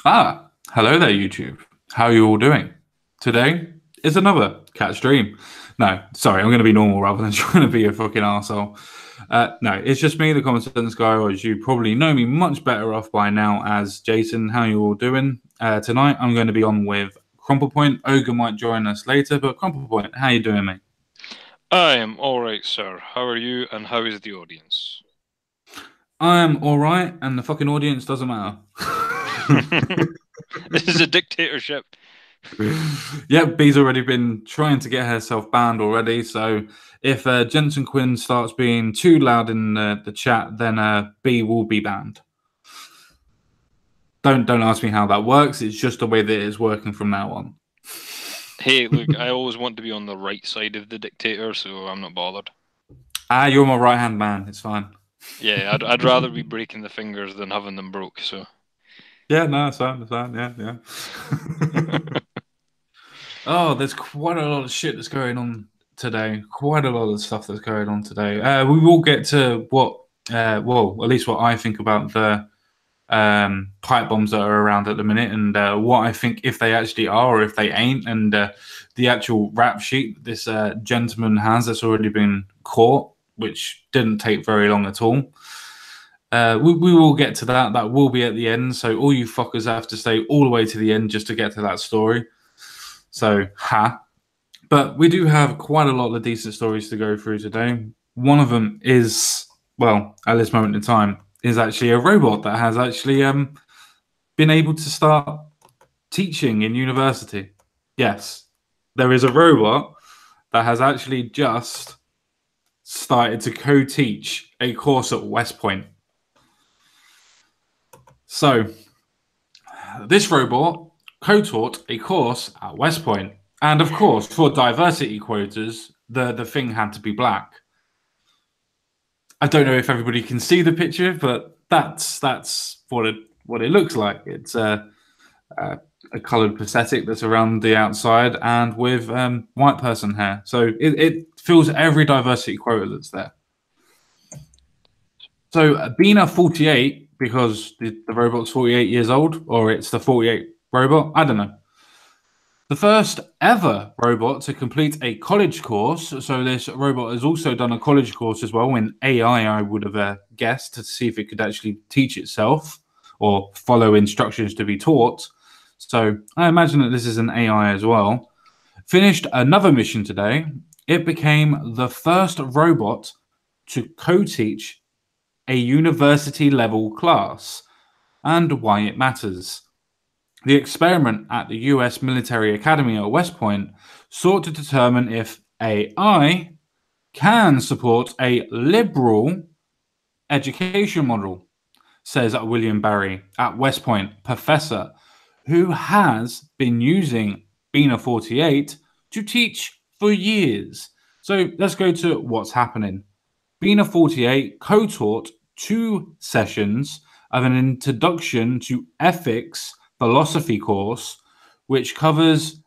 Hello there, YouTube. How are you all doing? Today is another cat stream. No, sorry, I'm going to be normal rather than trying to be a fucking arsehole. No, it's just me, the Common Sense guy, or as you probably know me much better off by now as Jason. How are you all doing? Tonight, I'm going to be on with Crumple Point. Ogre might join us later, but Crumple Point, how you doing, mate? I am all right, sir. How are you, and how is the audience? I'm all right, and the fucking audience doesn't matter. This is a dictatorship. Yep, B's already been trying to get herself banned already. So if Jensen Quinn starts being too loud in the chat, then B will be banned. Don't ask me how that works. It's just the way that it's working from now on. Hey, look, I always want to be on the right side of the dictator, so I'm not bothered. You're my right hand man. It's fine. Yeah, I'd rather be breaking the fingers than having them broke, so. Yeah, no, it's fine. It's fine. Yeah, yeah. Oh, there's quite a lot of shit that's going on today. Quite a lot of stuff that's going on today. We will get to what, well, at least what I think about the pipe bombs that are around at the minute, and what I think if they actually are or if they ain't, and the actual rap sheet this gentleman has that's already been caught, which didn't take very long at all. We will get to that. That will be at the end. So all you fuckers have to stay all the way to the end just to get to that story. So, ha. But we do have quite a lot of decent stories to go through today. One of them is, well, at this moment in time, is actually a robot that has actually been able to start teaching in university. Yes, there is a robot that has actually just started to co-teach a course at West Point. So, this robot co-taught a course at West Point. And of course, for diversity quotas, the thing had to be black. I don't know if everybody can see the picture, but that's what it looks like. It's a coloured prosthetic that's around the outside and with white person hair. So it fills every diversity quota that's there. So Bina 48, because the robot's 48 years old, or it's the 48 robot, I don't know. The first ever robot to complete a college course. So this robot has also done a college course as well in AI, I would have guessed, to see if it could actually teach itself or follow instructions to be taught. So I imagine that this is an AI as well. Finished another mission today. It became the first robot to co-teach a university level class and why it matters. The experiment at the US Military Academy at West Point sought to determine if AI can support a liberal education model, says William Barry at West Point, professor who has been using Bina 48 to teach for years. So let's go to what's happening. Bina 48 co taught 2 sessions of an introduction to ethics philosophy course, which covers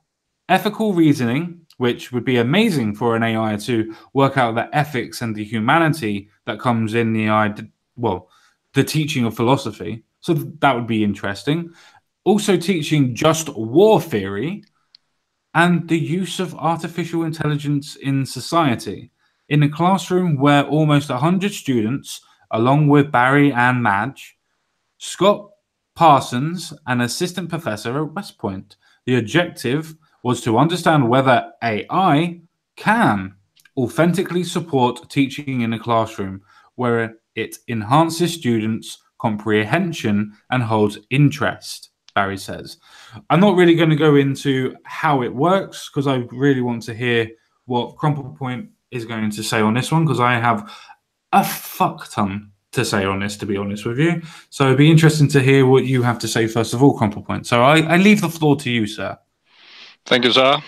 ethical reasoning, which would be amazing for an AI to work out the ethics and the humanity that comes in the teaching of philosophy. So that would be interesting. Also, teaching just war theory and the use of artificial intelligence in society. In a classroom where almost 100 students, along with Barry and Madge, Scott Parsons, an assistant professor at West Point. The objective was to understand whether AI can authentically support teaching in a classroom where it enhances students' comprehension and holds interest, Barry says. I'm not really going to go into how it works because I really want to hear what Crumple Point is going to say on this one because I have a fuck ton to say on this, to be honest with you. So it'd be interesting to hear what you have to say first of all, Crumple Point. So I leave the floor to you, sir. Thank you, sir.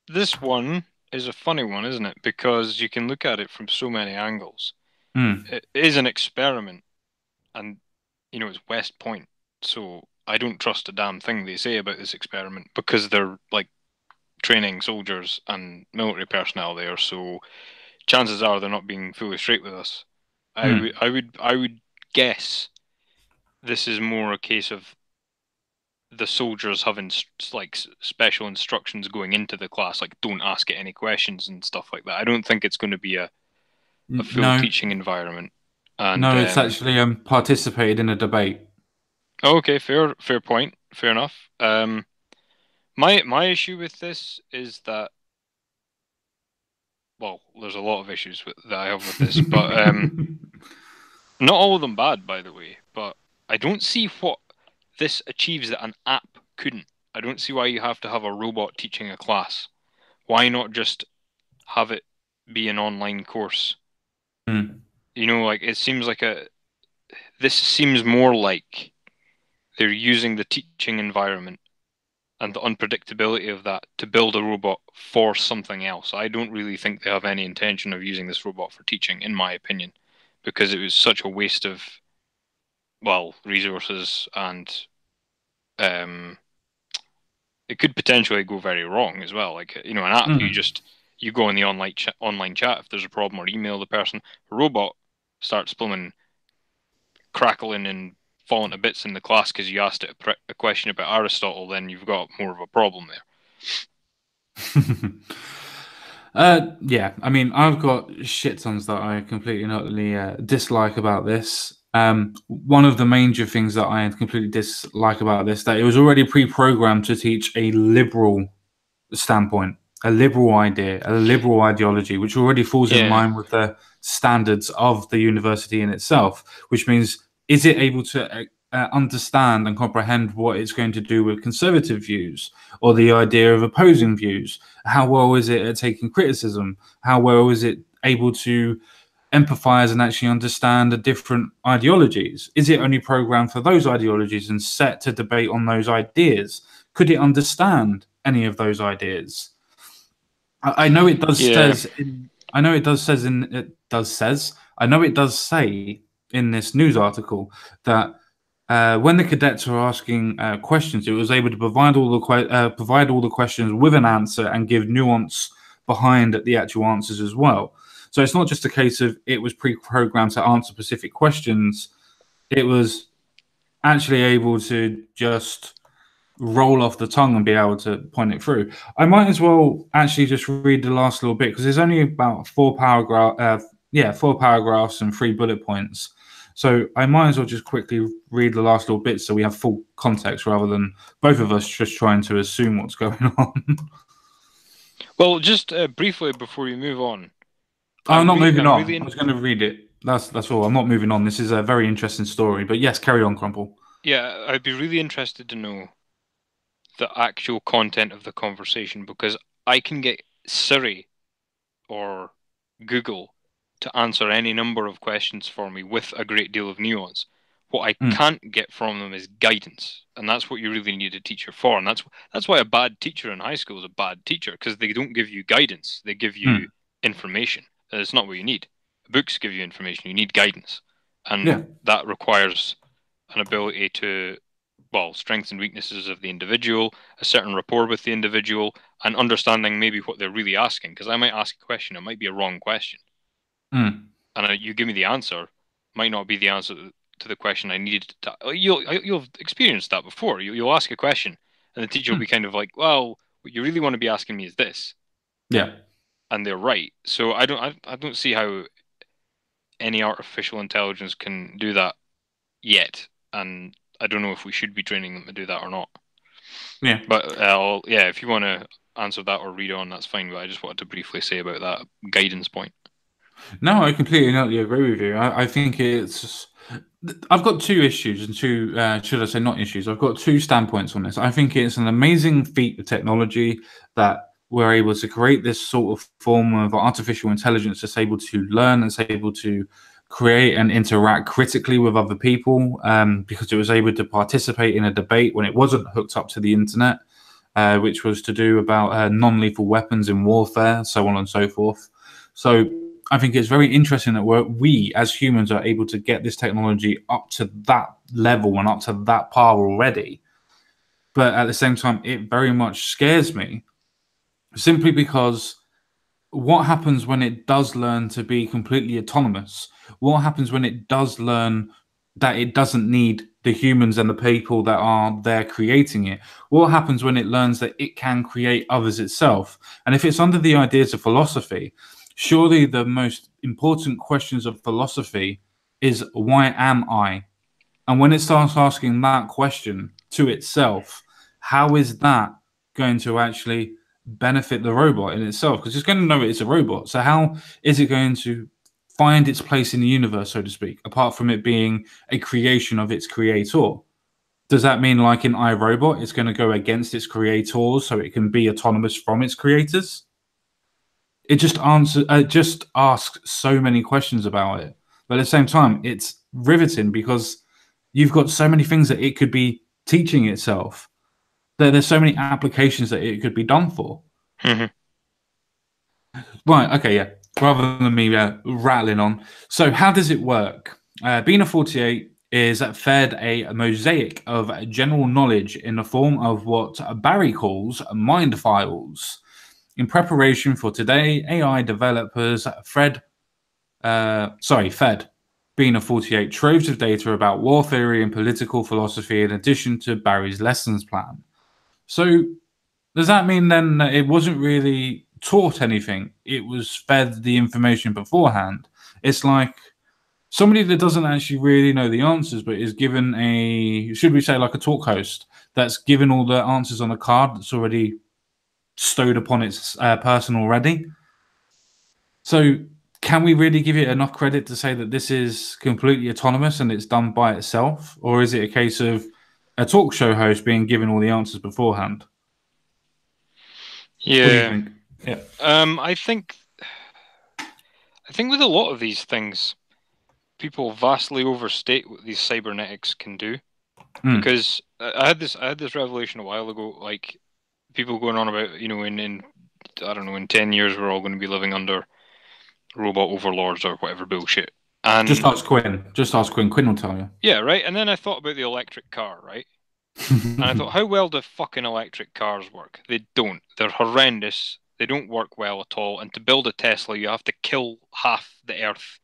This one is a funny one, isn't it? Because you can look at it from so many angles. Mm, It is an experiment, and it's West Point, so I don't trust a damn thing they say about this experiment because they're like training soldiers and military personnel there, so chances are they're not being fully straight with us. I mm, would I would I would guess this is more a case of the soldiers having like special instructions going into the class, like don't ask it any questions and stuff like that. I don't think it's going to be a full No, teaching environment. And no, it's actually participated in a debate. okay, fair point, fair enough. My issue with this is that, well, there's a lot of issues that I have with this, but not all of them bad, by the way. But I don't see what this achieves that an app couldn't. I don't see why you have to have a robot teaching a class. Why not just have it be an online course? Hmm. You know, like it seems like this seems more like they're using the teaching environment and the unpredictability of that to build a robot for something else. I don't really think they have any intention of using this robot for teaching, in my opinion, because it was such a waste of, well, resources, and um, it could potentially go very wrong as well. Like, you know, an app, Hmm. you go in the online chat if there's a problem, or email the person. A robot starts blooming crackling and falling to bits in the class because you asked it a question about Aristotle, then you've got more of a problem there. Yeah, I mean, I've got shit tons that I completely and utterly dislike about this. One of the major things that I completely dislike about this that it was already pre-programmed to teach a liberal standpoint, a liberal idea, a liberal ideology, which already falls in Yeah, line with the standards of the university in itself. Which means, is it able to understand and comprehend what it's going to do with conservative views or the idea of opposing views? How well is it at taking criticism? How well is it able to empathize and actually understand the different ideologies? Is it only programmed for those ideologies and set to debate on those ideas? Could it understand any of those ideas? I know it does yeah, says in, I know it does says in it does says I know it does say in this news article that when the cadets were asking questions, it was able to provide all the questions with an answer and give nuance behind the actual answers as well. So it's not just a case of it was pre-programmed to answer specific questions. It was actually able to just roll off the tongue and be able to point it through. I might as well actually just read the last little bit because there's only about four paragraphs and 3 bullet points. So I might as well just quickly read the last little bit so we have full context rather than both of us just trying to assume what's going on. Well, just briefly before we move on, I'm not moving I'm on. really, I was going to read it. That's all. I'm not moving on. This is a very interesting story. But yes, carry on, Crumple. yeah, I'd be really interested to know the actual content of the conversation, because I can get Siri or Google to answer any number of questions for me with a great deal of nuance. What I Mm, can't get from them is guidance, and that's what you really need a teacher for. And that's why a bad teacher in high school is a bad teacher, because they don't give you guidance; they give you mm. information. And it's not what you need. Books give you information; you need guidance, and Yeah. that requires an ability to, well, strengths and weaknesses of the individual, a certain rapport with the individual, and understanding maybe what they're really asking. Because I might ask a question, it might be a wrong question, Mm, and you give me the answer, might not be the answer to the question I needed to. You'll experience that before. You'll ask a question, and the teacher will mm. be kind of like, "Well, what you really want to be asking me is this," Yeah. and they're right. So I don't see how any artificial intelligence can do that yet, and I don't know if we should be training them to do that or not. Yeah. But yeah, if you want to answer that or read on, that's fine. But I just wanted to briefly say about that guidance point. No, I completely and utterly agree with you. I think it's. I've got two issues and two, should I say, not issues. I've got two standpoints on this. I think it's an amazing feat of technology that we're able to create this sort of form of artificial intelligence that's able to learn, that's able to create and interact critically with other people, because it was able to participate in a debate when it wasn't hooked up to the internet, which was to do about non-lethal weapons in warfare, so on and so forth. So I think it's very interesting that we as humans are able to get this technology up to that level and up to that par already. But at the same time, it very much scares me simply because what happens when it does learn to be completely autonomous? What happens when it does learn that it doesn't need the humans and the people that are there creating it? What happens when it learns that it can create others itself? And if it's under the ideas of philosophy, surely the most important questions of philosophy is, why am I? And when it starts asking that question to itself, how is that going to actually benefit the robot in itself? Because it's going to know it's a robot. So how is it going to find its place in the universe, so to speak, apart from it being a creation of its creator? Does that mean, like in iRobot, it's going to go against its creators so it can be autonomous from its creators? It just asks so many questions about it. But at the same time, it's riveting because you've got so many things that it could be teaching itself. There's so many applications that it could be done for. Mhm. Right, okay, yeah. Rather than me rattling on. So how does it work? Bina 48 is fed a mosaic of general knowledge in the form of what Barry calls mind files. In preparation for today, AI developers fed Bina 48 troves of data about war theory and political philosophy in addition to Barry's lessons plan. So does that mean then that it wasn't really taught anything? It was fed the information beforehand. It's like somebody that doesn't actually really know the answers, but is given should we say, like a talk host that's given all the answers on a card that's already stowed upon its person already. So can we really give it enough credit to say that this is completely autonomous and it's done by itself? Or is it a case of a talk show host being given all the answers beforehand? Yeah. What do you think? Yeah. I think with a lot of these things, people vastly overstate what these cybernetics can do. Because I had this revelation a while ago, like people going on about, in I don't know, in 10 years we're all going to be living under robot overlords or whatever bullshit. And just ask Quinn. Quinn will tell you. Yeah, right. And then I thought about the electric car, right? And I thought, how well do fucking electric cars work? They don't. They're horrendous. They don't work well at all. And to build a Tesla, you have to kill half the Earth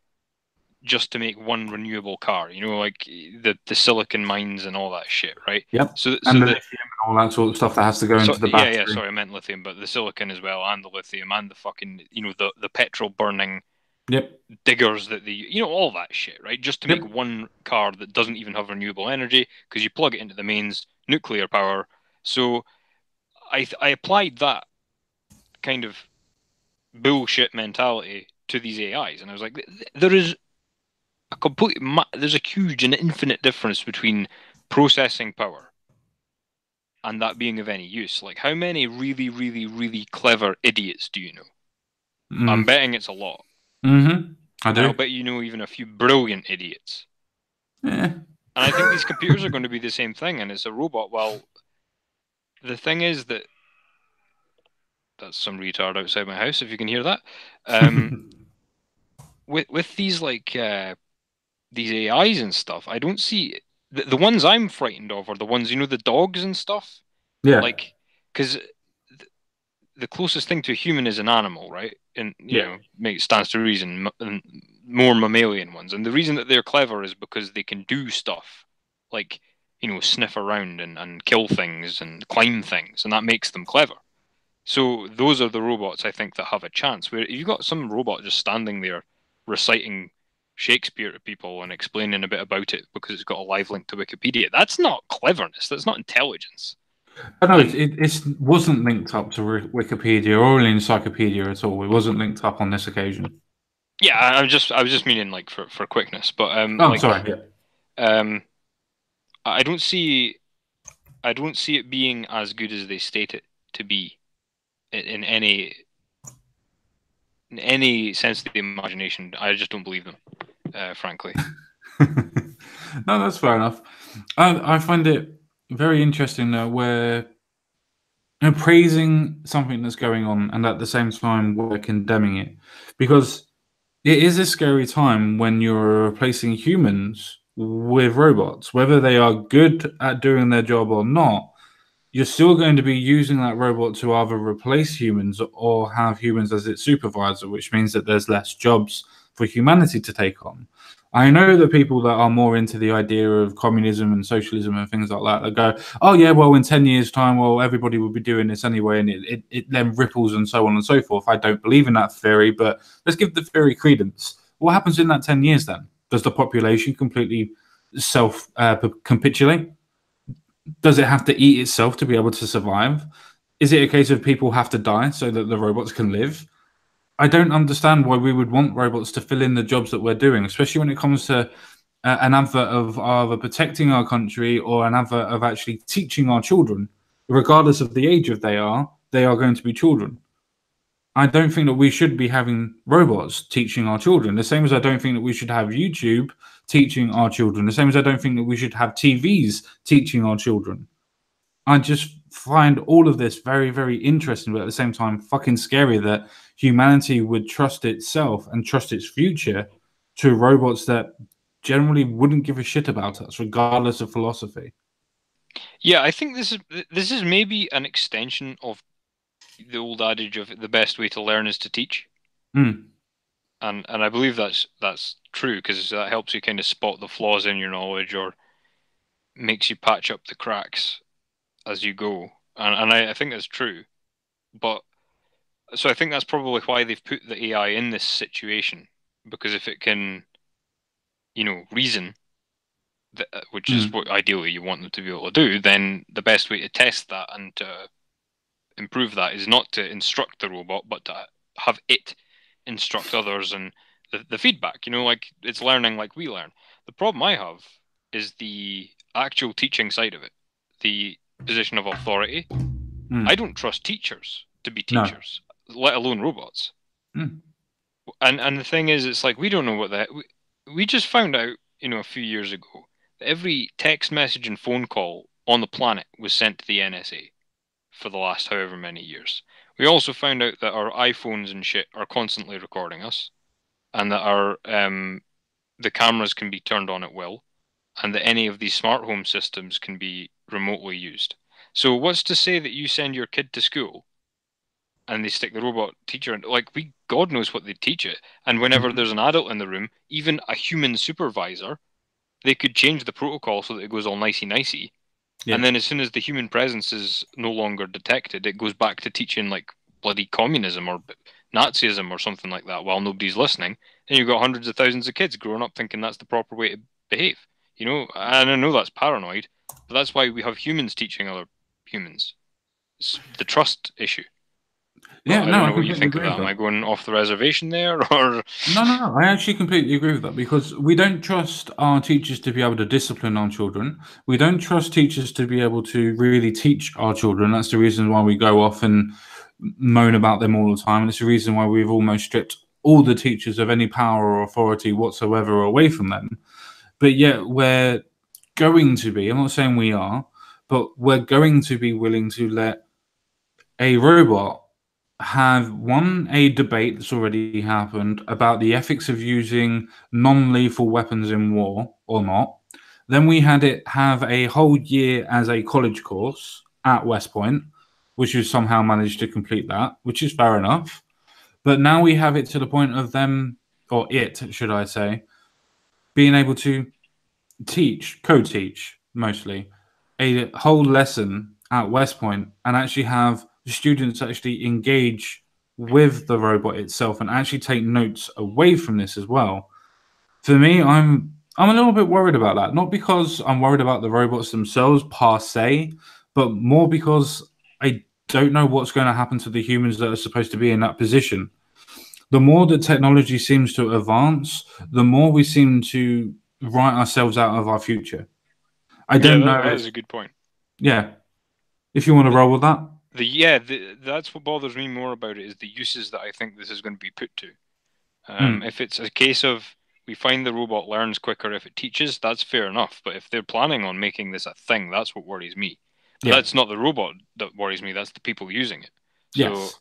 just to make one renewable car. Like the silicon mines and all that shit, right? Yep. So and the lithium and all that sort of stuff that has to go into the battery. Yeah, sorry, I meant lithium, but the silicon as well, and the lithium, and the fucking, the petrol burning. Yep. Diggers that all that shit, right? Just to make one car that doesn't even have renewable energy, because you plug it into the mains, nuclear power. So I applied that kind of bullshit mentality to these AIs, and I was like, there is there's a huge and infinite difference between processing power and that being of any use. Like, how many really, really, really clever idiots do you know? I'm betting it's a lot. Mm-hmm. I do. I'll bet you know even a few brilliant idiots. Yeah. And I think these computers are going to be the same thing, and it's a robot. Well, the thing is that that's some retard outside my house, if you can hear that. With these these AIs and stuff, I don't see the ones I'm frightened of are the ones, the dogs and stuff. Yeah. Like, because the closest thing to a human is an animal, right? And stands to reason, more mammalian ones. And the reason that they're clever is because they can do stuff like, sniff around and kill things and climb things, and that makes them clever. So those are the robots, I think, that have a chance. Where if you've got some robot just standing there reciting Shakespeare to people and explaining a bit about it because it's got a live link to Wikipedia, that's not cleverness. That's not intelligence. I know it wasn't linked up to Wikipedia or an encyclopedia at all. It wasn't linked up on this occasion. Yeah, I was just meaning like for quickness, but sorry. Yeah. I don't see it being as good as they state it to be in any sense of the imagination. I just don't believe them, frankly. No, that's fair enough. I find it very interesting though, where praising something that's going on and at the same time we're condemning it, because it is a scary time when you're replacing humans with robots. Whether they are good at doing their job or not, you're still going to be using that robot to either replace humans or have humans as its supervisor, which means that there's less jobs for humanity to take on. I know that people that are more into the idea of communism and socialism and things like that go, oh yeah, well in 10 years time, well everybody will be doing this anyway, and it then ripples and so on and so forth. I don't believe in that theory, but let's give the theory credence. What happens in that 10 years then? Does the population completely capitulate? Does it have to eat itself to be able to survive? Is it a case of people have to die so that the robots can live? I don't understand why we would want robots to fill in the jobs that we're doing, especially when it comes to an advert of either protecting our country or an advert of actually teaching our children. Regardless of the age of they are going to be children. I don't think that we should be having robots teaching our children. The same as I don't think that we should have YouTube teaching our children. The same as I don't think that we should have TVs teaching our children. I just find all of this very, very interesting, but at the same time, fucking scary that humanity would trust itself and trust its future to robots that generally wouldn't give a shit about us, regardless of philosophy. Yeah, I think this is maybe an extension of the old adage of the best way to learn is to teach. Mm. And I believe that's true, because that helps you kind of spot the flaws in your knowledge, or makes you patch up the cracks as you go. And I think that's true. But so I think that's probably why they've put the AI in this situation, because if it can, reason, which is what ideally you want them to be able to do, then the best way to test that and to improve that is not to instruct the robot, but to have it instruct others, and the feedback, like it's learning like we learn. The problem I have is the actual teaching side of it, the position of authority. I don't trust teachers to be teachers, let alone robots. And the thing is, it's like we don't know what that. We just found out, a few years ago, that every text message and phone call on the planet was sent to the NSA for the last however many years. We also found out that our iPhones and shit are constantly recording us, and that our the cameras can be turned on at will, and that any of these smart home systems can be remotely used. So what's to say that you send your kid to school and they stick the robot teacher in? Like, God knows what they teach it. And whenever there's an adult in the room, even a human supervisor, they could change the protocol so that it goes all nicey-nicey. Yeah. And then as soon as the human presence is no longer detected, it goes back to teaching like bloody communism or Nazism or something like that while nobody's listening. And you've got hundreds of thousands of kids growing up thinking that's the proper way to behave. And I know that's paranoid, but that's why we have humans teaching other humans. It's the trust issue. Yeah, I don't know what you think of that. Am I going off the reservation there, or? No. I actually completely agree with that, because we don't trust our teachers to be able to discipline our children. We don't trust teachers to be able to really teach our children. That's the reason why we go off and moan about them all the time. And it's the reason why we've almost stripped all the teachers of any power or authority whatsoever away from them. But yet we're going to be, I'm not saying we are, but we're going to be willing to let a robot have a debate that's already happened about the ethics of using non-lethal weapons in war or not. Then we had it have a whole year as a college course at West Point, which has somehow managed to complete that, which is fair enough. But now we have it to the point of them, or it, should I say, being able to co-teach mostly, a whole lesson at West Point and actually have students actually engage with the robot itself and actually take notes away from this as well. For me, I'm a little bit worried about that. Not because I'm worried about the robots themselves per se, but more because I don't know what's going to happen to the humans that are supposed to be in that position. The more that technology seems to advance, the more we seem to write ourselves out of our future. I don't know. That is a good point. Yeah. If you want to roll with that. That's what bothers me more about it, is the uses that I think this is going to be put to. If it's a case of we find the robot learns quicker if it teaches, that's fair enough. But if they're planning on making this a thing, that's what worries me. But that's not the robot that worries me. That's the people using it. Yes.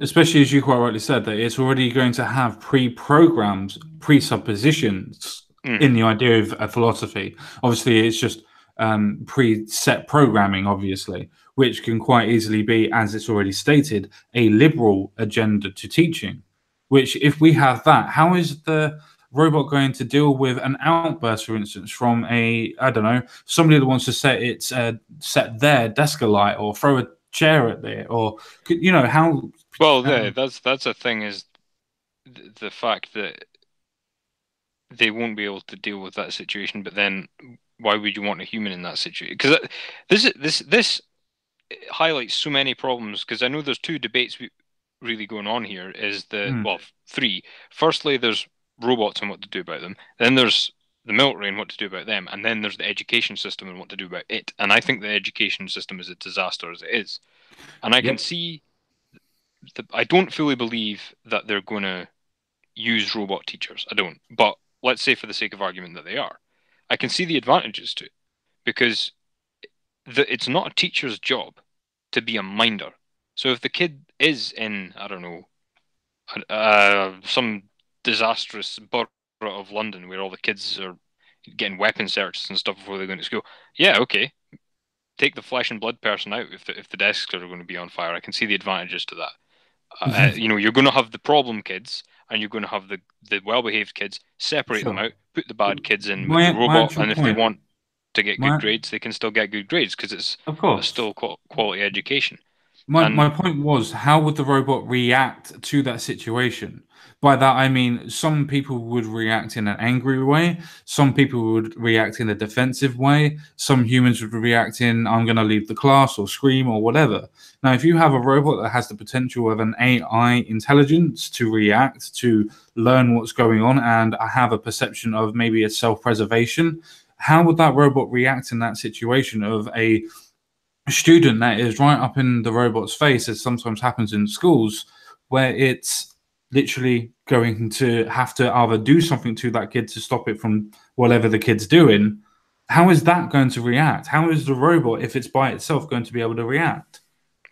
Especially as you quite rightly said, that it's already going to have pre-programmed presuppositions in the idea of a philosophy. Obviously, it's just preset programming, obviously, which can quite easily be, as it's already stated, a liberal agenda to teaching. Which, if we have that, how is the robot going to deal with an outburst, for instance, from I don't know, somebody that wants to set their desk alight or throw a chair at it, or how? Well, that's a thing, is the fact that they won't be able to deal with that situation. But then, why would you want a human in that situation? Because this highlights so many problems. Because I know there's two debates really going on here. Well, three. Firstly, there's robots and what to do about them. Then there's the military and what to do about them, and then there's the education system and what to do about it. And I think the education system is a disaster as it is. And I can see I don't fully believe that they're going to use robot teachers. I don't. But let's say for the sake of argument that they are. I can see the advantages to it, because it's not a teacher's job to be a minder. So if the kid is in, I don't know, some disastrous borough of London where all the kids are getting weapon searches and stuff before they're going to school, yeah, okay, take the flesh and blood person out if the desks are going to be on fire. I can see the advantages to that. You're going to have the problem kids and you're going to have the well-behaved kids. Separate them out, put the bad kids in with the robot, and if they want to get good grades, they can still get good grades, because it's still quality education. My point was, how would the robot react to that situation? By that, I mean, some people would react in an angry way. Some people would react in a defensive way. Some humans would react in, I'm going to leave the class or scream or whatever. Now, if you have a robot that has the potential of an AI intelligence to react, to learn what's going on, and have a perception of maybe a self-preservation, how would that robot react in that situation of a student that is right up in the robot's face, as sometimes happens in schools, where it's literally going to have to either do something to that kid to stop it from whatever the kid's doing? How is that going to react? How is the robot, if it's by itself, going to be able to react?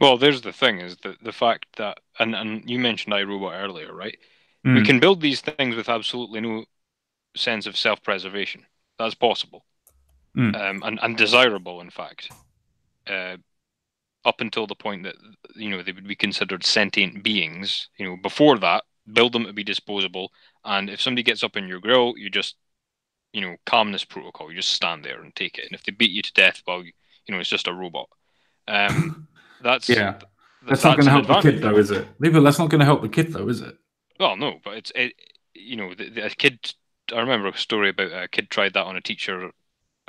Well, there's the thing, is the fact that, and you mentioned iRobot earlier, right? We can build these things with absolutely no sense of self-preservation. That's possible. And desirable, in fact. Up until the point that they would be considered sentient beings. Before that, build them to be disposable, and if somebody gets up in your grill, you just calmness protocol. You just stand there and take it, and if they beat you to death, well, it's just a robot. That's not going to help the kid, though, is it? That's not going to help the kid, though, is it? Well, no, but a kid. I remember a story about a kid tried that on a teacher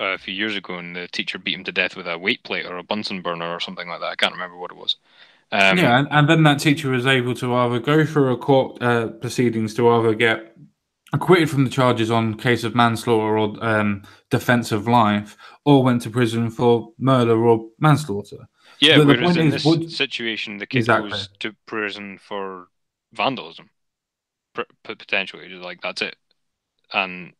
a few years ago, and the teacher beat him to death with a weight plate or a Bunsen burner or something like that. I can't remember what it was. And then that teacher was able to either go through a court proceedings to either get acquitted from the charges on case of manslaughter or defense of life, or went to prison for murder or manslaughter. Yeah, whereas in this situation, the kid goes to prison for vandalism, potentially. Like, that's it. And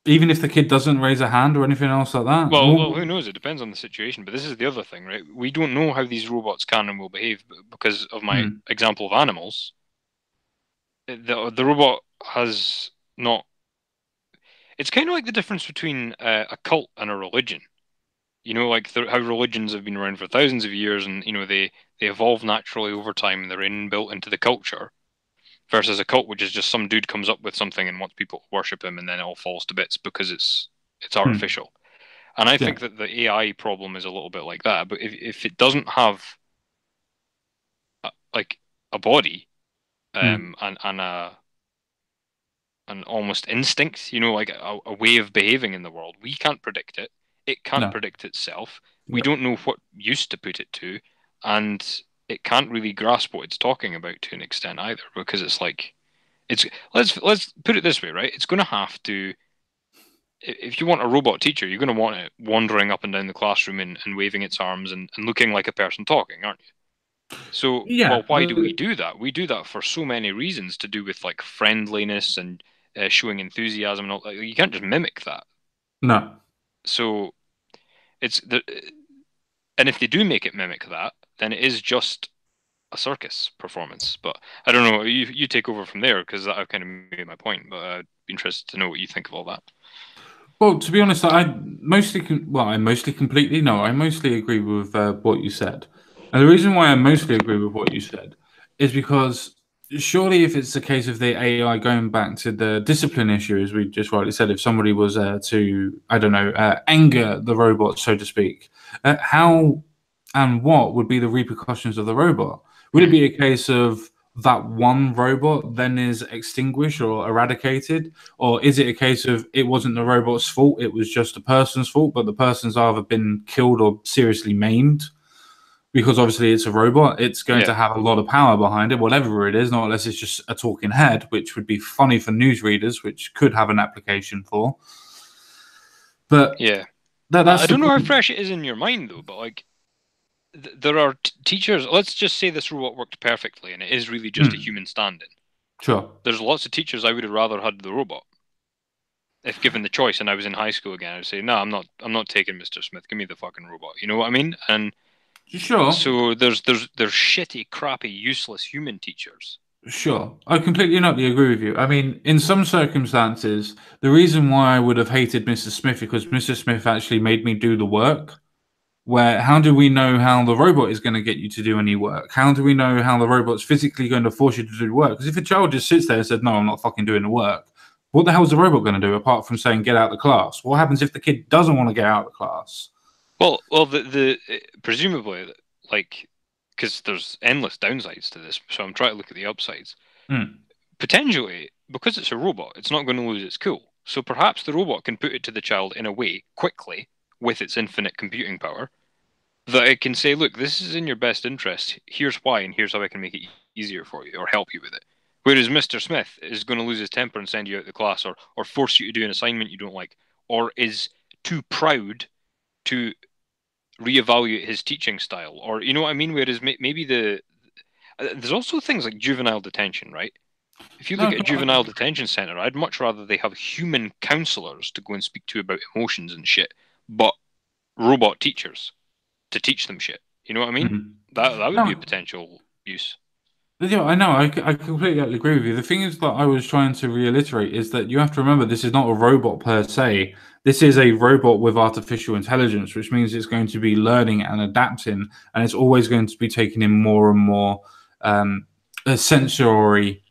even if the kid doesn't raise a hand or anything else like that? Well, who knows? It depends on the situation. But this is the other thing, right? We don't know how these robots can and will behave because of my example of animals. The robot has not... It's kind of like the difference between a cult and a religion. Like how religions have been around for thousands of years, and they evolve naturally over time, and they're inbuilt into the culture. Versus a cult, which is just some dude comes up with something and wants people to worship him, and then it all falls to bits because it's artificial. And I think that the AI problem is a little bit like that. But if it doesn't have a body and an almost instinct, like a way of behaving in the world, we can't predict it. It can't predict itself. We don't know what use to put it to, and it can't really grasp what it's talking about to an extent either, because it's like, let's put it this way, right? It's going to have to, if you want a robot teacher, you're going to want it wandering up and down the classroom and waving its arms and looking like a person talking, aren't you? So, why do we do that? We do that for so many reasons, to do with like friendliness and showing enthusiasm and all. Like, you can't just mimic that. No. So and if they do make it mimic that, then it is just a circus performance. But I don't know. You take over from there, because I've kind of made my point. But I'd be interested to know what you think of all that. Well, to be honest, I mostly agree with what you said. And the reason why I mostly agree with what you said is because surely if it's the case of the AI going back to the discipline issue, as we just rightly said, if somebody was to, I don't know, anger the robot, so to speak, how and what would be the repercussions of the robot? Would it Hmm. be a case of that one robot then is extinguished or eradicated? Or is it a case of it wasn't the robot's fault, it was just a person's fault, but the person's either been killed or seriously maimed? Because obviously it's a robot, it's going Yeah. to have a lot of power behind it, whatever it is, not unless it's just a talking head, which would be funny for newsreaders, which could have an application for. But Yeah. I that's the don't know how point. fresh it is in your mind though, but like there are teachers. Let's just say this robot worked perfectly, and it is really just a Hmm, human stand-in. sure. There's lots of teachers I would have rather had the robot if given the choice, and I was in high school again. I'd say, no, I'm not taking Mr. Smith. Give me the fucking robot. You know what I mean? And Sure. so there's shitty, crappy, useless human teachers. Sure. I completely not agree with you. I mean, in some circumstances, the reason why I would have hated Mr. Smith because Mr. Smith actually made me do the work. Where how do we know how the robot is going to get you to do any work? How do we know how the robot's physically going to force you to do work? Because if a child just sits there and said, "No, I'm not fucking doing the work," what the hell is the robot going to do apart from saying, "Get out of the class"? What happens if the kid doesn't want to get out of the class? Well, the presumably like because there's endless downsides to this, so I'm trying to look at the upsides. Hmm. Potentially, because it's a robot, it's not going to lose its cool. So perhaps the robot can put it to the child in a way quickly with its infinite computing power that it can say, look, this is in your best interest. Here's why, and here's how I can make it easier for you or help you with it. Whereas Mr. Smith is going to lose his temper and send you out of the class or force you to do an assignment you don't like or is too proud to reevaluate his teaching style or you know what I mean? Whereas maybe there's also things like juvenile detention, right? If you look No, at a juvenile detention center, I'd much rather they have human counselors to go and speak to about emotions and shit, but robot teachers to teach them shit. You know what I mean? hmm. That would be a No. potential use. Yeah, I know. I completely agree with you. The thing is that I was trying to reiterate is that you have to remember this is not a robot per se. This is a robot with artificial intelligence, which means it's going to be learning and adapting, and it's always going to be taking in more and more um, sensory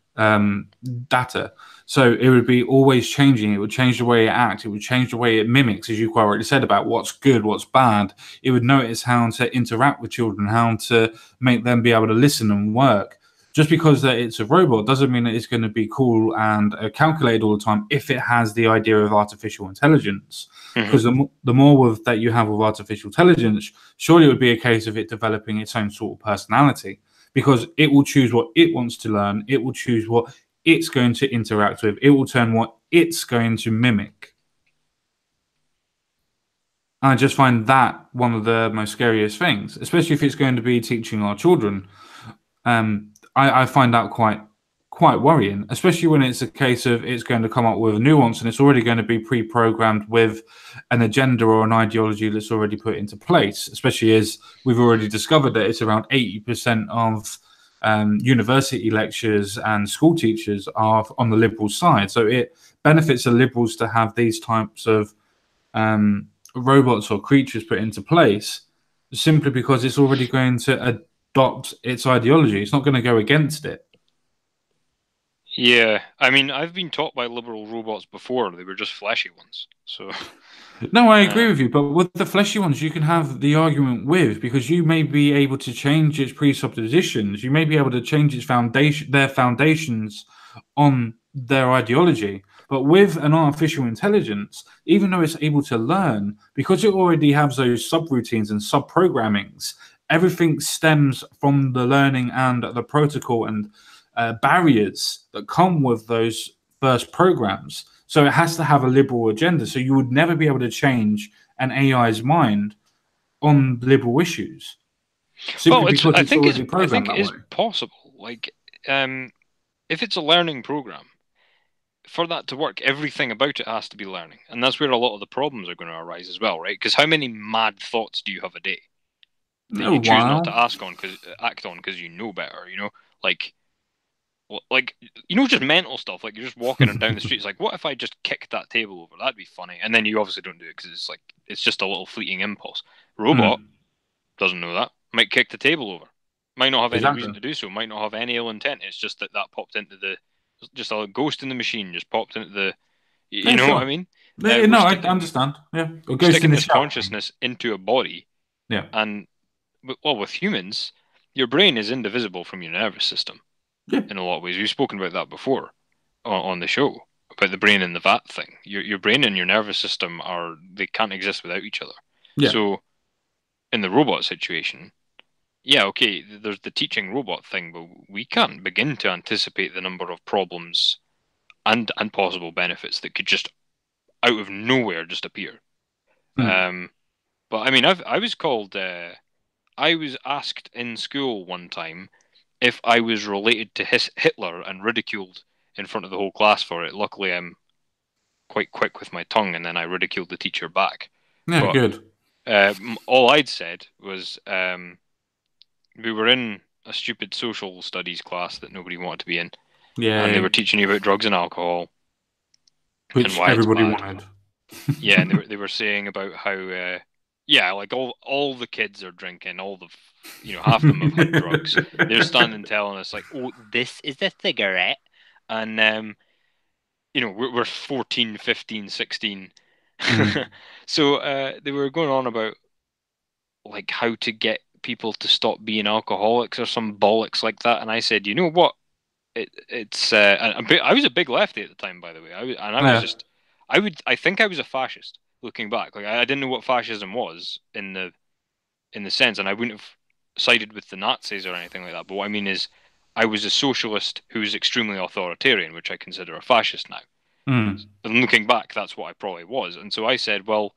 data. So it would be always changing. It would change the way it acts. It would change the way it mimics, as you quite rightly said about what's good, what's bad. It would notice how to interact with children, how to make them be able to listen and work. Just because that it's a robot doesn't mean that it's going to be cool and calculated all the time if it has the idea of artificial intelligence. Hmm. Because the more that you have with artificial intelligence, surely it would be a case of it developing its own sort of personality because it will choose what it wants to learn, it will choose what it's going to interact with, it will turn what it's going to mimic. I just find that one of the most scariest things, especially if it's going to be teaching our children. I find that quite worrying, especially when it's a case of it's going to come up with a nuance and it's already going to be pre-programmed with an agenda or an ideology that's already put into place. Especially as we've already discovered that it's around 80% of university lecturers and school teachers are on the liberal side. So it benefits the liberals to have these types of robots or creatures put into place simply because it's already going to adopt its ideology. It's not going to go against it. Yeah, I mean, I've been taught by liberal robots before. They were just flashy ones. So, No, I agree uh, with you, but with the fleshy ones, you can have the argument with because you may be able to change its presuppositions. You may be able to change its foundation, their foundations on their ideology. But with an artificial intelligence, even though it's able to learn, because it already has those subroutines and sub-programmings, everything stems from the learning and the protocol and barriers that come with those first programs. So it has to have a liberal agenda. So you would never be able to change an AI's mind on liberal issues simply well, it's because it's already I programmed think it that is way. possible. Like, if it's a learning program, for that to work, everything about it has to be learning, and that's where a lot of the problems are going to arise as well, right? Because how many mad thoughts do you have a day that No, you choose not while. to act on because you know better? You know, like like just mental stuff. Like you're just walking and down the street. It's like, what if I just kicked that table over? That'd be funny. And then you obviously don't do it because it's like it's just a little fleeting impulse. Robot Hmm. doesn't know that. Might kick the table over. Might not have any reason Exactly. to do so. Might not have any ill intent. It's just that popped into the, just a ghost in the machine just popped into the, you Yeah, know what I sure. mean? We're No, I understand. Yeah, or Ghost in sticking the this Shell. consciousness into a body, Yeah, and well, with humans, your brain is indivisible from your nervous system yeah, in a lot of ways. We've spoken about that before on the show about the brain and the vat thing. Your brain and your nervous system are they can't exist without each other. yeah. So in the robot situation, yeah, okay, there's the teaching robot thing, but we can't begin to anticipate the number of problems and possible benefits that could just out of nowhere just appear. Hmm. Um, but I mean, I was called. I was asked in school one time if I was related to Hitler and ridiculed in front of the whole class for it. Luckily, I'm quite quick with my tongue, and then I ridiculed the teacher back. Yeah, But good. all I'd said was we were in a stupid social studies class that nobody wanted to be in, and they Yeah, were teaching you about drugs and alcohol and which why it's everybody bad. wanted. Yeah, and they were saying about how yeah, like all the kids are drinking, all the half of them have had drugs. They're standing telling us like, "Oh, this is a cigarette." And we're 14, 15, 16. Mm. So they were going on about like how to get people to stop being alcoholics or some bollocks like that, and I said, "You know what? It's I was a big lefty at the time, by the way. I was Yeah. just I think I was a fascist looking back. Like I didn't know what fascism was in the sense, and I wouldn't have sided with the Nazis or anything like that. But what I mean is, I was a socialist who was extremely authoritarian, which I consider a fascist now. Mm. And looking back, that's what I probably was. And so I said, well,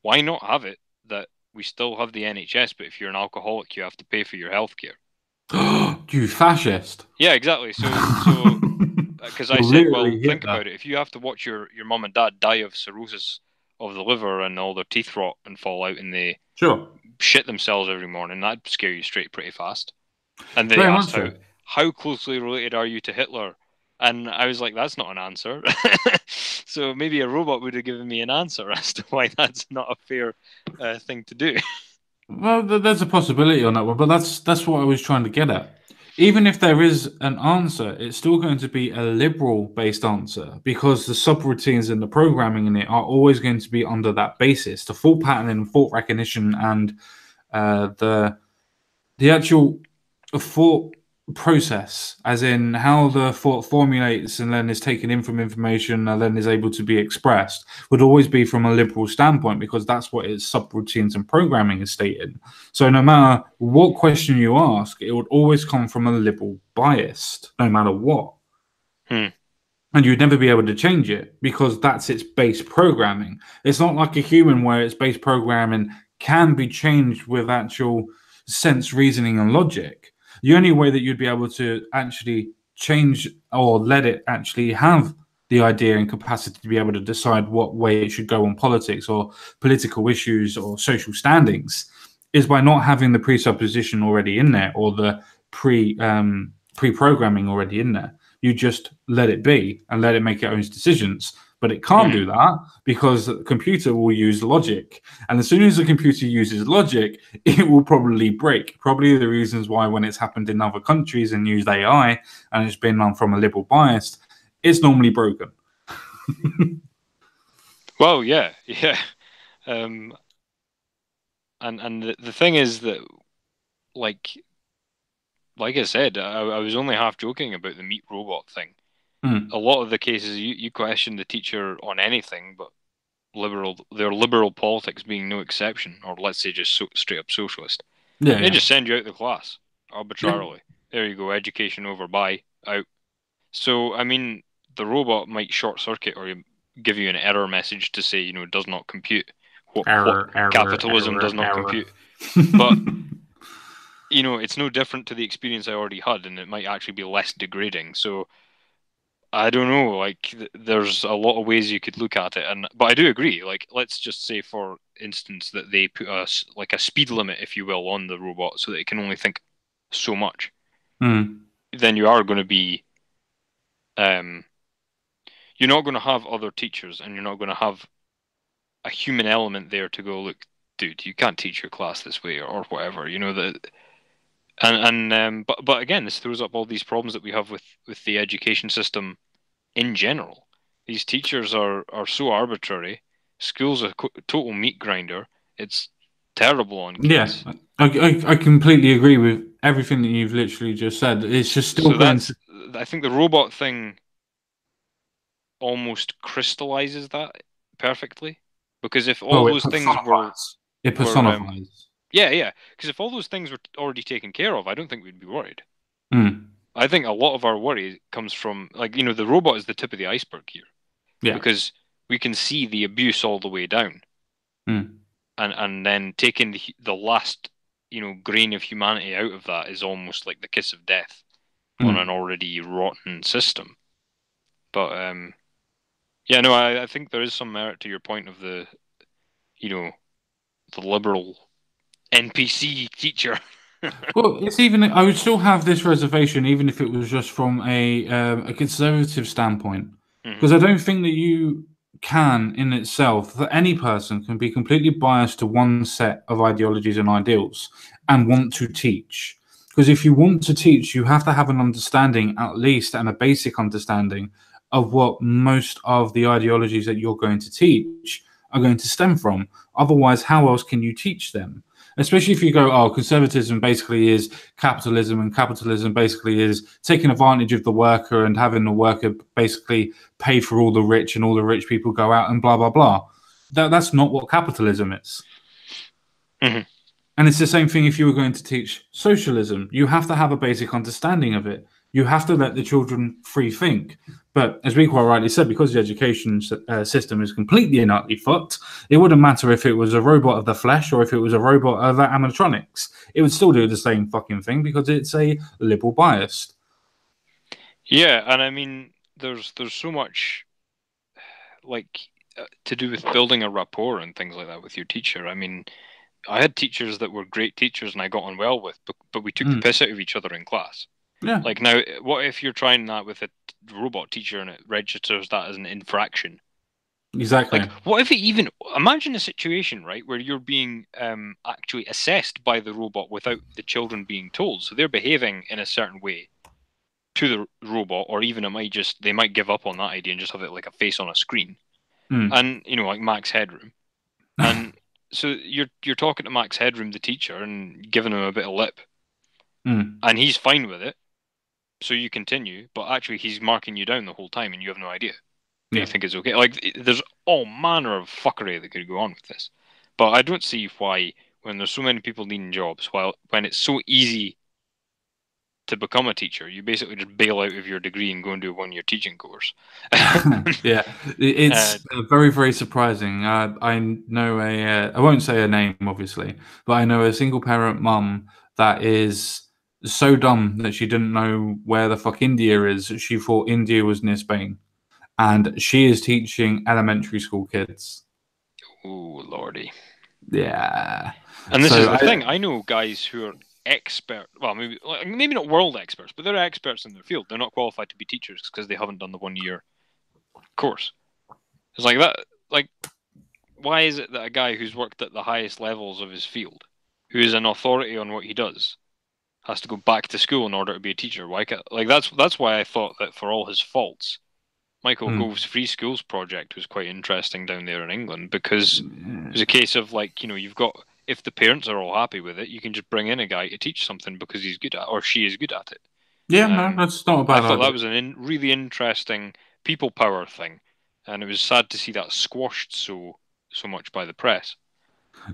why not have it that we still have the NHS, but if you're an alcoholic, you have to pay for your healthcare. You fascist. Yeah, exactly. So because I You'll said, well, literally think hit that. about it. If you have to watch your mum and dad die of cirrhosis of the liver and all their teeth rot and fall out and they Sure. shit themselves every morning, that'd scare you straight pretty fast. And they Very asked much so. how closely related are you to Hitler? And I was like, that's not an answer. So maybe a robot would have given me an answer as to why that's not a fair thing to do. Well, there's a possibility on that one, but that's what I was trying to get at. Even if there is an answer, it's still going to be a liberal-based answer because the subroutines and the programming in it are always going to be under that basis. The fault pattern and fault recognition and the actual thought process, as in how the thought formulates and then is taken in from information and then is able to be expressed, would always be from a liberal standpoint because that's what its subroutines and programming is stated. So no matter what question you ask, it would always come from a liberal bias, no matter what. Hmm. And you'd never be able to change it because that's its base programming. It's not like a human where its base programming can be changed with actual sense, reasoning, and logic. The only way that you'd be able to actually change or let it actually have the idea and capacity to be able to decide what way it should go on politics or political issues or social standings is by not having the presupposition already in there or the pre-programming already in there. You just let it be and let it make its own decisions. But it can't Hmm. do that because the computer will use logic. And as soon as the computer uses logic, it will probably break. Probably the reasons why when it's happened in other countries and used AI and it's been on from a liberal bias, it's normally broken. Well, yeah, yeah. Um, and the thing is that like like I said, I was only half joking about the meat robot thing. Mm. A lot of the cases you question the teacher on anything, but their liberal politics being no exception, or let's say just straight up socialist. Yeah, They yeah. just send you out the class Yeah. arbitrarily. There you go, education over, bye, out. So I mean, the robot might short circuit or give you an error message to say, it does not compute. What Error, error, capitalism does error, not error. compute. But it's no different to the experience I already had, and it might actually be less degrading. So I don't know. Like, there's a lot of ways you could look at it, but I do agree. Like, let's just say, for instance, that they put like a speed limit, if you will, on the robot, so that it can only think so much. Mm. Then you are going to be, um, you're not going to have other teachers, and you're not going to have a human element there to go, look, dude, you can't teach your class this way, or whatever. That But again, this throws up all these problems that we have with the education system in general. These teachers are so arbitrary. School's a total meat grinder. It's terrible on Yeah, kids. I completely agree with everything that you've literally just said. It's just still So going to. I think the robot thing almost crystallizes that perfectly. Because if all Oh, it those things personifies. It were personifies. yeah. Because if all those things were already taken care of, I don't think we'd be worried. Mm, I think a lot of our worry comes from like, the robot is the tip of the iceberg here yeah. because we can see the abuse all the way down. Mm, And then taking the last, grain of humanity out of that is almost like the kiss of death on an mm. already rotten system. But yeah, no, I think there is some merit to your point of you know, the liberal NPC teacher. Well, it's even. I would still have this reservation, even if it was just from a conservative standpoint, Hmm. because I don't think that you can, in itself, that any person can be completely biased to one set of ideologies and ideals and want to teach. Because if you want to teach, you have to have an understanding, at least, and a basic understanding of what most of the ideologies that you're going to teach are going to stem from. Otherwise, how else can you teach them? Especially if you go, oh, conservatism basically is capitalism, and capitalism basically is taking advantage of the worker and having the worker basically pay for all the rich, and all the rich people go out and blah blah blah. That's not what capitalism is. Hmm. And it's the same thing if you were going to teach socialism. You have to have a basic understanding of it. You have to let the children free think. But as we quite rightly said, because the education system is completely and utterly fucked, it wouldn't matter if it was a robot of the flesh or if it was a robot of animatronics. It would still do the same fucking thing because it's a liberal bias. Yeah, and I mean, there's so much like to do with building a rapport and things like that with your teacher. I mean, I had teachers that were great teachers and I got on well with, but we took the Mm, piss out of each other in class. yeah, Like now, what if you're trying that with a robot teacher and it registers that as an infraction? exactly. Like, what if it even imagine a situation, right, where you're being actually assessed by the robot without the children being told, so they're behaving in a certain way to the robot, or even it might just they might give up on that idea and just have it like a face on a screen, Mm. and like Max Headroom, and so you're talking to Max Headroom, the teacher, and giving him a bit of lip, Mm. and he's fine with it. So you continue, but actually he's marking you down the whole time, and you have no idea. But you Yeah. think it's okay. Like there's all manner of fuckery that could go on with this. But I don't see why, when there's so many people needing jobs, while when it's so easy to become a teacher, you basically just bail out of your degree and go and do a 1 year teaching course. Yeah, uh, it's very, very surprising. I know I won't say her name, obviously, but I know a single parent mum that is so dumb that she didn't know where the fuck India is. She thought India was near Spain, and she is teaching elementary school kids. oh lordy. Yeah. And this is So the thing. I know guys who are expert. Well, maybe not world experts, but they're experts in their field. They're not qualified to be teachers because they haven't done the 1 year course. It's like that. Like, why is it that a guy who's worked at the highest levels of his field, who is an authority on what he does, has to go back to school in order to be a teacher? Why can't, like that's why I thought that for all his faults, Michael mm, Gove's Free Schools project was quite interesting down there in England because it was a case of like, you've got, if the parents are all happy with it, you can just bring in a guy to teach something because he's good at or she is good at it. yeah, no, Um, that's not a I bad thought that idea. was really interesting people power thing, and it was sad to see that squashed so much by the press.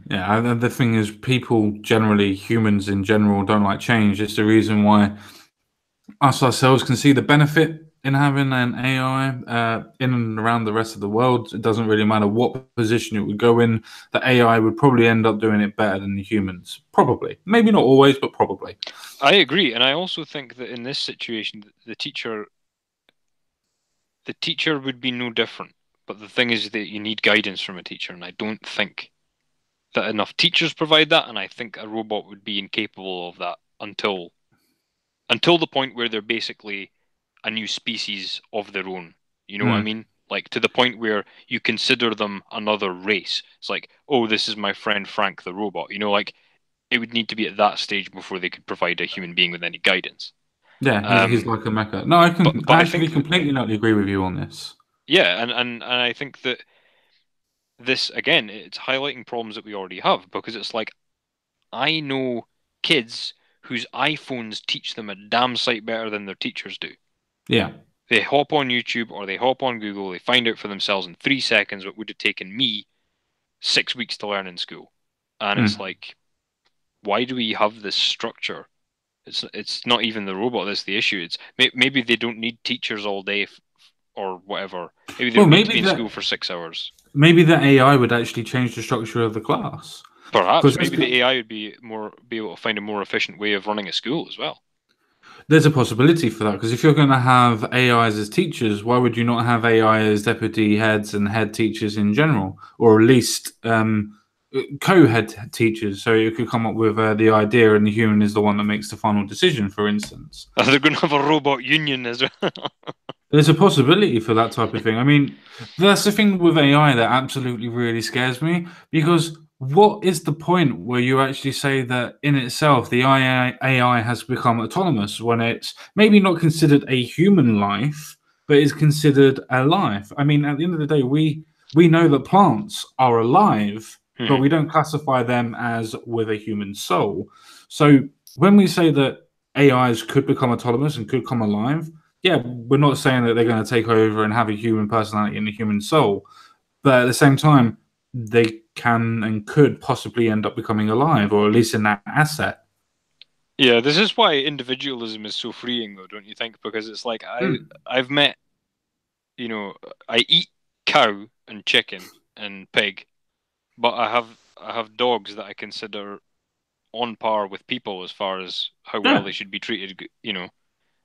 Yeah, and the thing is, people generally, humans in general, don't like change. It's the reason why us ourselves can see the benefit in having an AI in and around the rest of the world. It doesn't really matter what position it would go in. The AI would probably end up doing it better than the humans. Probably, maybe not always, but probably. I agree, and I also think that in this situation, the teacher would be no different. But the thing is that you need guidance from a teacher, and I don't think that enough teachers provide that, and I think a robot would be incapable of that until the point where they're basically a new species of their own. You know what I Mm, mean? Like to the point where you consider them another race. It's like, oh, this is my friend Frank the robot. Like it would need to be at that stage before they could provide a human being with any guidance. Yeah, he's like a mecha. No, But I I actually think that, completely not agree with you on this. yeah, and I think that this again, it's highlighting problems that we already have because it's like I know kids whose iPhones teach them a damn sight better than their teachers do. Yeah. They hop on YouTube or they hop on Google, they find out for themselves in 3 seconds what would have taken me 6 weeks to learn in school. And it's Mm. like, why do we have this structure? It's not even the robot that's the issue. It's maybe they don't need teachers all day or whatever. Maybe they Well, don't need to be in school for 6 hours. maybe the AI would actually change the structure of the class. Perhaps Because maybe the AI would be able to find a more efficient way of running a school as well. there's a possibility for that. Because if you're going to have AIs as teachers, why would you not have AI as deputy heads and head teachers in general, or at least co-head teachers? So you could come up with the idea, and the human is the one that makes the final decision. For instance, They're going to have a robot union as well. there's a possibility for that type of thing. I mean, that's the thing with AI that absolutely really scares me, because what is the point where you actually say that in itself the AI has become autonomous when it's maybe not considered a human life, but is considered a life? I mean, at the end of the day, we know that plants are alive, but we don't classify them as with a human soul. So when we say that AIs could become autonomous and could come alive, yeah, we're not saying that they're going to take over and have a human personality and a human soul, but at the same time, they can and could possibly end up becoming alive, or at least in that asset. Yeah, this is why individualism is so freeing, though, don't you think? Because it's like I've met, I eat cow and chicken and pig, but I have dogs that I consider on par with people as far as how well Yeah, they should be treated.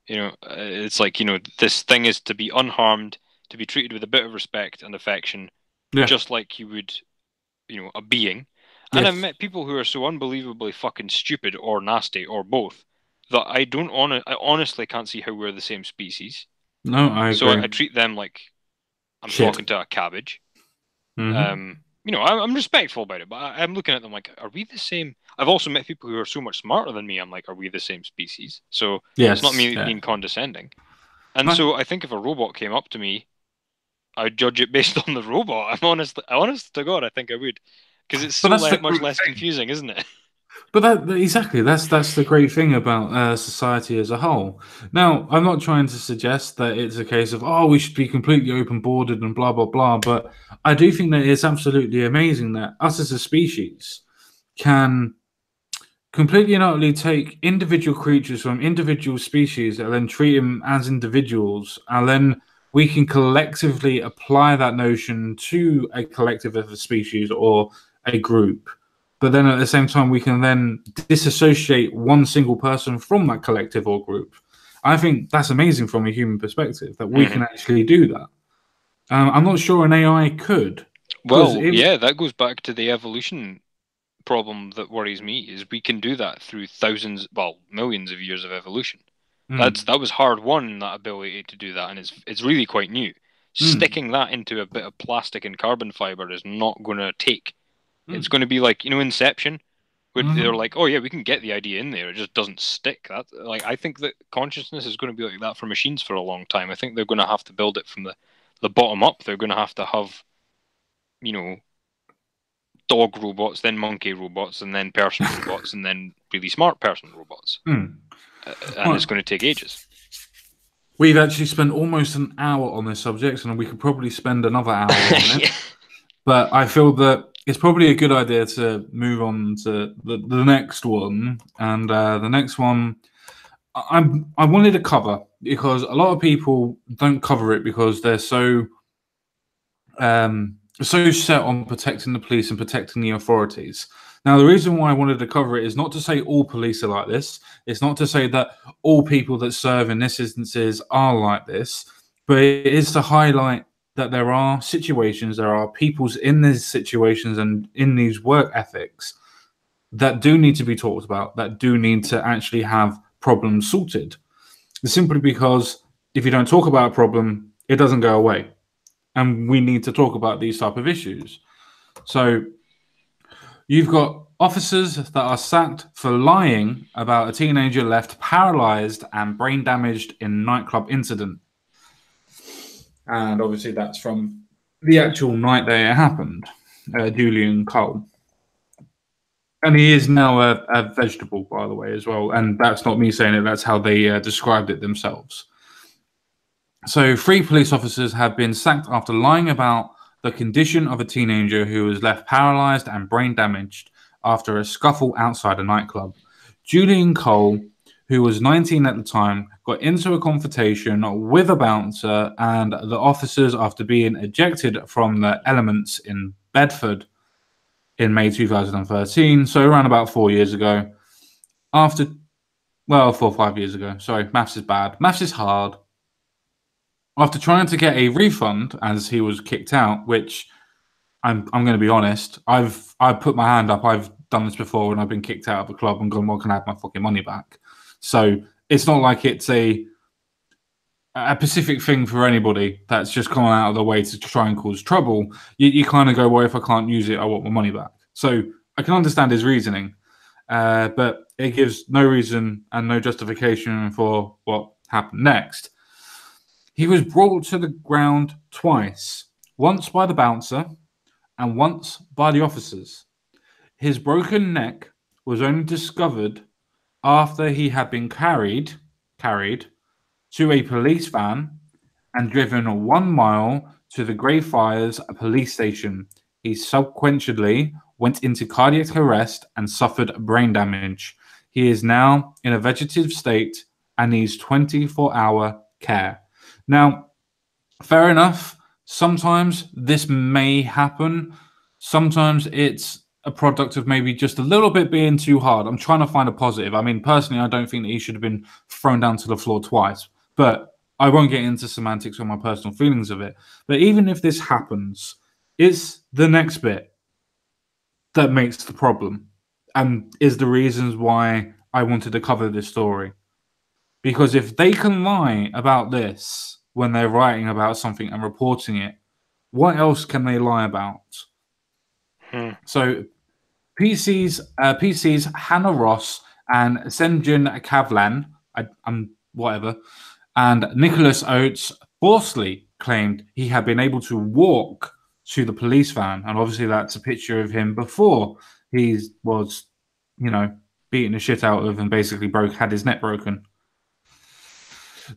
It's like this thing is to be unharmed, to be treated with a bit of respect and affection, yeah, just like you would, a being. And I've yes. met people who are so unbelievably fucking stupid or nasty or both that I honestly can't see how we're the same species. No, I So I agree. treat them like I'm Shit. talking to a cabbage. Hmm. I'm respectful about it, but I'm looking at them like, are we the same? I've also met people who are so much smarter than me. I'm like, are we the same species? So it's not Yes. me Yeah. being condescending. And No, so I think if a robot came up to me, I'd judge it based on the robot. Honest to God, I think I would, because it's but so that's the much great less thing. confusing, isn't it? But exactly that's the great thing about society as a whole. Now, I'm not trying to suggest that it's a case of we should be completely open boarded and blah blah blah. But I do think that it's absolutely amazing that us as a species can completely and utterly take individual creatures from individual species and then treat them as individuals, and then we can collectively apply that notion to a collective of a species or a group. But then at the same time, we can then disassociate one single person from that collective or group. I think that's amazing from a human perspective that we can Hmm. actually do that. I'm not sure an AI could, because Well, yeah, that goes back to the evolution problem that worries me is we can do that through millions of years of evolution. That was hard won, that ability to do that, and it's really quite new. mm, Sticking that into a bit of plastic and carbon fiber is not going to take. It's mm, going to be like Inception, where they're mm, like, oh yeah, we can get the idea in there, it just doesn't stick. That like I think that consciousness is going to be like that for machines for a long time. I think they're going to have to build it from the bottom up. They're going to have you know dog robots, then monkey robots, and then person robots, and then really smart person robots. mm. And it's Well, going to take ages. we've actually spent almost an hour on this subject, and we could probably spend another hour on it. Yeah. But I feel that it's probably a good idea to move on to the next one. And the next one, I wanted to cover because a lot of people don't cover it because they're so set on protecting the police and protecting the authorities. Now, the reason why I wanted to cover it is not to say all police are like this. It's not to say that all people that serve in this instances are like this, but it is to highlight that there are situations, there are peoples in these situations and in these work ethics that do need to be talked about, that do need to actually have problems sorted. Simply because if you don't talk about a problem, it doesn't go away, and we need to talk about these type of issues. So you've got Officers that are sacked for lying about a teenager left paralyzed and brain damaged in nightclub incident. And obviously that's from the actual night that it happened, Julian Cole. And he is now a vegetable, by the way, as well. And that's not me saying it, that's how they described it themselves. So 3 police officers have been sacked after lying about the condition of a teenager who was left paralyzed and brain damaged after a scuffle outside a nightclub. Julian Cole, who was 19 at the time, got into a confrontation with a bouncer and the officers after being ejected from the Elements in Bedford in May 2013, so around about 4 years ago. 4 or 5 years ago. Sorry, maths is bad. Maths is hard. After trying to get a refund as he was kicked out, which I'm going to be honest, I've put my hand up. I've done this before when I've been kicked out of a club and gone, well, can I have my fucking money back? So it's not like it's a specific thing for anybody that's just gone out of the way to try and cause trouble. You kind of go, well, if I can't use it, I want my money back. So I can understand his reasoning, but it gives no reason and no justification for what happened next. He was brought to the ground twice, once by the bouncer and once by the officers. His broken neck was only discovered after he had been carried to a police van and driven 1 mile to the Greyfriars police station. He subsequently went into cardiac arrest and suffered brain damage. He is now in a vegetative state and needs 24-hour care. Now, fair enough. Sometimes this may happen. Sometimes it's a product of maybe just a little bit being too hard. I'm trying to find a positive. I mean, personally, I don't think that he should have been thrown down to the floor twice, but I won't get into semantics or my personal feelings of it. But even if this happens, it's the next bit that makes the problem and is the reasons why I wanted to cover this story. Because if they can lie about this when they're writing about something and reporting it, what else can they lie about? So PC's Hannah Ross and Senjin Kavlan, whatever, and Nicholas Oates falsely claimed he had been able to walk to the police van. And obviously that's a picture of him before he was, beaten the shit out of and basically had his neck broken.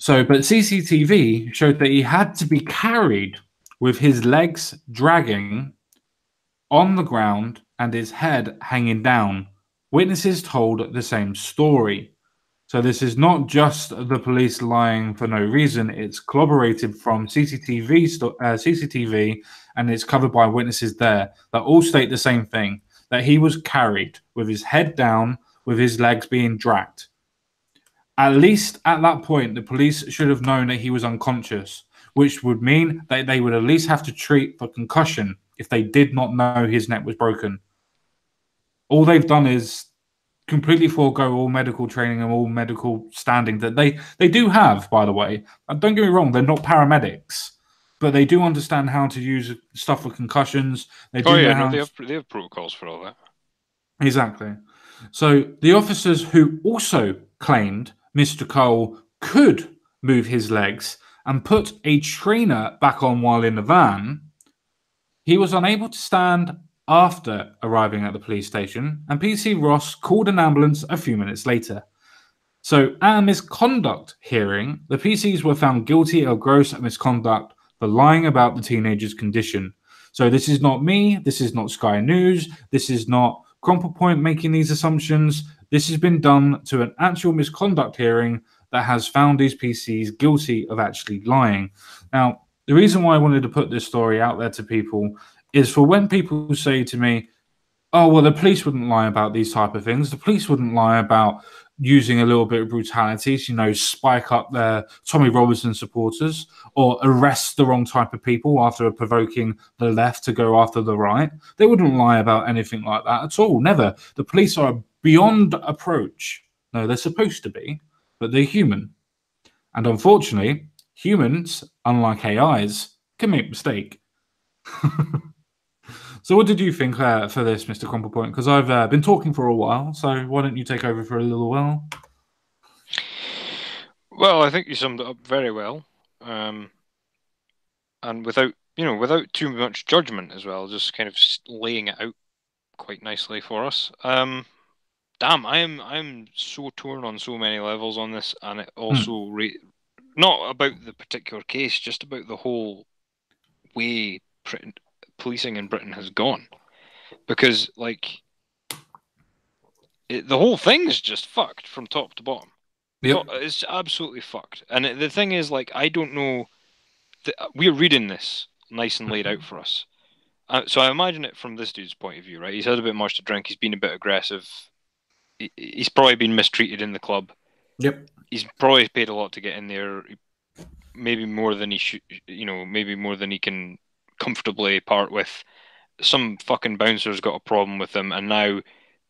But CCTV showed that he had to be carried with his legs dragging on the ground and his head hanging down. Witnesses told the same story. So this is not just the police lying for no reason. It's corroborated from CCTV, and it's covered by witnesses there that all state the same thing, that he was carried with his head down, with his legs being dragged. At least at that point, the police should have known that he was unconscious, which would mean that they would at least have to treat for concussion if they did not know his neck was broken. All they've done is completely forego all medical training and all medical standing that they do have, by the way. Don't get me wrong, they're not paramedics, but they do understand how to use stuff for concussions. They have protocols for all that. Exactly. So the officers who also claimed Mr. Cole could move his legs and put a trainer back on while in the van, he was unable to stand after arriving at the police station, and PC Ross called an ambulance a few minutes later. So at a misconduct hearing, the PCs were found guilty of gross misconduct for lying about the teenager's condition. So this is not me, this is not Sky News, this is not Crumple Point making these assumptions. This has been done to an actual misconduct hearing that has found these PCs guilty of actually lying. Now, the reason why I wanted to put this story out there to people is for when people say to me, oh, well, the police wouldn't lie about these type of things. The police wouldn't lie about using a little bit of brutality to, spike up their Tommy Robinson supporters or arrest the wrong type of people after provoking the left to go after the right. They wouldn't lie about anything like that at all. Never. The police are beyond approach. No, they're supposed to be, but they're human. And unfortunately, humans, unlike AIs, can make mistakes. So, what did you think for this, Mr. Crumplepoint? Because I've been talking for a while, so why don't you take over for a little while? Well, I think you summed it up very well, and without too much judgment as well, just kind of laying it out quite nicely for us. Damn, I'm so torn on so many levels on this, and it also not about the particular case, just about the whole way policing in Britain has gone, because like the whole thing is just fucked from top to bottom. Yep. It's absolutely fucked. And the thing is, like, I don't know. We're reading this nice and laid out for us. So I imagine it from this dude's point of view, right? He's had a bit much to drink. He's been a bit aggressive. He's probably been mistreated in the club. Yep. He's probably paid a lot to get in there. Maybe more than he should, maybe more than he can comfortably part with. Some fucking bouncer's got a problem with him, and now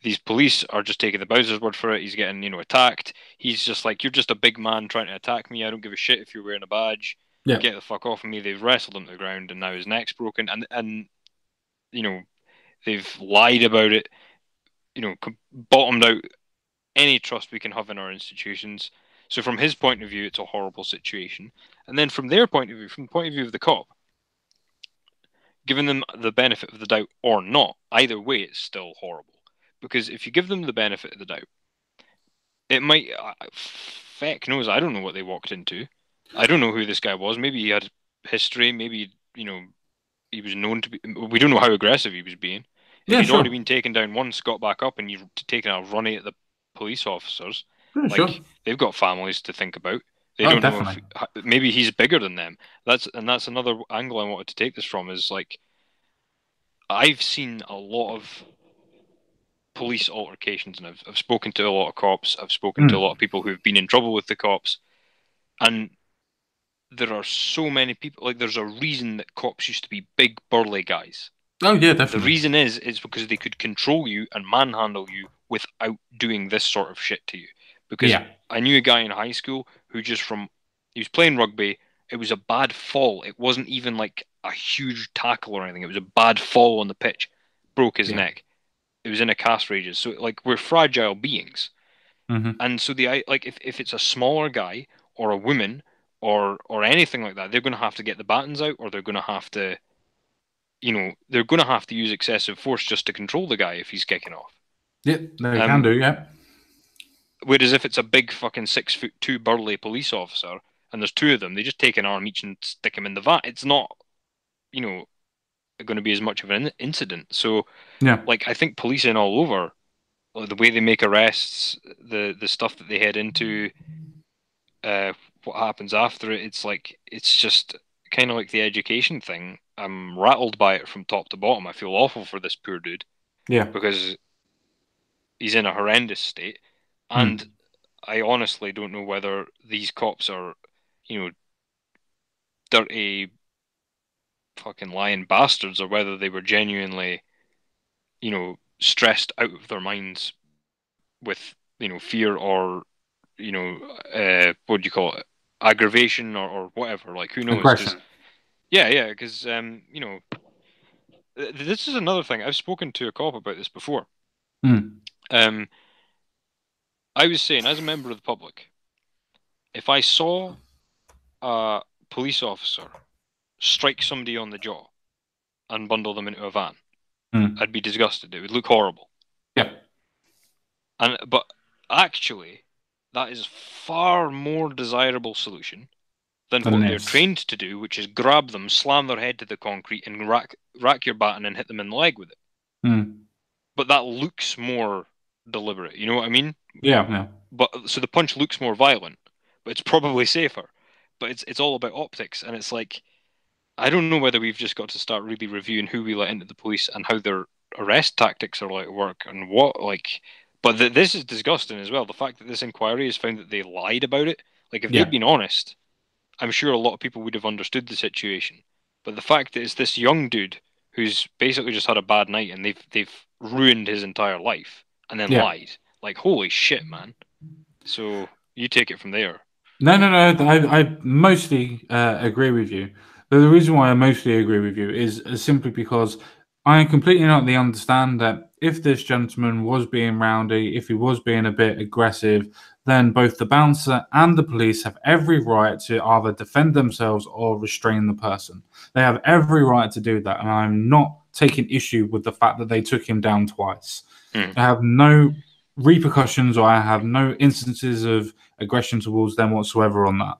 these police are just taking the bouncer's word for it. He's getting, attacked. He's just like, you're just a big man trying to attack me. I don't give a shit if you're wearing a badge. Yeah. Get the fuck off of me. They've wrestled him to the ground, and now his neck's broken. And they've lied about it. Bottomed out any trust we can have in our institutions. So from his point of view, it's a horrible situation. And then from their point of view, from the point of view of the cop, giving them the benefit of the doubt or not, either way, it's still horrible. Because if you give them the benefit of the doubt, it might. Feck knows. I don't know what they walked into. I don't know who this guy was. Maybe he had history. Maybe he was known to be. We don't know how aggressive he was being. If he'd already been taken down once, got back up, and you've taken a runny at the police officers, they've got families to think about. They don't know if maybe he's bigger than them. That's another angle I wanted to take this from. Is like, I've seen a lot of police altercations, and I've spoken to a lot of cops. I've spoken to a lot of people who've been in trouble with the cops, and there are so many people. Like, there's a reason that cops used to be big, burly guys. Oh yeah, definitely. The reason is because they could control you and manhandle you without doing this sort of shit to you. Because I knew a guy in high school who he was playing rugby. It was a bad fall. It wasn't even like a huge tackle or anything. It was a bad fall on the pitch. Broke his neck. It was in a cast for ages. So like, we're fragile beings. And so if it's a smaller guy or a woman or anything like that, they're going to have to get the batons out, or they're going to have to, they're going to have to use excessive force just to control the guy if he's kicking off. Yeah, they can do, yeah. Whereas if it's a big fucking 6'2" burly police officer and there's two of them, they just take an arm each and stick him in the vat. It's not, going to be as much of an incident. So, like, I think policing all over, like, the way they make arrests, the stuff that they head into, what happens after it, it's just kind of like the education thing. I'm rattled by it from top to bottom. I feel awful for this poor dude. Yeah. Because he's in a horrendous state. And I honestly don't know whether these cops are, dirty fucking lying bastards, or whether they were genuinely, stressed out of their minds with, fear or, what do you call it? Aggravation or whatever. Like, who knows? Aggression. Yeah, because, this is another thing. I've spoken to a cop about this before. I was saying, as a member of the public, if I saw a police officer strike somebody on the jaw and bundle them into a van, I'd be disgusted. It would look horrible. Yeah. But actually, that is a far more desirable solution than what they're trained to do, which is grab them, slam their head to the concrete, and rack your baton and hit them in the leg with it. But that looks more deliberate. You know what I mean? Yeah. But so the punch looks more violent, but it's probably safer. But it's all about optics, and it's like, I don't know whether we've just got to start really reviewing who we let into the police and how their arrest tactics are like work and what like. But this is disgusting as well. The fact that this inquiry has found that they lied about it. Like, if they'd been honest, I'm sure a lot of people would have understood the situation. But the fact that it's this young dude who's basically just had a bad night and they've ruined his entire life and then lied. Like, holy shit, man. So you take it from there. No. I mostly agree with you. But the reason why I mostly agree with you is simply because I completely understand that if this gentleman was being rowdy, if he was being a bit aggressive, then both the bouncer and the police have every right to either defend themselves or restrain the person. They have every right to do that, and I'm not taking issue with the fact that they took him down twice. Mm. I have no repercussions or I have no instances of aggression towards them whatsoever on that.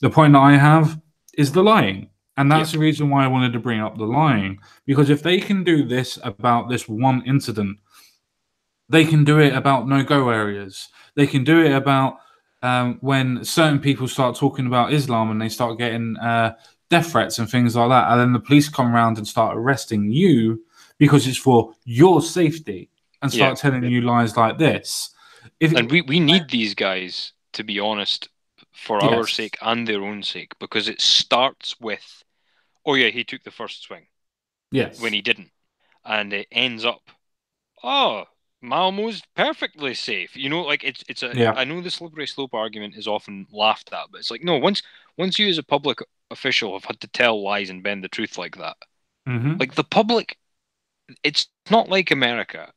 The point that I have is the lying. And that's Yep. the reason why I wanted to bring up the lying. Because if they can do this about this one incident, they can do it about no go areas. They can do it about when certain people start talking about Islam and they start getting death threats and things like that. And then the police come around and start arresting you because it's for your safety and Yeah. start telling you lies like this. And we need these guys, to be honest, for our Yes. sake and their own sake, because it starts with, oh yeah, he took the first swing Yes. when he didn't. And it ends up, oh, Malmo's perfectly safe. You know, like it's a Yeah. I know the slippery slope argument is often laughed at, but it's like, no, once you as a public official have had to tell lies and bend the truth like that, Mm-hmm. like the public, it's not like America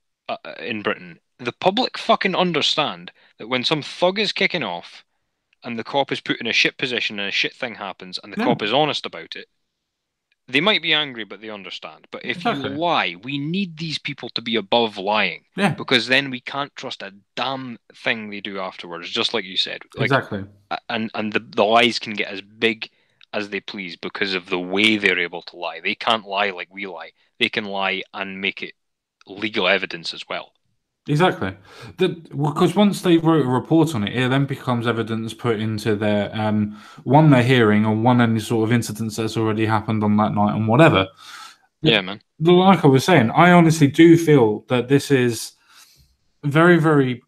in Britain. The public fucking understand that when some thug is kicking off and the cop is put in a shit position and a shit thing happens and the Yeah. cop is honest about it, they might be angry, but they understand. But if you Exactly. lie, we need these people to be above lying. Yeah. Because then we can't trust a damn thing they do afterwards, just like you said. Like, Exactly. and the lies can get as big as they please because of the way they're able to lie. They can't lie like we lie. They can lie and make it legal evidence as well. Exactly. Because once they wrote a report on it, it then becomes evidence put into their one their hearing or one any sort of incidents that's already happened on that night and whatever. Yeah, man. Like I was saying, I honestly do feel that this is very, very.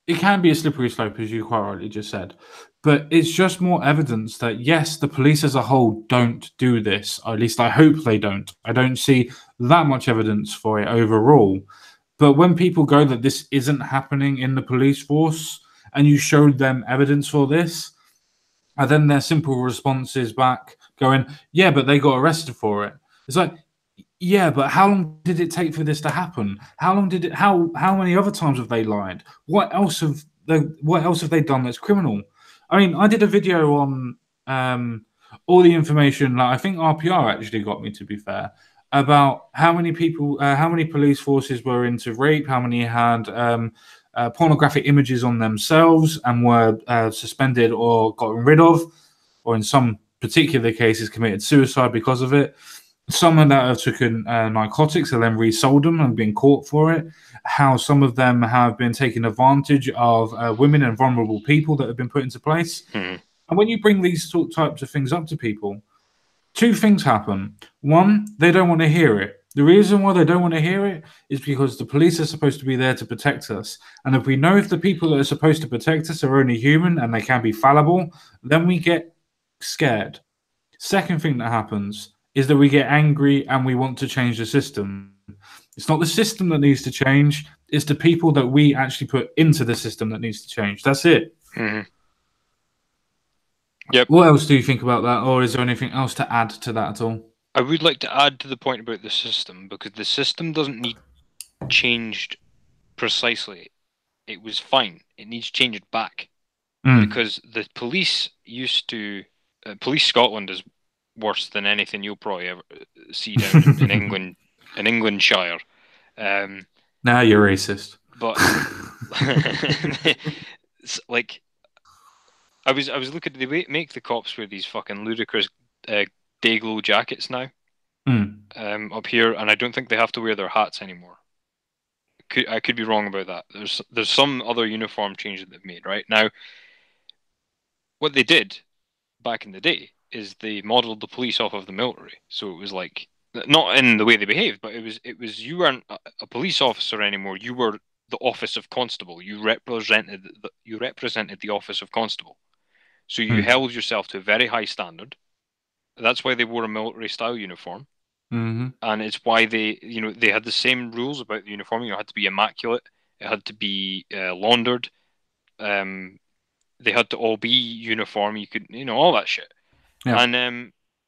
It can be a slippery slope, as you quite rightly just said, but it's just more evidence that yes, the police as a whole don't do this. Or at least I hope they don't. I don't see that much evidence for it overall. But when people go that this isn't happening in the police force and you showed them evidence for this, and then their simple responses back going, yeah, but they got arrested for it. It's like, yeah, but how long did it take for this to happen? How long did it how many other times have they lied? What else have they done that's criminal? I mean, I did a video on all the information, like I think RPR actually got me, to be fair, about how many people, how many police forces were into rape, how many had pornographic images on themselves and were suspended or gotten rid of, or in some particular cases committed suicide because of it. Some that have taken narcotics and then resold them and been caught for it. How some of them have been taking advantage of women and vulnerable people that have been put into place. Hmm. And when you bring these types of things up to people, two things happen. One, they don't want to hear it. The reason why they don't want to hear it is because the police are supposed to be there to protect us. And if we know if the people that are supposed to protect us are only human and they can be fallible, then we get scared. Second thing that happens is that we get angry and we want to change the system. It's not the system that needs to change, it's the people that we actually put into the system that needs to change. That's it. Hmm. Yep. What else do you think about that, or is there anything else to add to that at all? I would like to add to the point about the system because the system doesn't need changed precisely. It was fine. It needs changed back because the police used to. Police Scotland is worse than anything you'll probably ever see down in England, in Englandshire. Now you're racist. But like, I was looking. They make the cops wear these fucking ludicrous day glow jackets now. Up here, and I don't think they have to wear their hats anymore. I could be wrong about that. There's some other uniform change that they've made right now. What they did back in the day is they modelled the police off of the military. So it was like not in the way they behaved, but it was you weren't a police officer anymore. You were the office of constable. You represented the office of constable. So you held yourself to a very high standard. That's why they wore a military style uniform. Mm-hmm. And it's why they had the same rules about the uniform. You had to be immaculate. It had to be laundered. They had to all be uniform. You could, all that shit. Yeah. And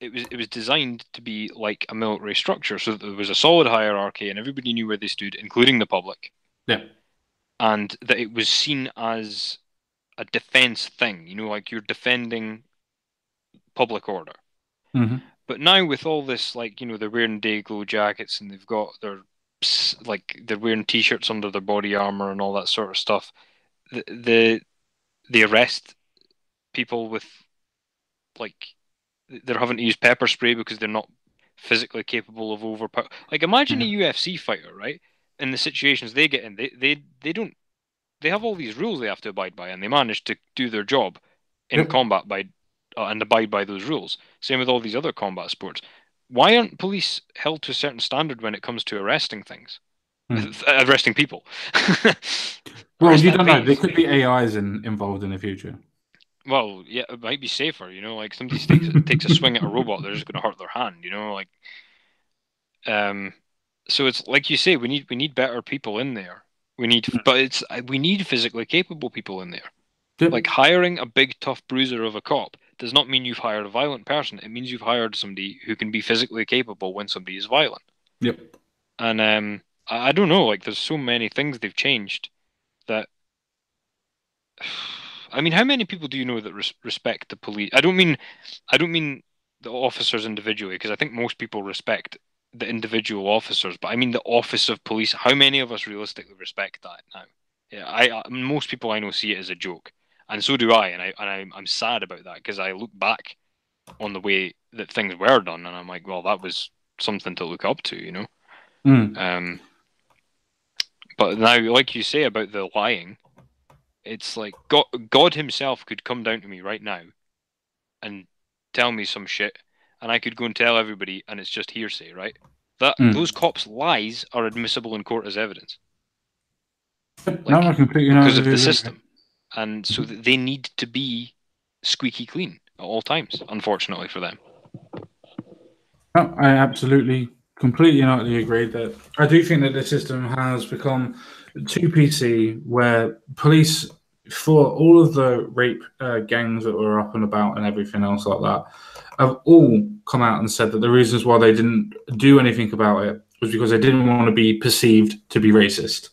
it was designed to be like a military structure, so that there was a solid hierarchy and everybody knew where they stood, including the public, Yeah. and that it was seen as a defense thing. Like you're defending public order. Hmm. But now with all this, like, they're wearing day glow jackets and they've got they're wearing t-shirts under their body armor and all that sort of stuff. They arrest people with, like, they're having to use pepper spray because they're not physically capable of overpower. Like, imagine a Yeah. UFC fighter, right? In the situations they get in, they don't they have all these rules they have to abide by, and they manage to do their job in Yep. combat by and abide by those rules. Same with all these other combat sports. Why aren't police held to a certain standard when it comes to arresting things, Mm. arresting people? Well, Arrest you that don't know. There base. could be AIs involved in the future. Well, yeah, it might be safer. Like somebody takes a swing at a robot, they're just going to hurt their hand. Like um. So it's like you say, we need better people in there. We need physically capable people in there. Yep. Like hiring a big tough bruiser of a cop does not mean you've hired a violent person. It means you've hired somebody who can be physically capable when somebody is violent. Yep. And I don't know. Like there's so many things they've changed that. I mean, how many people do you know that respect the police? I don't mean the officers individually, because I think most people respect the individual officers, but I mean the office of police. How many of us realistically respect that now? Yeah, most people I know see it as a joke, and so do I, and I'm sad about that because I look back on the way that things were done, and I'm like, well, that was something to look up to. Mm. Um, but now, like you say about the lying, it's like God Himself could come down to me right now and tell me some shit, and I could go and tell everybody, and it's just hearsay, right? That Mm. those cops' lies are admissible in court as evidence, No, like I completely know because with of the you. system, and so that they need to be squeaky clean at all times. Unfortunately for them. No, I absolutely, completely and utterly agree that I do think that the system has become too PC, where police, for all of the rape gangs that were up and about and everything else like that, have all come out and said that the reasons why they didn't do anything about it was because they didn't want to be perceived to be racist.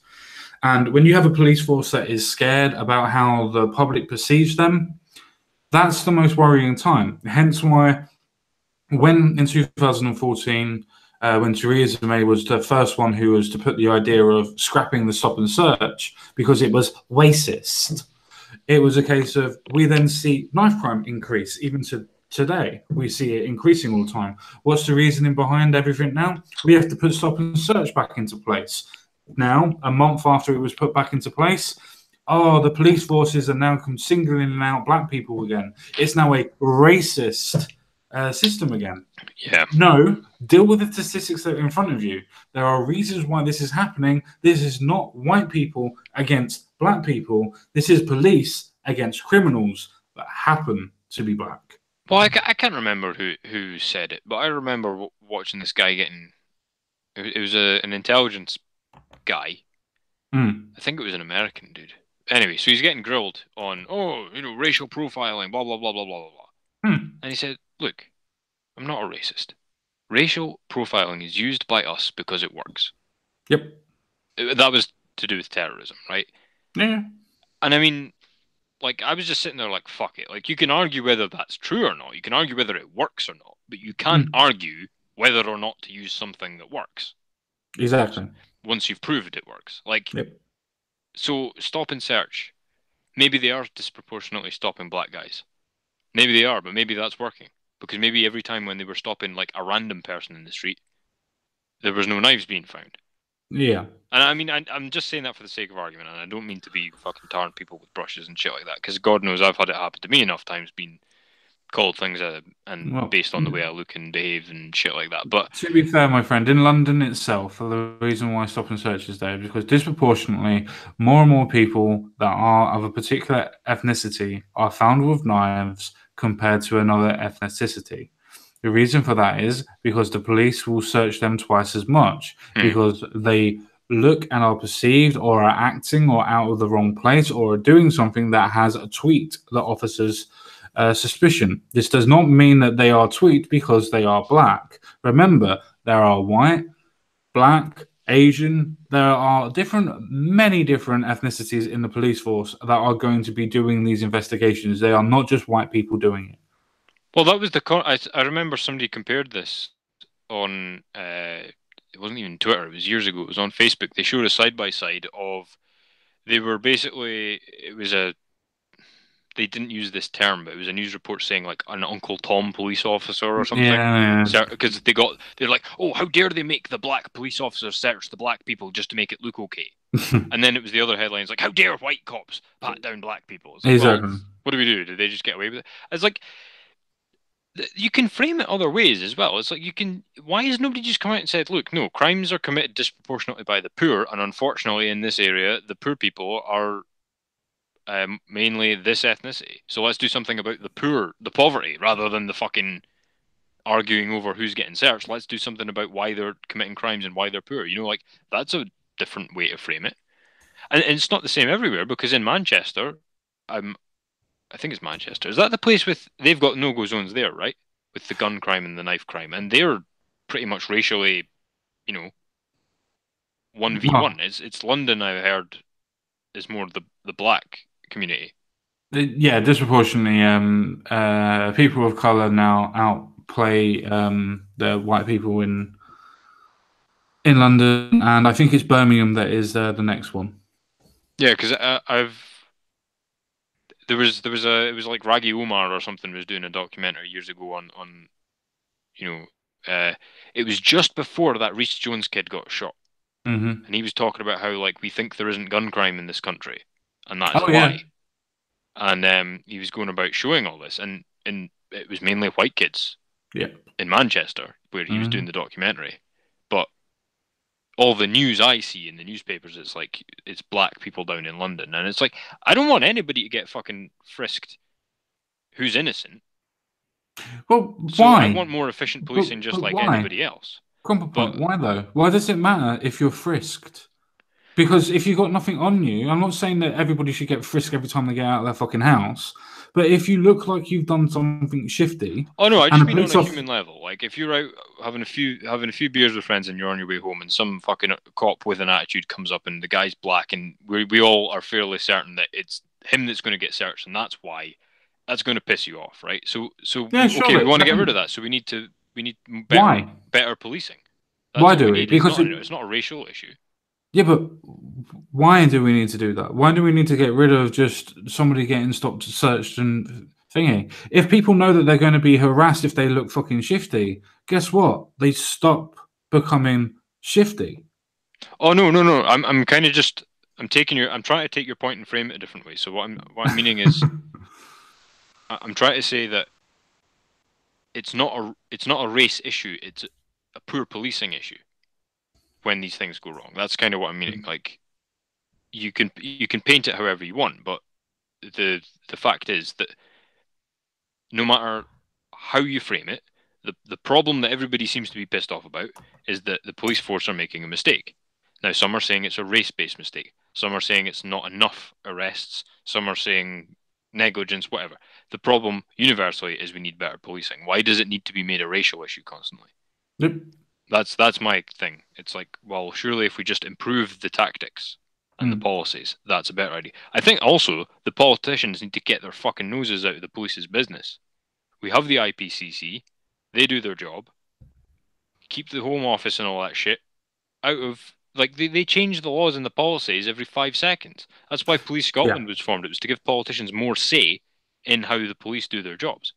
And when you have a police force that is scared about how the public perceives them, that's the most worrying time. Hence why when in 2014, when Theresa May was the first one who was to put the idea of scrapping the stop and search because it was racist, it was a case of we then see knife crime increase even to today. We see it increasing all the time. What's the reasoning behind everything now? We have to put stop and search back into place. Now, a month after it was put back into place, oh, the police forces are now singling out black people again. It's now a racist system again. Yeah. No, deal with the statistics that are in front of you. There are reasons why this is happening. This is not white people against black people. This is police against criminals that happen to be black. Well, I can't remember who said it, but I remember watching this guy getting. It was an intelligence guy. Mm. I think it was an American dude. Anyway, so he's getting grilled on, racial profiling, blah, blah, blah, blah, blah, blah, blah. Mm. And he said, look, I'm not a racist. Racial profiling is used by us because it works. Yep. That was to do with terrorism, right? Yeah. And I mean, like, I was just sitting there like, fuck it. Like, you can argue whether that's true or not. You can argue whether it works or not. But you can't argue whether or not to use something that works. Exactly. Once you've proved it works. Like, yep. So stop and search. Maybe they are disproportionately stopping black guys. Maybe they are, but maybe that's working. Because maybe every time when they were stopping like a random person in the street, there was no knives being found. Yeah. And I mean, I'm just saying that for the sake of argument, and I don't mean to be fucking tarring people with brushes and shit like that, because God knows I've had it happen to me enough times, being called things based on the way I look and behave and shit like that. But to be fair, my friend, in London itself, the reason why stop and search is there is because disproportionately more and more people that are of a particular ethnicity are found with knives compared to another ethnicity. The reason for that is because the police will search them twice as much because they look and are perceived or are acting or out of the wrong place or are doing something that has a tweet that officers suspicion. This does not mean that they are tweaked because they are black. Remember, there are white, black, Asian. There are many different ethnicities in the police force that are going to be doing these investigations. They are not just white people doing it. Well, that was I remember somebody compared this on it wasn't even Twitter, it was years ago, it was on Facebook. They showed a side by side of they were basically they didn't use this term, but it was a news report saying like an Uncle Tom police officer or something. Yeah. Because they're like, oh, how dare they make the black police officers search the black people just to make it look okay? And then it was the other headlines like, how dare white cops pat down black people? It's like, exactly. well, what do we do? Did they just get away with it? It's like you can frame it other ways as well. It's like why has nobody just come out and said, look, no, crimes are committed disproportionately by the poor, and unfortunately in this area, the poor people are mainly this ethnicity. So let's do something about the poverty, rather than the fucking arguing over who's getting searched. Let's do something about why they're committing crimes and why they're poor. Like that's a different way to frame it. And it's not the same everywhere, because in Manchester, I think it's Manchester. Is that the place they've got no-go zones there, right? With the gun crime and the knife crime, and they're pretty much racially, 1v1. It's London, I heard, is more the black community. Yeah, disproportionately, people of color now outplay the white people in London, and I think it's Birmingham that is the next one. Yeah, because it was like Raggy Omar or something was doing a documentary years ago on it was just before that Reece Jones kid got shot, and he was talking about how like we think there isn't gun crime in this country, and that's why. Yeah. And he was going about showing all this, and it was mainly white kids, in Manchester where he was doing the documentary, but all the news I see in the newspapers, it's like it's black people down in London, and it's like I don't want anybody to get fucking frisked who's innocent. Well, so why? I want more efficient policing, just like anybody else. Why though? Why does it matter if you're frisked? Because if you've got nothing on you, I'm not saying that everybody should get frisked every time they get out of their fucking house. But if you look like you've done something shifty, oh no, I just mean on a human level. Like if you're out having a few beers with friends and you're on your way home, and some fucking cop with an attitude comes up, and the guy's black, and we all are fairly certain that it's him that's going to get searched, and that's why that's going to piss you off, right? So yeah, okay, we want to get rid of that, so we need better policing. That's why do we? Because it's not a racial issue. Yeah, but why do we need to do that? Why do we need to get rid of just somebody getting stopped, searched, and thingy? If people know that they're going to be harassed if they look fucking shifty, guess what? They stop becoming shifty. Oh no! I'm kind of just I'm trying to take your point and frame it a different way. So what I'm meaning is I'm trying to say that it's not a race issue. It's a poor policing issue when these things go wrong. That's kind of what I'm meaning. Like you can paint it however you want, but the fact is that no matter how you frame it, the problem that everybody seems to be pissed off about is that the police force are making a mistake. Now, some are saying it's a race-based mistake. Some are saying it's not enough arrests. Some are saying negligence, whatever. The problem universally is we need better policing. Why does it need to be made a racial issue constantly? Yep. That's my thing. It's like, well, surely if we just improve the tactics and the policies, that's a better idea. I think also the politicians need to get their fucking noses out of the police's business. We have the IPCC. They do their job. Keep the Home Office and all that shit out of... Like, they change the laws and the policies every 5 seconds. That's why Police Scotland was formed. It was to give politicians more say in how the police do their jobs.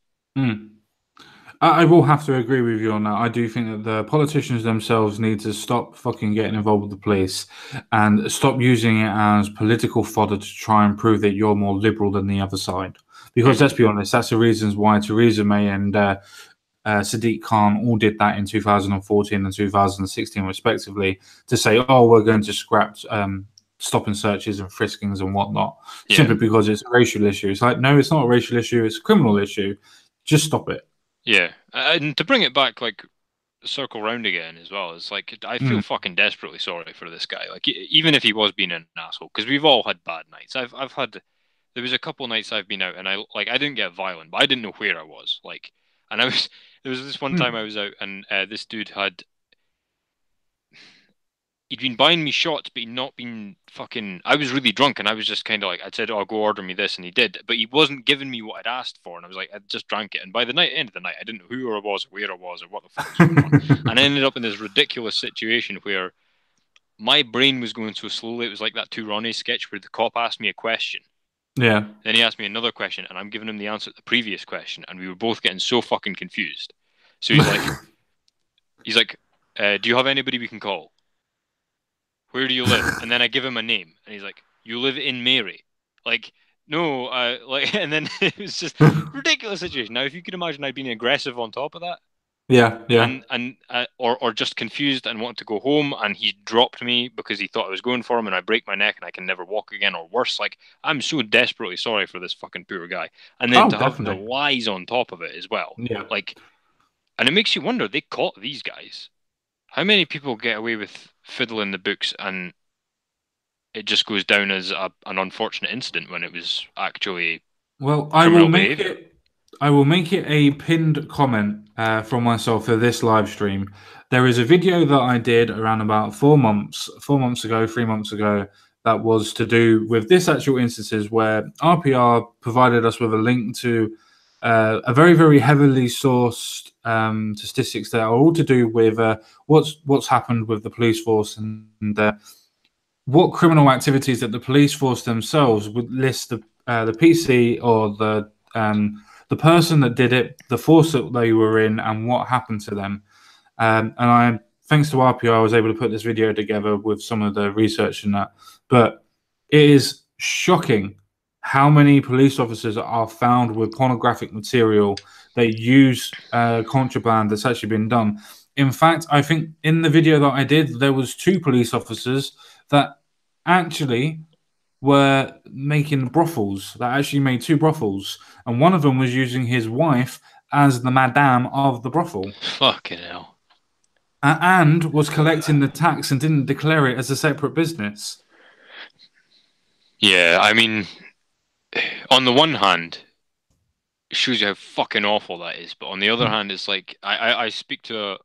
I will have to agree with you on that. I do think that the politicians themselves need to stop fucking getting involved with the police and stop using it as political fodder to try and prove that you're more liberal than the other side. Because let's be honest, that's the reasons why Theresa May and Sadiq Khan all did that in 2014 and 2016 respectively, to say, oh, we're going to scrap stop and searches and friskings and whatnot, simply because it's a racial issue. It's like, no, it's not a racial issue, it's a criminal issue. Just stop it. Yeah, and to bring it back, like, circle round again as well, it's like, I feel fucking desperately sorry for this guy. Like, even if he was being an asshole, because we've all had bad nights. I've had there was a couple nights I've been out, and I didn't get violent, but I didn't know where I was. Like, and I was there was this one time Hmm. I was out, and this dude he'd been buying me shots, but he'd not been fucking. I was really drunk, and I was just kind of like, I said, "Oh, go order me this," and he did, but he wasn't giving me what I'd asked for, and I was like, I just drank it, and by the end of the night, I didn't know who I was, or where I was, or what the fuck was going on, and I ended up in this ridiculous situation where my brain was going so slowly. It was like that Two Ronnie sketch where the cop asked me a question, Yeah. then he asked me another question, and I'm giving him the answer to the previous question, and we were both getting so fucking confused. So he's like, "Do you have anybody we can call? Where do you live?" And then I give him a name, and he's like, "You live in Mary." Like, no, like, and then it was just ridiculous situation. Now, if you could imagine, I'd been aggressive on top of that, Yeah. Yeah. or just confused and wanted to go home, and he dropped me because he thought I was going for him, and I break my neck and I can never walk again, or worse. Like, I'm so desperately sorry for this fucking poor guy, and then Oh, to have the definitely. lies on top of it as well, Yeah. like, and it makes you wonder. They caught these guys. How many people get away with fiddling the books and it just goes down as an unfortunate incident when it was actually Well, criminal behavior? I will make it a pinned comment from myself for this live stream. There is a video that I did around about 4 months ago, 3 months ago, that was to do with this actual instances where RPR provided us with a link to a very, very heavily sourced statistics that are all to do with what's happened with the police force and what criminal activities that the police force themselves would list the PC or the person that did it, the force that they were in, and what happened to them. And I, thanks to RPI, I was able to put this video together with some of the research and that. But it is shocking how many police officers are found with pornographic material. They use contraband that's actually been done. In fact, I think in the video that I did, there was two police officers that actually were making brothels. That actually made two brothels, and one of them was using his wife as the madame of the brothel, Fucking hell. and was collecting the tax and didn't declare it as a separate business. Yeah, I mean, on the one hand, it shows you how fucking awful that is, but on the other hand, it's like I speak to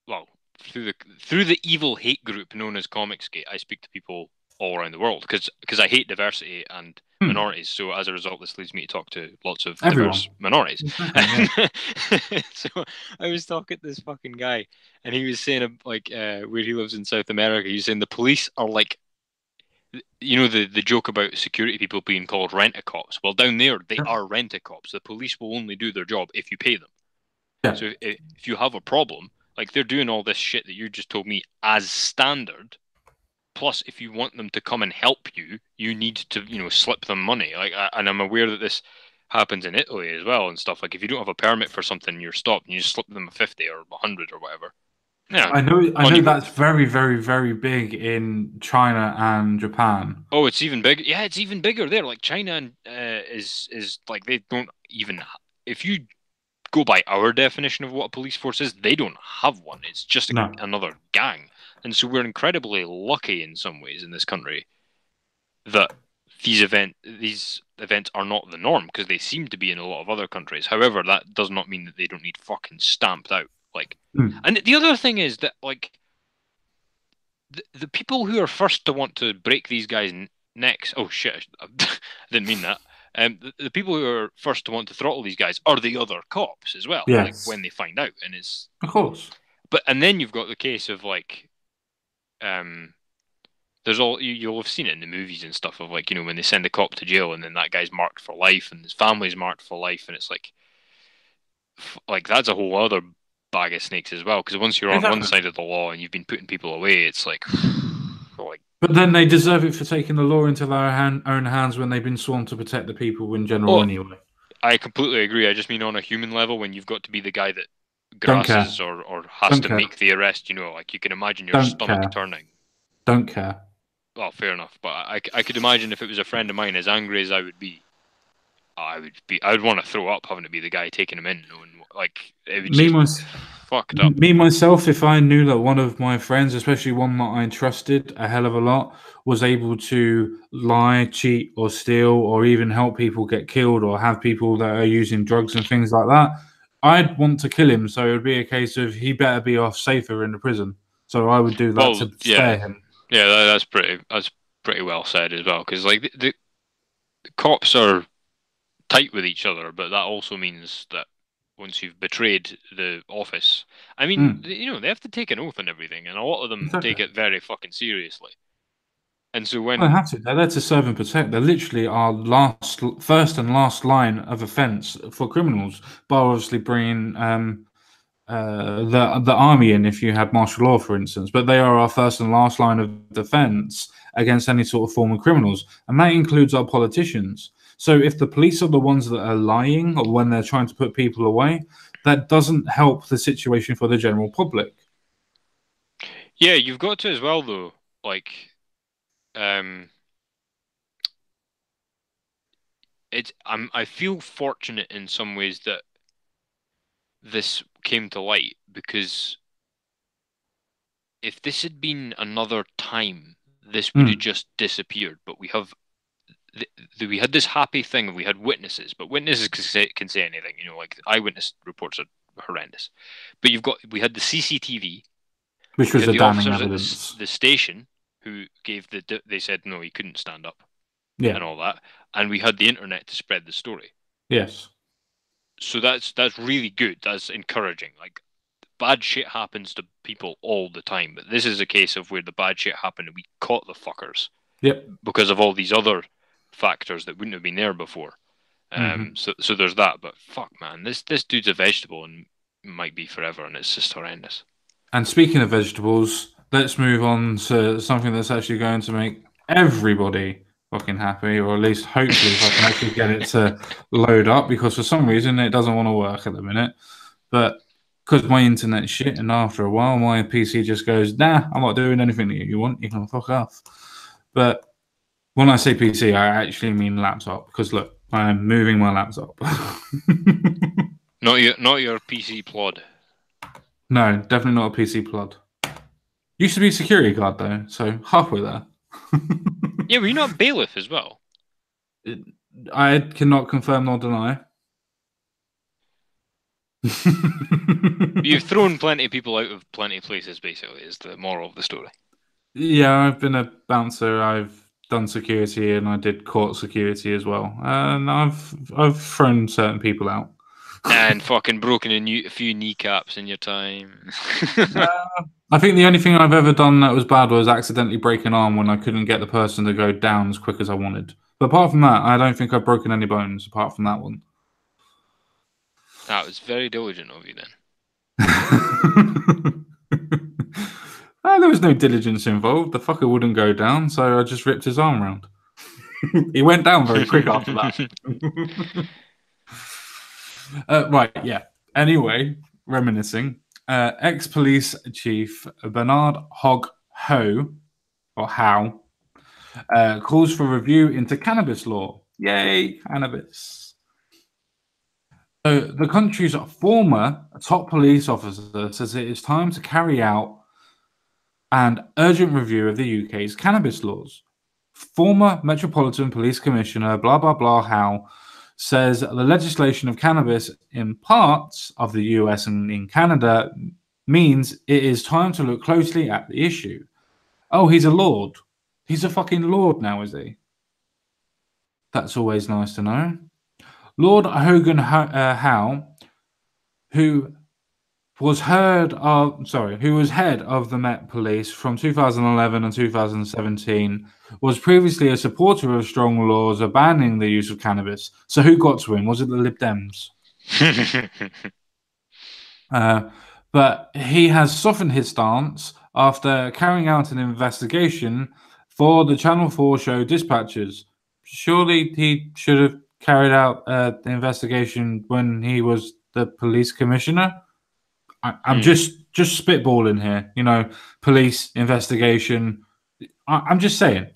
well through the evil hate group known as Comicsgate. I speak to people all around the world because I hate diversity and Hmm. minorities. So as a result, this leads me to talk to lots of Everyone. diverse minorities. Exactly, yeah. So I was talking to this fucking guy, and he was saying like where he lives in South America. He's saying the police are like, you know, the joke about security people being called rent-a-cops. Well, down there they Yeah. are rent-a-cops. The police will only do their job if you pay them. Yeah. So if you have a problem, like they're doing all this shit that you just told me as standard. Plus, if you want them to come and help you, you need to, slip them money. Like, and I'm aware that this happens in Italy as well and stuff. Like, if you don't have a permit for something, you're stopped, and you just slip them a 50 or 100 or whatever. Yeah, I on know you go. that's very, very, very big in China and Japan. Oh, it's even big. Yeah, it's even bigger there. Like China is like they don't even. If you go by our definition of what a police force is, they don't have one. It's just No. another gang. And so we're incredibly lucky in some ways in this country that these events are not the norm because they seem to be in a lot of other countries. However, that does not mean that they don't need fucking stamped out. Like, Hmm. and the other thing is that like the people who are first to want to break these guys' necks. Oh shit! I didn't mean that. The people who are first to want to throttle these guys are the other cops as well. Like Yes. when they find out, and it's Of course. and then you've got the case of like um there's all you'll have seen it in the movies and stuff of like when they send a cop to jail and then that guy's marked for life and his family's marked for life and it's like that's a whole other bag of snakes as well because once you're on one Exactly. side of the law and you've been putting people away it's like like But then they deserve it for taking the law into their own hands when they've been sworn to protect the people in general oh anyway. I completely agree. I just mean on a human level when you've got to be the guy that Don't care. grasses or has Don't to care. make the arrest like you can imagine your Don't stomach care. turning. Don't care. Well, fair enough, but I could imagine if it was a friend of mine as angry as I would be I would want to throw up having to be the guy taking him in. Like it would Me, just myself, fucked up. Me myself, if I knew that one of my friends, especially one that I trusted a hell of a lot, was able to lie, cheat, or steal, or even help people get killed, or have people that are using drugs and things like that, I'd want to kill him. So it would be a case of he better be off safer in the prison. So I would do that Well, to yeah, spare him. yeah, that's pretty well said as well. Because like the cops are tight with each other, but that also means that once you've betrayed the office, I mean, Mm, they have to take an oath and everything, and a lot of them take exactly. it very fucking seriously. And so Well, they when, have to. They're there to serve and protect. They're literally our first and last line of offence for criminals. Bar obviously bringing the army in if you had martial law, for instance. But they are our first and last line of defence against any sort of form of criminals, and that includes our politicians. So if the police are the ones that are lying or when they're trying to put people away, that doesn't help the situation for the general public. yeah, you've got to as well though, like, um, I feel fortunate in some ways that this came to light because if this had been another time, this would have Mm, just disappeared. But we had this happy thing. We had witnesses, but witnesses can say anything. Like eyewitness reports are horrendous. But we had the CCTV. which We was had a the damning officers at evidence. the station who gave they said no, he couldn't stand up Yeah. and all that. And we had the internet to spread the story. Yes. So that's really good. That's encouraging. Like bad shit happens to people all the time, but this is a case of where the bad shit happened and we caught the fuckers Yep. because of all these other factors that wouldn't have been there before. Hmm. So there's that. But fuck, man, this dude's a vegetable and might be forever, and it's just horrendous. And speaking of vegetables, let's move on to something that's actually going to make everybody fucking happy, or at least hopefully if I can actually get it to load up, because for some reason it doesn't want to work at the minute. But because my internet's shit, and after a while my PC just goes, nah, I'm not doing anything that you want, you can fuck off. But when I say PC, I actually mean laptop, because look, I'm moving my laptop. Not your PC plod. No, definitely not a PC plug. Used to be a security guard though, so halfway there. Yeah, were you not bailiff as well? I cannot confirm nor deny. You've thrown plenty of people out of plenty of places, basically, is the moral of the story. Yeah, I've been a bouncer. I've done security, and I did court security as well. And I've thrown certain people out. And fucking broken a few kneecaps in your time. I think the only thing I've ever done that was bad was accidentally break an arm when I couldn't get the person to go down as quick as I wanted. But apart from that, I don't think I've broken any bones apart from that one. That was very diligent of you then. There was no diligence involved. The fucker wouldn't go down, so I just ripped his arm around. He went down very quick after that. Right, yeah. Anyway, reminiscing. Ex-police chief Bernard Hogg Ho, or Howe, calls for review into cannabis law. Yay, cannabis. So the country's former top police officer says it is time to carry out an urgent review of the UK's cannabis laws. Former Metropolitan Police Commissioner blah blah blah Howe says the legislation of cannabis in parts of the US and in Canada means it is time to look closely at the issue. Oh, he's a lord. He's a fucking lord now, is he? That's always nice to know. Lord Hogan Howe, who was head of the Met Police from 2011 and 2017, was previously a supporter of strong laws banning the use of cannabis. So who got to him? Was it the Lib Dems? But he has softened his stance after carrying out an investigation for the Channel 4 show Dispatchers. Surely he should have carried out the investigation when he was the police commissioner. I'm just spitballing here, police investigation. I'm just saying.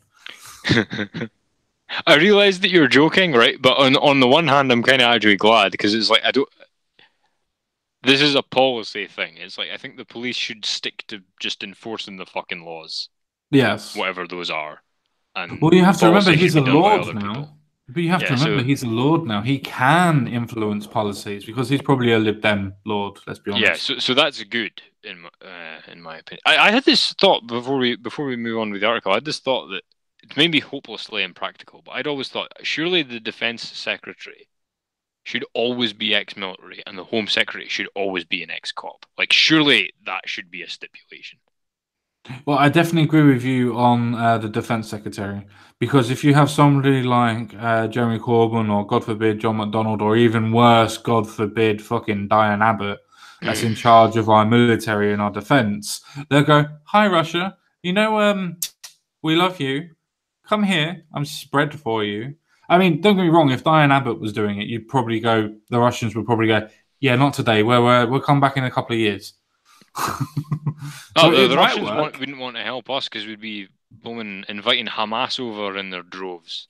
I realised that you're joking, right? But on the one hand, I'm kind of actually glad because it's like This is a policy thing. It's like I think the police should stick to just enforcing the fucking laws, Yes. whatever those are. And Well, you have to remember policy he's should a be done by lord other now. people. But you have to Yeah, remember so he's a lord now. He can influence policies because he's probably a Lib Dem lord. Let's be yeah, honest. so that's good in my opinion. I had this thought before we move on with the article. I had this thought that it may be hopelessly impractical, but I'd always thought surely the defense secretary should always be ex-military, and the Home Secretary should always be an ex-cop. Like, surely that should be a stipulation. Well, I definitely agree with you on the defense secretary because if you have somebody like Jeremy Corbyn or, God forbid, John McDonnell, or even worse, God forbid, fucking Diane Abbott, that's in charge of our military and our defense, they'll go, "Hi, Russia. You know, we love you. Come here. I'm spread for you." I mean, don't get me wrong. If Diane Abbott was doing it, you'd probably go. The Russians would probably go, "Yeah, not today. We'll come back in a couple of years." Oh, So the Russians wouldn't want to help us because we'd be inviting Hamas over in their droves.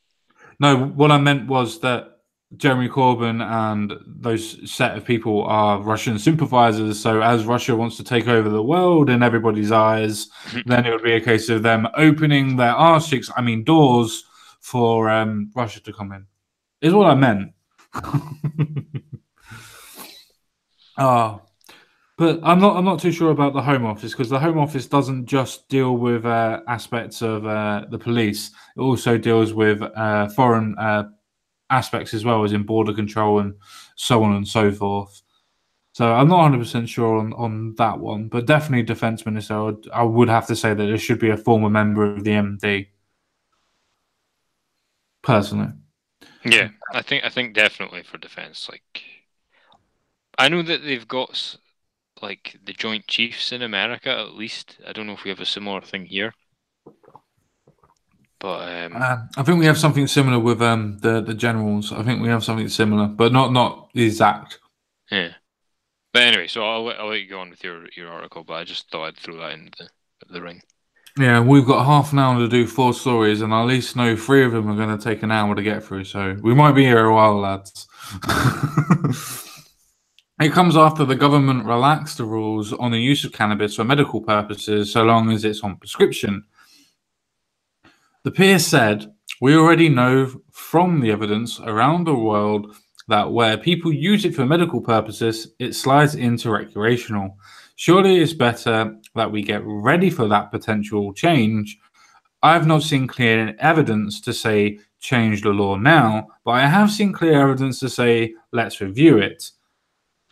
No, what I meant was that Jeremy Corbyn and those set of people are Russian sympathizers. So as Russia wants to take over the world in everybody's eyes, then it would be a case of them opening their arse cheeks, I mean doors, for Russia to come in. Is what I meant. But I'm not too sure about the Home Office because the Home Office doesn't just deal with aspects of the police. It also deals with foreign aspects as well, as in border control and so on and so forth. So I'm not 100% sure on that one, but definitely Defence Minister. I would have to say that it should be a former member of the MD. Personally, yeah, I think definitely for defense. Like, I know that they've got like the Joint Chiefs in America, at least. I don't know if we have a similar thing here. But I think we have something similar with the generals. I think we have something similar, but not exact. Yeah. But anyway, so I'll let you go on with your article, but I just thought I'd throw that into the ring. Yeah, we've got half an hour to do 4 stories, and I at least know 3 of them are going to take an hour to get through. So we might be here a while, lads. It comes after the government relaxed the rules on the use of cannabis for medical purposes, so long as it's on prescription. The peer said, "We already know from the evidence around the world that where people use it for medical purposes, it slides into recreational. Surely it's better that we get ready for that potential change. I have not seen clear evidence to say change the law now, but I have seen clear evidence to say let's review it.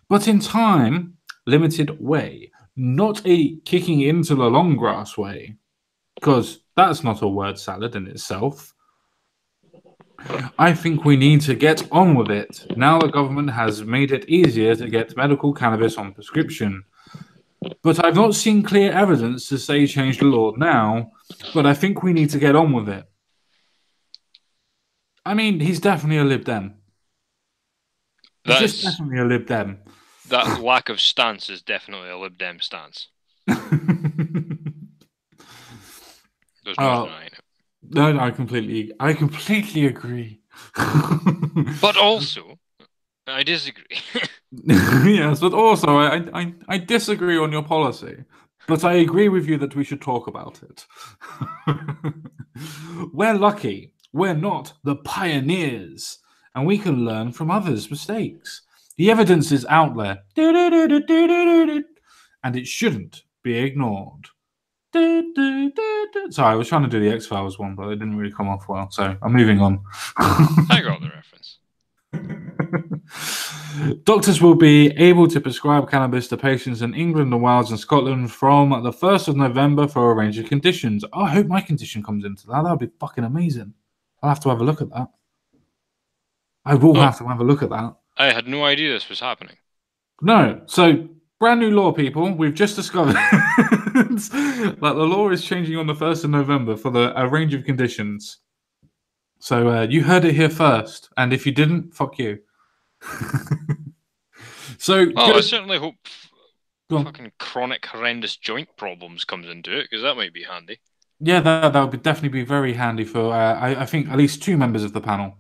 But in time, limited way, not a kicking into the long grass way, because that's not a word salad in itself. I think we need to get on with it. Now the government has made it easier to get medical cannabis on prescription. But I've not seen clear evidence to say change the law now, but I think we need to get on with it." I mean, he's definitely a Lib Dem. He's just definitely a Lib Dem. That lack of stance is definitely a Lib Dem stance. There's no denying it. No, I completely agree. But also, I disagree. Yes, but also I disagree on your policy. But I agree with you that we should talk about it. We're lucky. We're not the pioneers. And we can learn from others' mistakes. The evidence is out there. And it shouldn't be ignored. Sorry, I was trying to do the X-Files one, but it didn't really come off well. So I'm moving on. I got the reference. Doctors will be able to prescribe cannabis to patients in England, Wales, and Scotland from the 1st of November for a range of conditions. I hope my condition comes into that. That would be fucking amazing. I'll have to have a look at that. I will have to have a look at that. I had no idea this was happening. No. So, brand new law, people. We've just discovered that the law is changing on the 1st of November for a range of conditions. So, you heard it here first. And if you didn't, fuck you. So, I certainly hope fucking chronic horrendous joint problems comes into it, because that might be handy. Yeah, that would definitely be very handy for I think at least 2 members of the panel.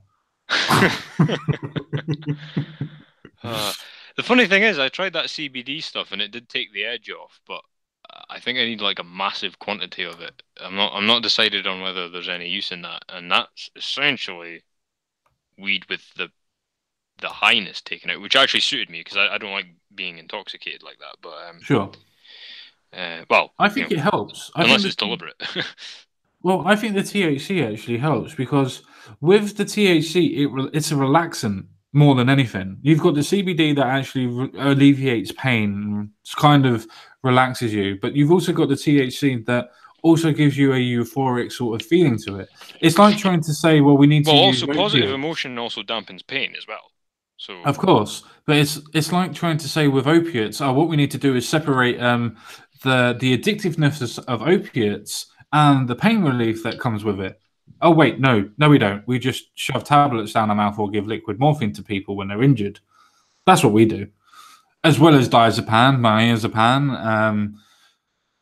The funny thing is, I tried that CBD stuff and it did take the edge off, but I think I need like a massive quantity of it. I'm not decided on whether there's any use in that, and that's essentially weed with the highness taken out, which actually suited me because I don't like being intoxicated like that. But Sure. well, I think it helps. unless it's deliberate. Well, I think the THC actually helps because with the THC, it's a relaxant more than anything. You've got the CBD that actually alleviates pain, kind of relaxes you, but you've also got the THC that also gives you a euphoric sort of feeling to it. It's like trying to say, well, we need Well, to use also positive opiates. emotion also dampens pain as well. So Of course, but it's like trying to say with opiates, oh, what we need to do is separate the addictiveness of opiates and the pain relief that comes with it. Oh wait, no, we don't. We just shove tablets down our mouth or give liquid morphine to people when they're injured. That's what we do, as well as diazepam, marrazepam,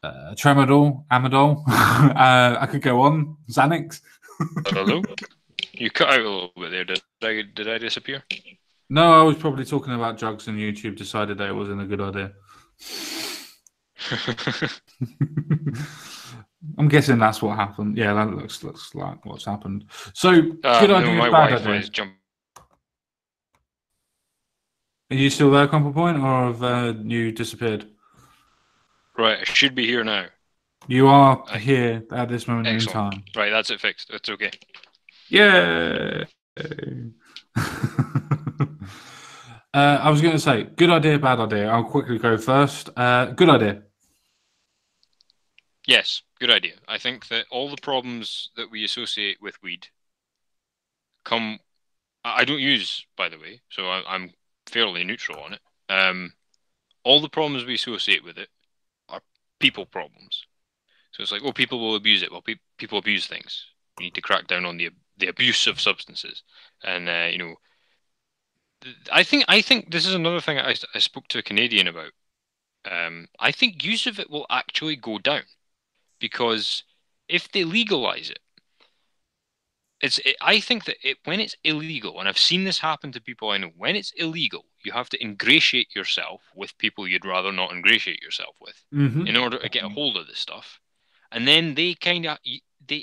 tramadol, amidol. I could go on. Xanax. hello, you cut out a little bit there. Did I disappear? No, I was probably talking about drugs, and YouTube decided that it wasn't a good idea. I'm guessing that's what happened. Yeah, that looks like what's happened. So good no, idea, my bad Wi-Fi idea. is jumping. Are you still there, Compo Point, or have you disappeared? Right, I should be here now. You are here at this moment Excellent. in time. Right, that's it fixed. It's okay. Yeah. I was going to say, good idea, bad idea. I'll quickly go first. Good idea. Yes, good idea. I think that all the problems that we associate with weed come. I don't use, by the way, so I'm fairly neutral on it. All the problems we associate with it are people problems. So it's like, oh, people will abuse it. Well, people abuse things. We need to crack down on the abuse of substances, and I think this is another thing I spoke to a Canadian about. I think use of it will actually go down because if they legalize it, I think that when it's illegal, and I've seen this happen to people I know, when it's illegal, you have to ingratiate yourself with people you'd rather not ingratiate yourself with in order to get a hold of this stuff. And then they kind of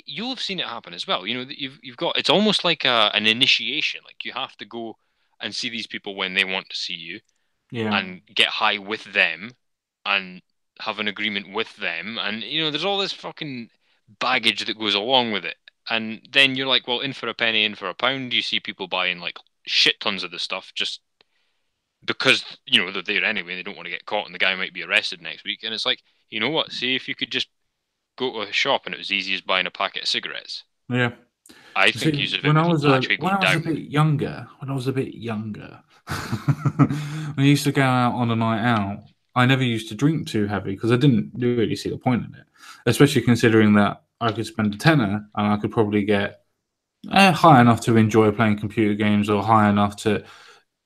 you'll have seen it happen as well. You've got it's almost like an initiation. Like you have to go and see these people when they want to see you, and get high with them, and have an agreement with them, and there's all this fucking baggage that goes along with it. And then you're like, well, in for a penny, in for a pound. You see people buying like shit tons of the stuff just because they're there anyway. They don't want to get caught, and the guy might be arrested next week. And it's like, you know what? See if you could just go to a shop and it was easy as buying a packet of cigarettes. Yeah. I think use of it when I was a bit younger, when I used to go out on a night out, I never used to drink too heavy because I didn't really see the point in it, especially considering that I could spend a tenner and I could probably get high enough to enjoy playing computer games or high enough to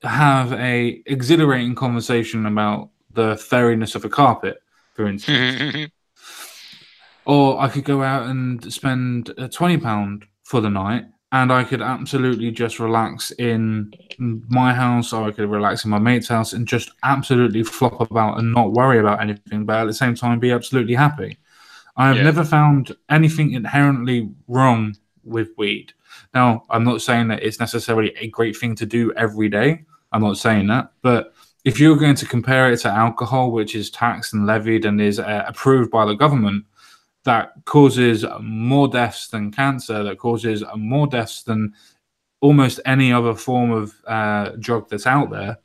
have a exhilarating conversation about the fairiness of a carpet, for instance. Or I could go out and spend £20 for the night, and I could absolutely just relax in my house, or I could relax in my mate's house and just absolutely flop about and not worry about anything, but at the same time be absolutely happy. I have never found anything inherently wrong with weed. Now, I'm not saying that it's necessarily a great thing to do every day. I'm not saying that, but if you're going to compare it to alcohol, which is taxed and levied and is approved by the government, that causes more deaths than cancer, that causes more deaths than almost any other form of drug that's out there,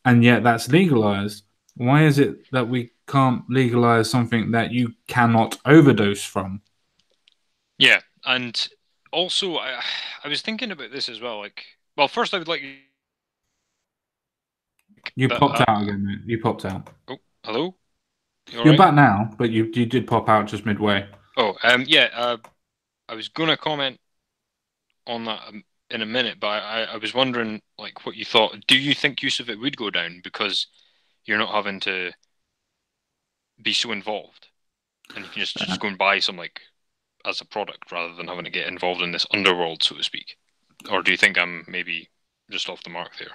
and yet that's legalized. Why is it that we can't legalize something that you cannot overdose from? Yeah, and also I was thinking about this as well. Like, well, first I would like you popped out again, mate. You popped out. Oh, hello. You're back now, but you did pop out just midway. Oh, yeah. I was gonna comment on that in a minute, but I was wondering like what you thought. Do you think use of it would go down because you're not having to be so involved, and you can just go and buy some like as a product rather than having to get involved in this underworld, so to speak? Or do you think I'm maybe just off the mark there?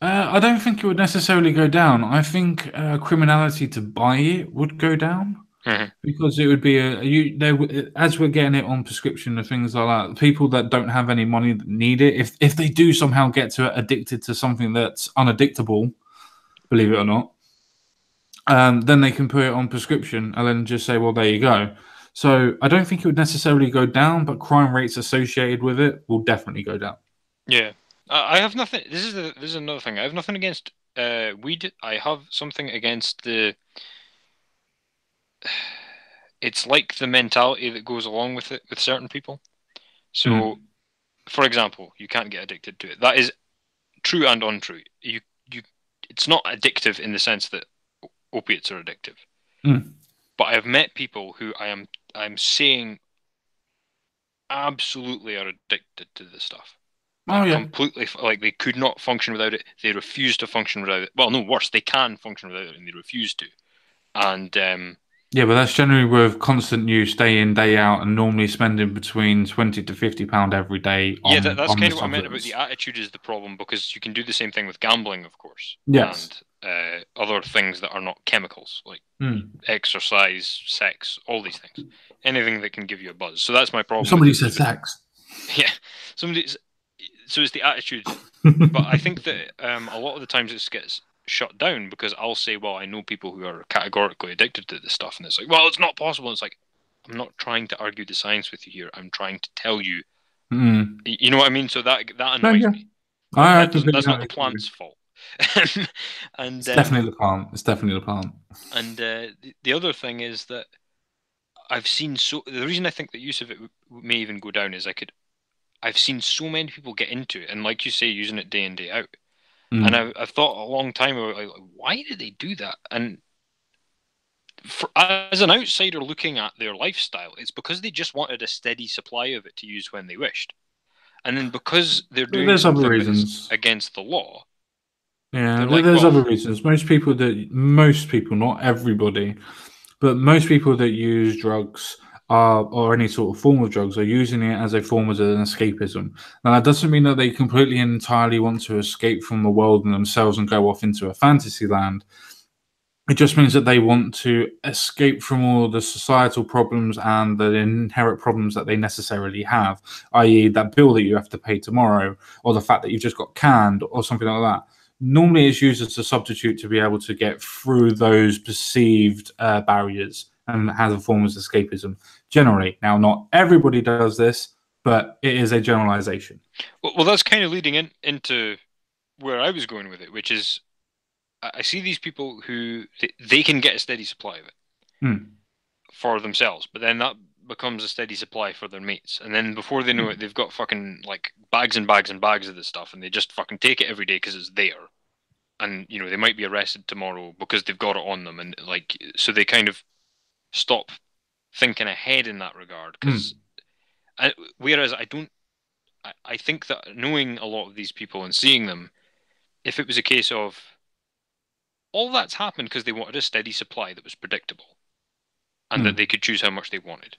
I don't think it would necessarily go down. I think criminality to buy it would go down Mhm. because it would be as we're getting it on prescription and things like that. People that don't have any money that need it, if they do somehow get to addicted to something that's unaddictable, believe it or not, then they can put it on prescription and then just say, well, there you go. So I don't think it would necessarily go down, but crime rates associated with it will definitely go down. Yeah, I have nothing. This is another thing. I have nothing against weed. I have something against the. It's like the mentality that goes along with it with certain people. So, Mm. for example, you can't get addicted to it. That is true and untrue. You, it's not addictive in the sense that opiates are addictive. Mm. But I have met people who I'm saying absolutely are addicted to this stuff. Oh yeah, Completely like they could not function without it. They refuse to function without it. Well, no, worse, they can function without it and they refuse to. And yeah, but that's generally with constant use, day in, day out, and normally spending between £20 to £50 every day yeah, on that's on the kind of what I meant about the substance. attitude is the problem because you can do the same thing with gambling, of course, Yes. and other things that are not chemicals like Mm. exercise, sex, all these things. Anything that can give you a buzz. So that's my problem with Somebody it. said sex. Yeah, somebody's. So it's the attitude, but I think that a lot of the times it gets shut down because I'll say, well, I know people who are categorically addicted to this stuff, and it's like, well, it's not possible. It's like, I'm not trying to argue the science with you here. I'm trying to tell you, Mm. you know what I mean? So that No, annoys yeah, me. But I that doesn't. completely That's not the agree with you. plant's fault. and It's definitely the plant. It's definitely the plant. the other thing is that I've seen so the reason I think the use of it may even go down is I've seen so many people get into it and like you say using it day in day out. And Mm. I've thought a long time about like, why did they do that? And as an outsider looking at their lifestyle, it's because they just wanted a steady supply of it to use when they wished. And then because they're doing There's other something that is reasons. against the law, Yeah, they're like, there's well, other reasons. Most people, not everybody, but most people that use drugs are, or any sort of form of drugs, are using it as a form of an escapism. Now, that doesn't mean that they completely and entirely want to escape from the world and themselves and go off into a fantasy land. It just means that they want to escape from all the societal problems and the inherent problems that they necessarily have, i.e., that bill that you have to pay tomorrow, or the fact that you've just got canned, or something like that. Normally, it's used as a substitute to be able to get through those perceived barriers and has a form of escapism. Generally, now not everybody does this, but it is a generalization. well, that's kind of leading into where I was going with it, which is I see these people who they can get a steady supply of it Hmm. for themselves, but then that becomes a steady supply for their mates, and then before they know it, they've got fucking like bags and bags and bags of this stuff, and they just fucking take it every day because it's there, and you know they might be arrested tomorrow because they've got it on them, and like so they kind of stop thinking ahead in that regard because Hmm. whereas I don't, I think that knowing a lot of these people and seeing them, if it was a case of all that's happened because they wanted a steady supply that was predictable and that Hmm. they could choose how much they wanted.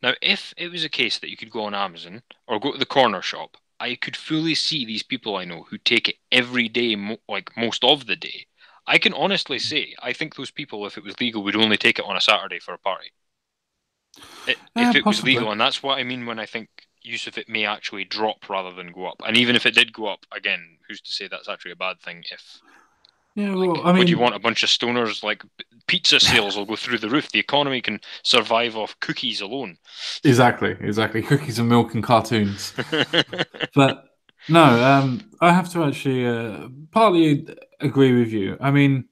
Now, if it was a case that you could go on Amazon or go to the corner shop, I could fully see these people I know who take it every day, like most of the day. I can honestly say, I think those people, if it was legal, would only take it on a Saturday for a party. If it was Possibly. legal, and that's what I mean when I think use of it may actually drop rather than go up. And even if it did go up, again, who's to say that's actually a bad thing if Yeah, like, well, I would you mean, want a bunch of stoners? Like, pizza sales will go through the roof. The economy can survive off cookies alone. exactly. Cookies and milk and cartoons. But no, I have to actually partly agree with you. I mean,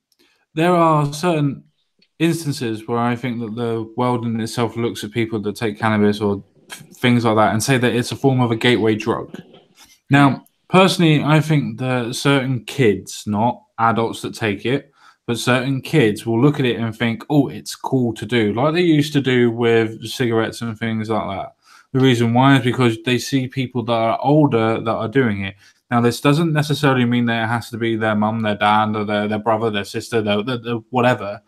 there are certain instances where I think that the world in itself looks at people that take cannabis or things like that and say that it's a form of a gateway drug. Hmm. Now, personally, I think that certain kids, not adults that take it, but certain kids will look at it and think, oh, it's cool to do, like they used to do with cigarettes and things like that. The reason why is because they see people that are older that are doing it. Now, this doesn't necessarily mean that it has to be their mum, their dad, or their brother, their sister, their whatever.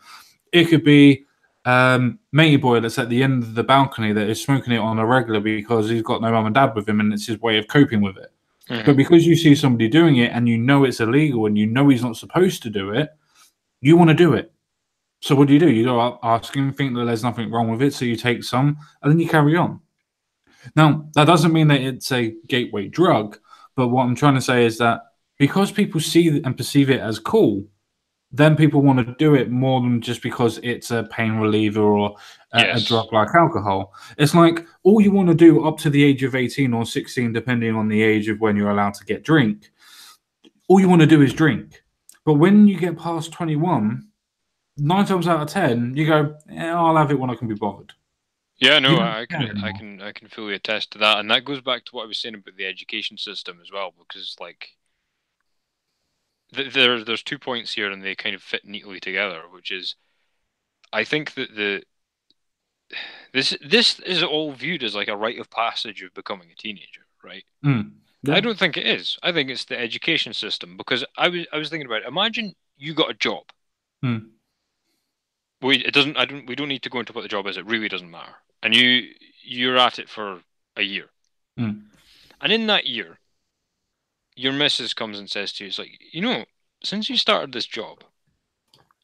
It could be matey boy that's at the end of the balcony that is smoking it on a regular because he's got no mum and dad with him and it's his way of coping with it. But because you see somebody doing it and you know it's illegal and you know he's not supposed to do it, you want to do it. So what do? You go ask him, think that there's nothing wrong with it, so you take some, and then you carry on. Now, that doesn't mean that it's a gateway drug, but what I'm trying to say is that because people see and perceive it as cool, then people want to do it more than just because it's a pain reliever or a drug like alcohol. It's like all you want to do up to the age of 18 or 16, depending on the age of when you're allowed to get drink, all you want to do is drink. But when you get past 21, 9 times out of 10, you go, I'll have it when I can be bothered. Yeah, no, I can fully attest to that, and that goes back to what I was saying about the education system as well, because like there's 2 points here, and they kind of fit neatly together. Which is, I think that this is all viewed as like a rite of passage of becoming a teenager, right? Yeah. I don't think it is. I think it's the education system, because I was thinking about it. Imagine you got a job. We don't need to go into what the job is. It really doesn't matter. And you're at it for a year. And in that year, your missus comes and says to you, it's like, since you started this job,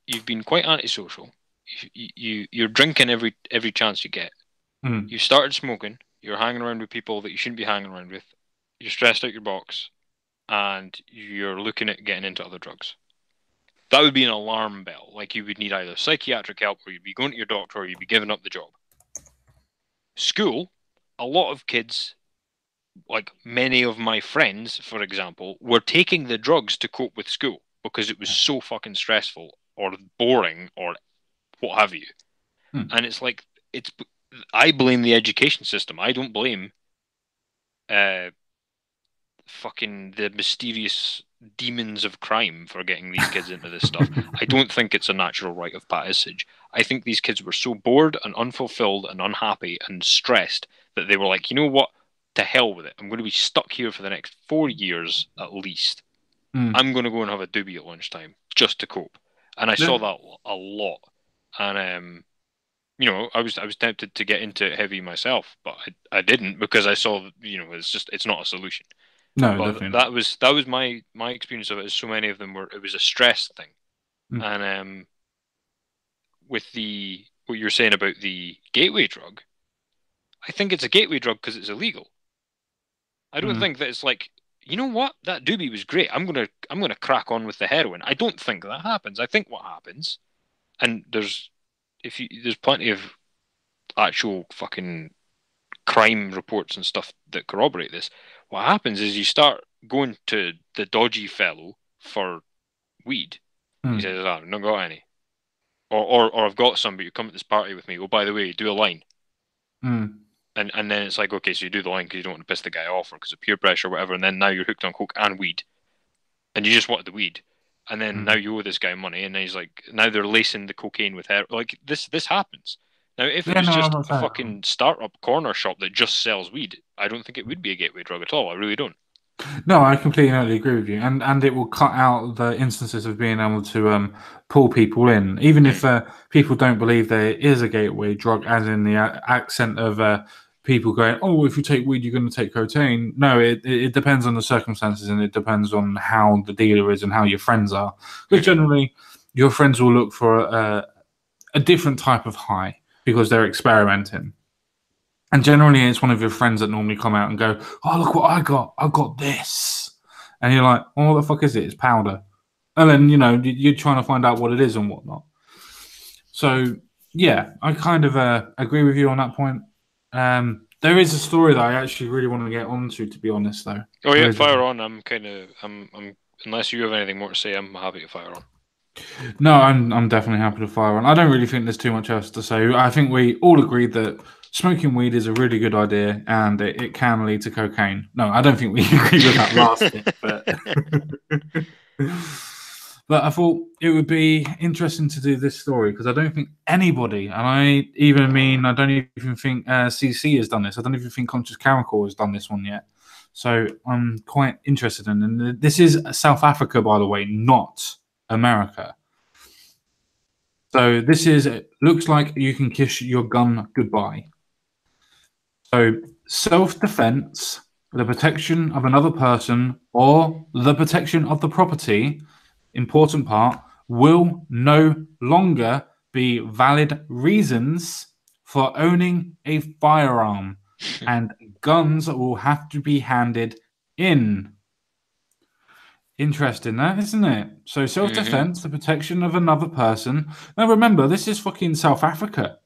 you've been quite antisocial. You're drinking every chance you get. You started smoking. You're hanging around with people that you shouldn't be hanging around with. You're stressed out your box, and you're looking at getting into other drugs. That would be an alarm bell. Like, you would need either psychiatric help, or you'd be going to your doctor, or you'd be giving up the job. School, a lot of kids, like many of my friends, for example, were taking the drugs to cope with school because it was so fucking stressful or boring or what have you. And it's like, I blame the education system. I don't blame fucking the mysterious demons of crime for getting these kids into this stuff. I don't think it's a natural rite of passage. I think these kids were so bored and unfulfilled and unhappy and stressed that they were like, you know what? To hell with it. I'm going to be stuck here for the next 4 years at least. I'm going to go and have a doobie at lunchtime just to cope. And I saw that a lot. And I was tempted to get into it heavy myself, but I didn't, because I saw it's not a solution. No, but definitely that was my experience of it. Is so many of them it was a stress thing. And with what you're saying about the gateway drug, I think it's a gateway drug because it's illegal. I don't think that it's like, you know what, that doobie was great, I'm gonna crack on with the heroin. I don't think that happens. I think what happens, and there's plenty of actual fucking crime reports and stuff that corroborate this. What happens is you start going to the dodgy fellow for weed. He says, I've not got any. Or I've got some, but you come to this party with me. Oh, by the way, do a line. And then it's like, okay, so you do the line because you don't want to piss the guy off or because of peer pressure or whatever, and then now you're hooked on coke and weed. And you just wanted the weed. And then now you owe this guy money, and then he's like, now they're lacing the cocaine with her. Like, this happens. Now, if it was just a fucking startup corner shop that just sells weed, I don't think it would be a gateway drug at all. I really don't. No, I completely agree with you, and it will cut out the instances of being able to pull people in, even if people don't believe there is a gateway drug, as in the accent of people going, "Oh, if you take weed, you're going to take cocaine." No, it depends on the circumstances, and it depends on how the dealer is and how your friends are. But generally, your friends will look for a different type of high because they're experimenting. And generally, it's one of your friends that normally come out and go, "Oh, look what I got! I got this," and you're like, "Oh, what the fuck is it? It's powder." And then you're trying to find out what it is and whatnot. So yeah, I kind of agree with you on that point. There is a story that I actually really want to get onto, to be honest, though. Oh yeah, fire on. I'm unless you have anything more to say, I'm happy to fire on. No, I'm definitely happy to fire on. I don't really think there's too much else to say. I think we all agreed that smoking weed is a really good idea, and it can lead to cocaine. No, I don't think we agree with that last bit. But I thought it would be interesting to do this story because I don't think anybody, and I don't even think CC has done this. I don't even think Conscious Caracal has done this one yet. So I'm quite interested in it. And this is South Africa, by the way, not America. So looks like you can kiss your gun goodbye. So self-defense the protection of another person or the protection of the property, important part, will no longer be valid reasons for owning a firearm, and guns will have to be handed in. Interesting, that isn't it? So, self Hmm. defense, the protection of another person. Now, remember, this is fucking South Africa.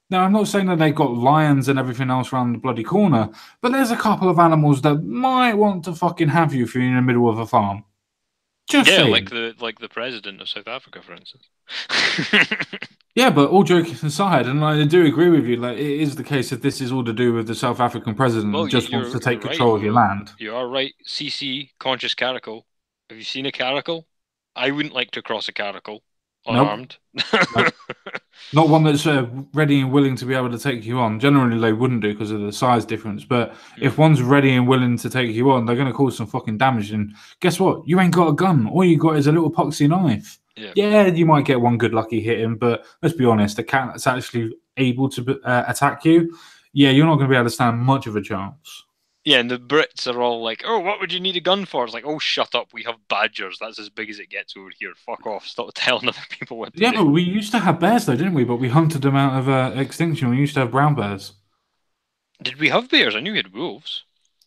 Now, I'm not saying that they got lions and everything else around the bloody corner, but there's a couple of animals that might want to fucking have you if you're in the middle of a farm. Just Yeah, saying. like the president of South Africa, for instance. Yeah, but all joking aside, and I do agree with you, like it is the case that this is all to do with the South African president Well, who just wants to you're take right. control of your land. You are right. CC, conscious caracal. Have you seen a caracal? I wouldn't like to cross a caracal Nope. unarmed. Nope. Not one that's ready and willing to be able to take you on. Generally, they wouldn't do because of the size difference. But if Hmm. one's ready and willing to take you on, they're going to cause some fucking damage. And guess what? You ain't got a gun. All you got is a little poxy knife. Yeah. Yeah, you might get one good lucky hit in, but let's be honest, the cat that's actually able to attack you, yeah, you're not going to be able to stand much of a chance. Yeah, and the Brits are all like, "Oh, what would you need a gun for?" It's like, "Oh, shut up. We have badgers. That's as big as it gets over here. Fuck off. Stop telling other people what to Yeah, do." but we used to have bears though, didn't we? But we hunted them out of extinction. We used to have brown bears. Did we have bears? I knew we had wolves.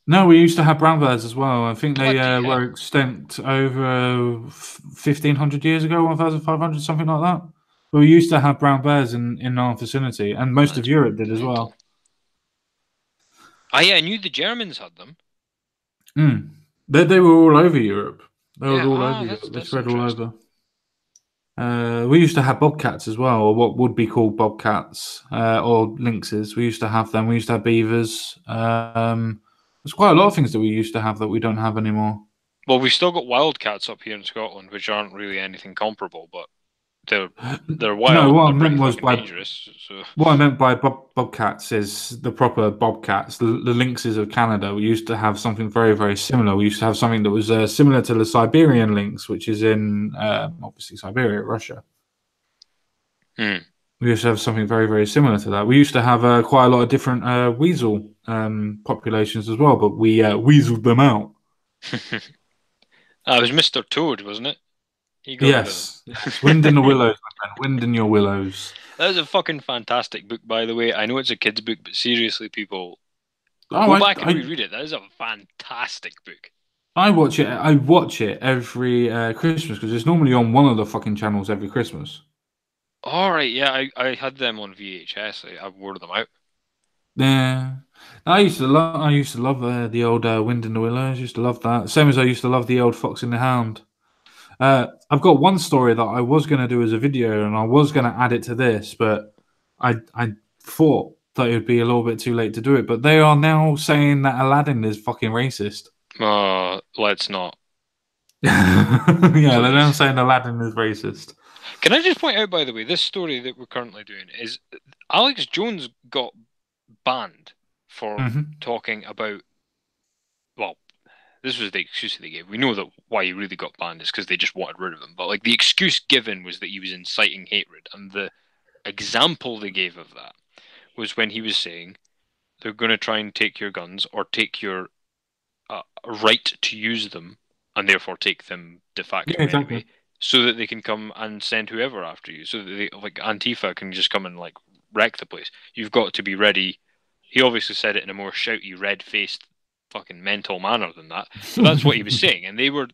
No, we used to have brown bears as well. I think they Bloody were hell. extinct over 1,500 years ago, 1,500, something like that. But we used to have brown bears in our vicinity, and most of That's Europe did as mental. well. Yeah, I knew the Germans had them. Mm. They were all over Europe. They were Yeah, all over Europe. They that's spread all interesting. over. We used to have bobcats as well, or what would be called bobcats, or lynxes. We used to have them. We used to have beavers. There's quite a lot of things that we used to have that we don't have anymore. Well, we've still got wildcats up here in Scotland, which aren't really anything comparable, but they're they're No, wild what and I they're pretty meant was fucking by dangerous. So what I meant by bobcats is the proper bobcats, the lynxes of Canada. We used to have something very, very similar. We used to have something that was similar to the Siberian lynx, which is in obviously Siberia, Russia. hmm. We used to have something very, very similar to that. We used to have quite a lot of different weasel populations as well, but we weaseled them out. It was Mr. Toad, wasn't it? He got rid of them. Yes, yes. Wind in the willows, my friend. Wind in your willows. That is a fucking fantastic book, by the way. I know it's a kid's book, but seriously, people, Oh, go back and reread it. That is a fantastic book. I watch it. I watch it every Christmas because it's normally on one of the fucking channels every Christmas. All right, yeah, I had them on VHS. I wore them out. Yeah, I used to love the old Wind in the Willows. Used to love that. Same as I used to love the old Fox and the Hound. I've got one story that I was going to do as a video, and I was going to add it to this, but I thought that it would be a little bit too late to do it. But they are now saying that Aladdin is fucking racist. Let's not, Yeah, they're now please. saying Aladdin is racist. Can I just point out, by the way, this story that we're currently doing is Alex Jones got banned for Hmm. talking about. Well, this was the excuse they gave. We know that why he really got banned is because they just wanted rid of him. But like the excuse given was that he was inciting hatred, and the example they gave of that was when he was saying they're going to try and take your guns or take your right to use them, and therefore take them de Yeah, facto exactly. anyway, so that they can come and send whoever after you, so that they, like Antifa can just come and like wreck the place. You've got to be ready. He obviously said it in a more shouty, red-faced, fucking mental manner than that, but that's what he was saying, and they were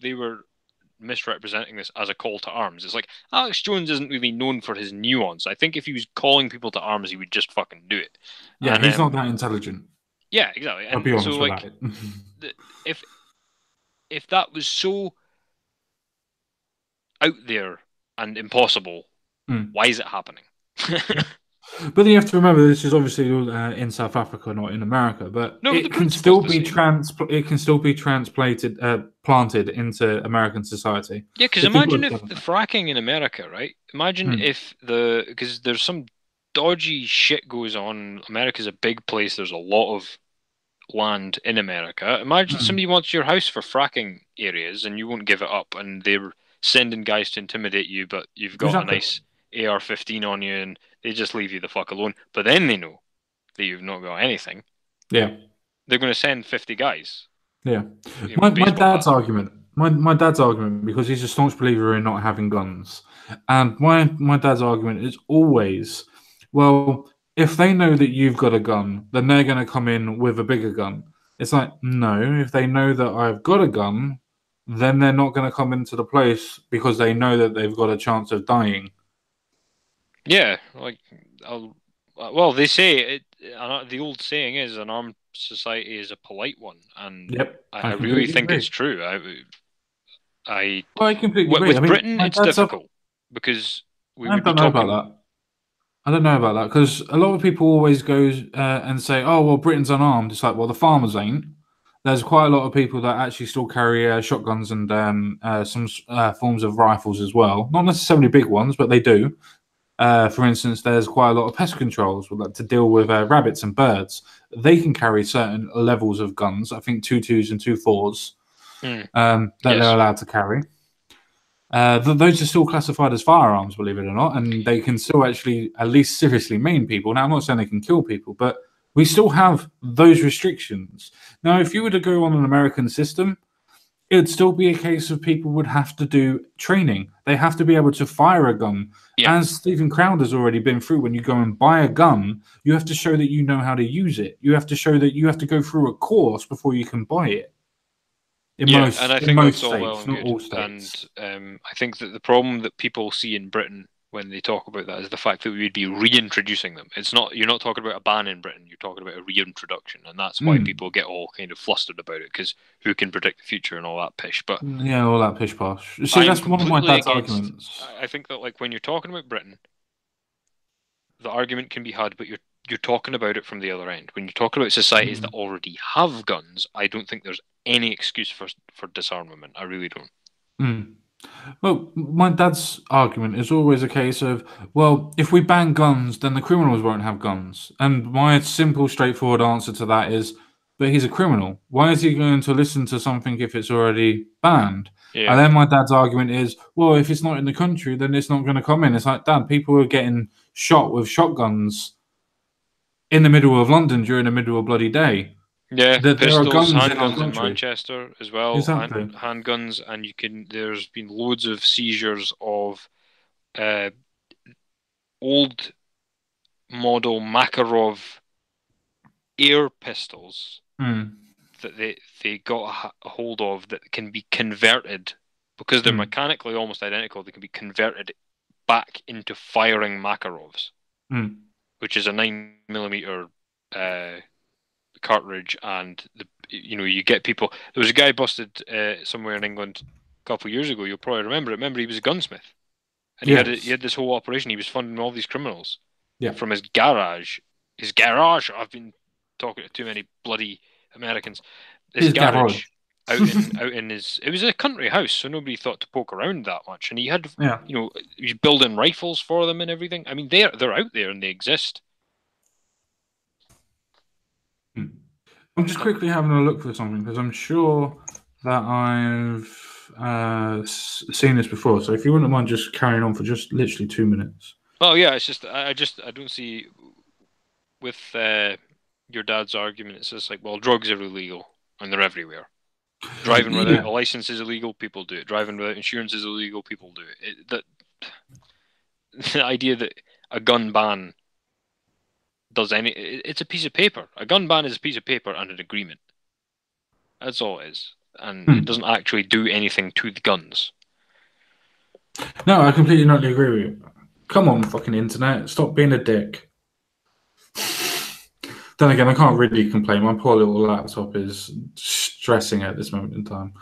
misrepresenting this as a call to arms. It's like Alex Jones isn't really known for his nuance. I think if he was calling people to arms, he would just fucking do it. Yeah, And he's not that intelligent. yeah, exactly. I'll And be so honest with like, that. if that was so out there and impossible, Mm. why is it happening? But then you have to remember this is obviously in South Africa, not in America. But No, but the it can principle's still the be same. it can still be transplanted, planted into American society. Yeah, because If people imagine had if done the that. fracking in America, right? Imagine Mm. if because there's some dodgy shit goes on. America's a big place. There's a lot of land in America. Imagine Mm. somebody wants your house for fracking areas and you won't give it up, and they're sending guys to intimidate you, but you've got a Exactly. nice AR-15 on you, and they just leave you the fuck alone. But then they know that you've not got anything. Yeah. they're going to send 50 guys. Yeah. You know, My baseball dad's bat. argument. My dad's argument, because he's a staunch believer in not having guns, and my dad's argument is always, well, if they know that you've got a gun, then they're going to come in with a bigger gun. It's like, no, if they know that I've got a gun, then they're not going to come into the place because they know that they've got a chance of dying. Yeah, like, well, they say the old saying is an armed society is a polite one, and Yep, I really completely think agree. it's true. I completely agree. with I mean, Britain, my it's dad's difficult because we I would be don't know talking. about that. I don't know about that, because a lot of people always go and say, "Oh, well, Britain's unarmed." It's like, well, the farmers ain't. There's quite a lot of people that actually still carry shotguns and some forms of rifles as well. Not necessarily big ones, but they do. For instance, there's quite a lot of pest controls to deal with rabbits and birds. They can carry certain levels of guns. I think 2.2s and 2.4s that they're allowed to carry. Those are still classified as firearms, believe it or not, and they can still actually at least seriously maim people. Now, I'm not saying they can kill people, but we still have those restrictions. Now, if you were to go on an American system, it would still be a case of people would have to do training. They have to be able to fire a gun. Yeah. As Stephen Crowder's already been through, when you go and buy a gun, you have to show that you know how to use it. You have to show that you have to go through a course before you can buy it. And I think that's all well and good. And I think that the problem that people see in Britain when they talk about that is the fact that we would be reintroducing them. You're not talking about a ban in Britain, you're talking about a reintroduction, and that's why people get all kind of flustered about it, because who can predict the future and all that pish. But yeah, all that pish posh. See, that's one of my dad's arguments. I think that, like, when you're talking about Britain, the argument can be had, but you're talking about it from the other end. When you're talking about societies that already have guns, I don't think there's any excuse for disarmament. I really don't. Well, my dad's argument is always a case of, well, if we ban guns, then the criminals won't have guns. And my simple, straightforward answer to that is, but he's a criminal. Why is he going to listen to something if it's already banned? Yeah. And then my dad's argument is, well, if it's not in the country, then it's not going to come in. It's like, Dad, people are getting shot with shotguns in the middle of London during the middle of bloody day. Yeah, pistols, handguns in Manchester as well. Exactly. Handguns, and there's been loads of seizures of old model Makarov air pistols that they got a hold of that can be converted, because they're mechanically almost identical. They can be converted back into firing Makarovs, which is a 9mm cartridge, and you get people. There was a guy busted somewhere in England a couple of years ago. You'll probably remember it. Remember, he was a gunsmith, and he had this whole operation. He was funding all these criminals from his garage. His garage. I've been talking to too many bloody Americans. His garage. out in his. It was a country house, so nobody thought to poke around that much. And he had, he was building rifles for them and everything. I mean, they're out there and they exist. I'm just quickly having a look for something, because I'm sure that I've seen this before. So if you wouldn't mind just carrying on for just literally 2 minutes. Oh yeah, it's just I don't see with your dad's argument. It's just like, well, drugs are illegal and they're everywhere. Driving without a license is illegal. People do it. Driving without insurance is illegal. People do it. The idea that a gun ban does it's a piece of paper. A gun ban is a piece of paper and an agreement. That's all it is. And it doesn't actually do anything to the guns. No, I completely not agree with you. Come on, fucking internet. Stop being a dick. Then again, I can't really complain. My poor little laptop is stressing at this moment in time.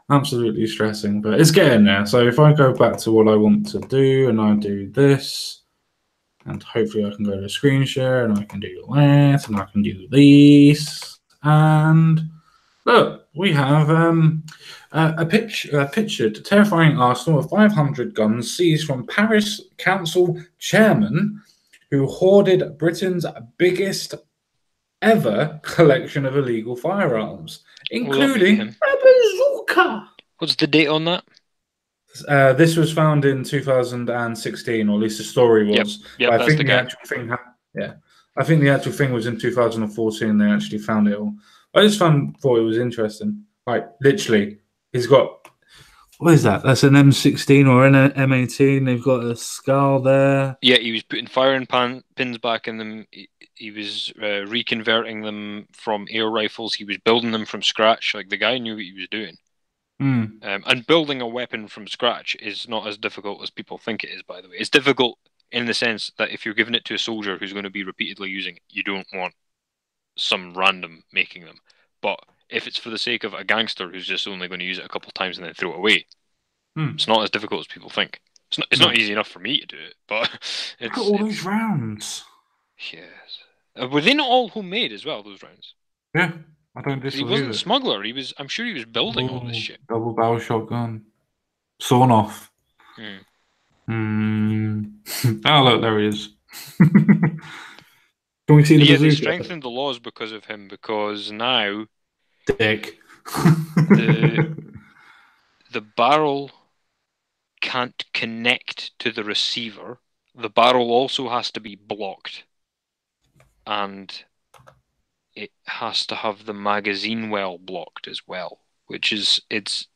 Absolutely stressing, but it's getting there. So if I go back to what I want to do and I do this, and hopefully I can go to screen share and I can do that and I can do this. And look, we have a pictured terrifying arsenal of 500 guns seized from Paris Council chairman who hoarded Britain's biggest ever collection of illegal firearms, including a bazooka. What's the date on that? This was found in 2016, or at least the story was. Yep, I think the actual thing I think the actual thing was in 2014. They actually found it all. I just thought it was interesting. Like literally, he's got what is that? That's an M16 or an M18. They've got a scar there. Yeah, he was putting firing pins back in them. He was reconverting them from air rifles. He was building them from scratch. Like the guy knew what he was doing. And building a weapon from scratch is not as difficult as people think it is, by the way. It's difficult in the sense that if you're giving it to a soldier who's going to be repeatedly using it, you don't want some random making them. But if it's for the sake of a gangster who's just only going to use it a couple of times and then throw it away, it's not as difficult as people think. It's not easy enough for me to do it, but look at all those rounds. Yes. Were they not all homemade as well, those rounds? Yeah, I don't disagree. He wasn't a smuggler. I'm sure he was building all this shit. Double barrel shotgun. Sawn off. Oh, look, there he is. Can we see the bazooka? They strengthened the laws because of him, because now Dick. the barrel can't connect to the receiver. The barrel also has to be blocked. And it has to have the magazine well blocked as well, which is Is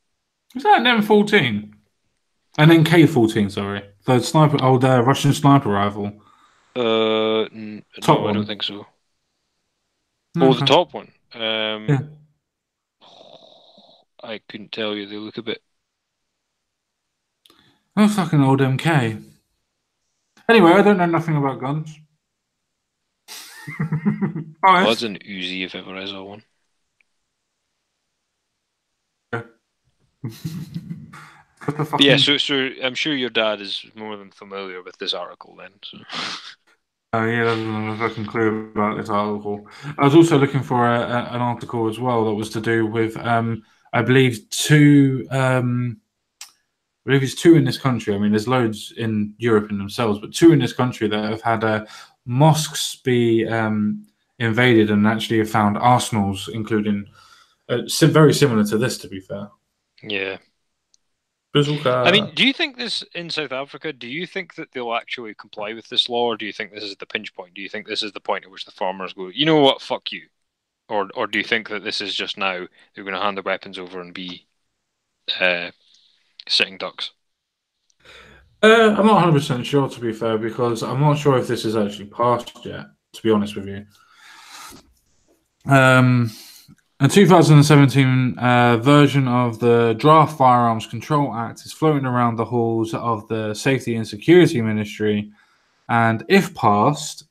that an M14? An NK14, sorry. The sniper, Russian sniper rifle. No, I don't think so. No, the top one. Yeah. I couldn't tell you. They look a bit. Oh, fucking old MK. Anyway, I don't know nothing about guns. Well, that's an Uzi if ever I saw one. Yeah, so I'm sure your dad is more than familiar with this article then. So. Yeah, doesn't have a fucking clue about this article. I was also looking for an article as well that was to do with, I believe it's two in this country. I mean, there's loads in Europe in themselves, but two in this country that have had mosques be invaded and actually have found arsenals, including very similar to this, to be fair. Yeah. Bazooka. I mean, do you think this in South Africa, do you think that they'll actually comply with this law, or do you think this is the pinch point? Do you think this is the point at which the farmers go, you know what, fuck you? Or do you think that this is just now they're going to hand the weapons over and be sitting ducks? I'm not 100% sure, to be fair, because I'm not sure if this is actually passed yet, to be honest with you. A 2017 version of the Draft Firearms Control Act is floating around the halls of the Safety and Security Ministry, and if passed,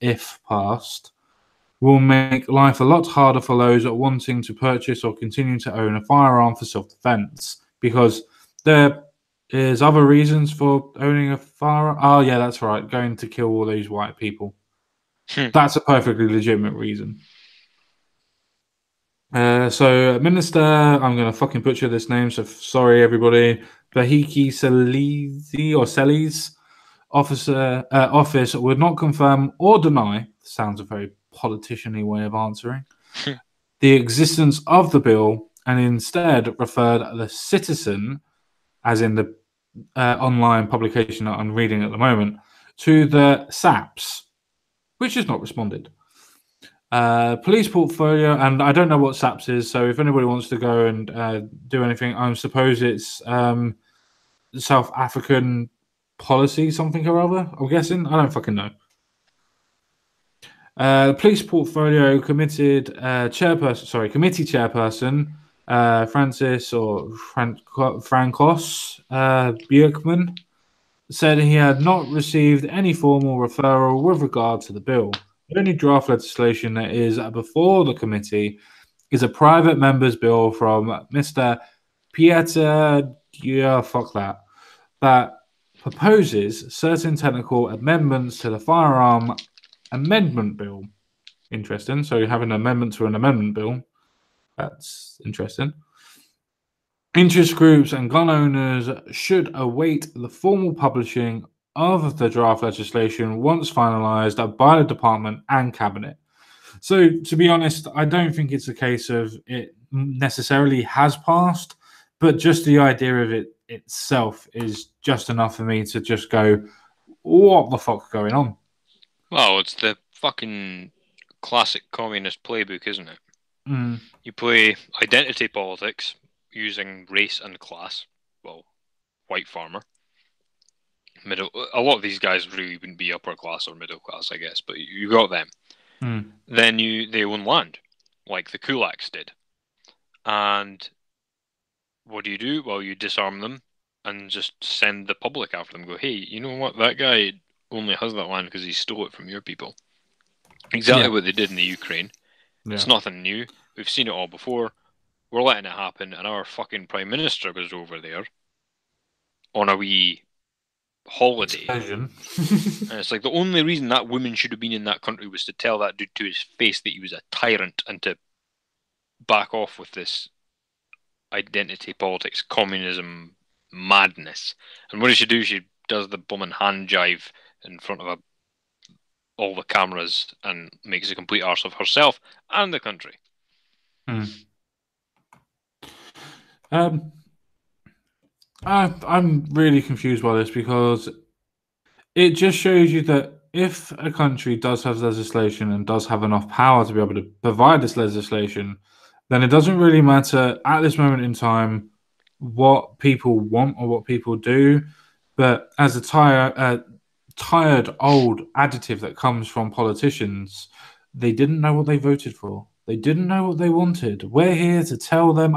will make life a lot harder for those wanting to purchase or continue to own a firearm for self-defense, because there is other reasons for owning a firearm. Oh, yeah, that's right. Going to kill all these white people. That's a perfectly legitimate reason. So, Minister, I'm going to fucking butcher this name, so sorry, everybody. Bahiki Selli's office would not confirm or deny, sounds a very politician-y way of answering, the existence of the bill, and instead referred the Citizen, as in the online publication that I'm reading at the moment, to the SAPS, which has not responded. Police portfolio, and I don't know what SAPS is, so if anybody wants to go and do anything, I suppose it's South African policy, something or other, I'm guessing. I don't fucking know. Police portfolio committee chairperson, Francis or Frankos Björkman, said he had not received any formal referral with regard to the bill. The only draft legislation that is before the committee is a private member's bill from Mr. Pieter, that proposes certain technical amendments to the Firearm Amendment Bill. Interesting. So you have an amendment to an amendment bill. That's interesting. Interest groups and gun owners should await the formal publishing of the draft legislation once finalised by the department and cabinet. So, to be honest, I don't think it's a case of it necessarily has passed, but just the idea of it itself is just enough for me to just go, what the fuck's going on? Well, it's the fucking classic communist playbook, isn't it? Mm. You play identity politics using race and class. Well, white farmer. A lot of these guys really wouldn't be upper class or middle class, I guess, but you got them. Mm. Then they own land, like the kulaks did. And what do? Well, you disarm them and just send the public after them. Go, hey, you know what? That guy only has that land because he stole it from your people. Exactly what they did in the Ukraine. Yeah. It's nothing new. We've seen it all before. We're letting it happen, and our fucking Prime Minister was over there on a wee holiday. And it's like the only reason that woman should have been in that country was to tell that dude to his face that he was a tyrant and to back off with this identity politics, communism madness. And what does she do? She does the blooming hand jive in front of all the cameras and makes a complete arse of herself and the country. I'm really confused by this because it just shows you that if a country does have legislation and does have enough power to be able to provide this legislation, then it doesn't really matter at this moment in time what people want or what people do. But as a tired old adjective that comes from politicians, they didn't know what they voted for. They didn't know what they wanted. We're here to tell them,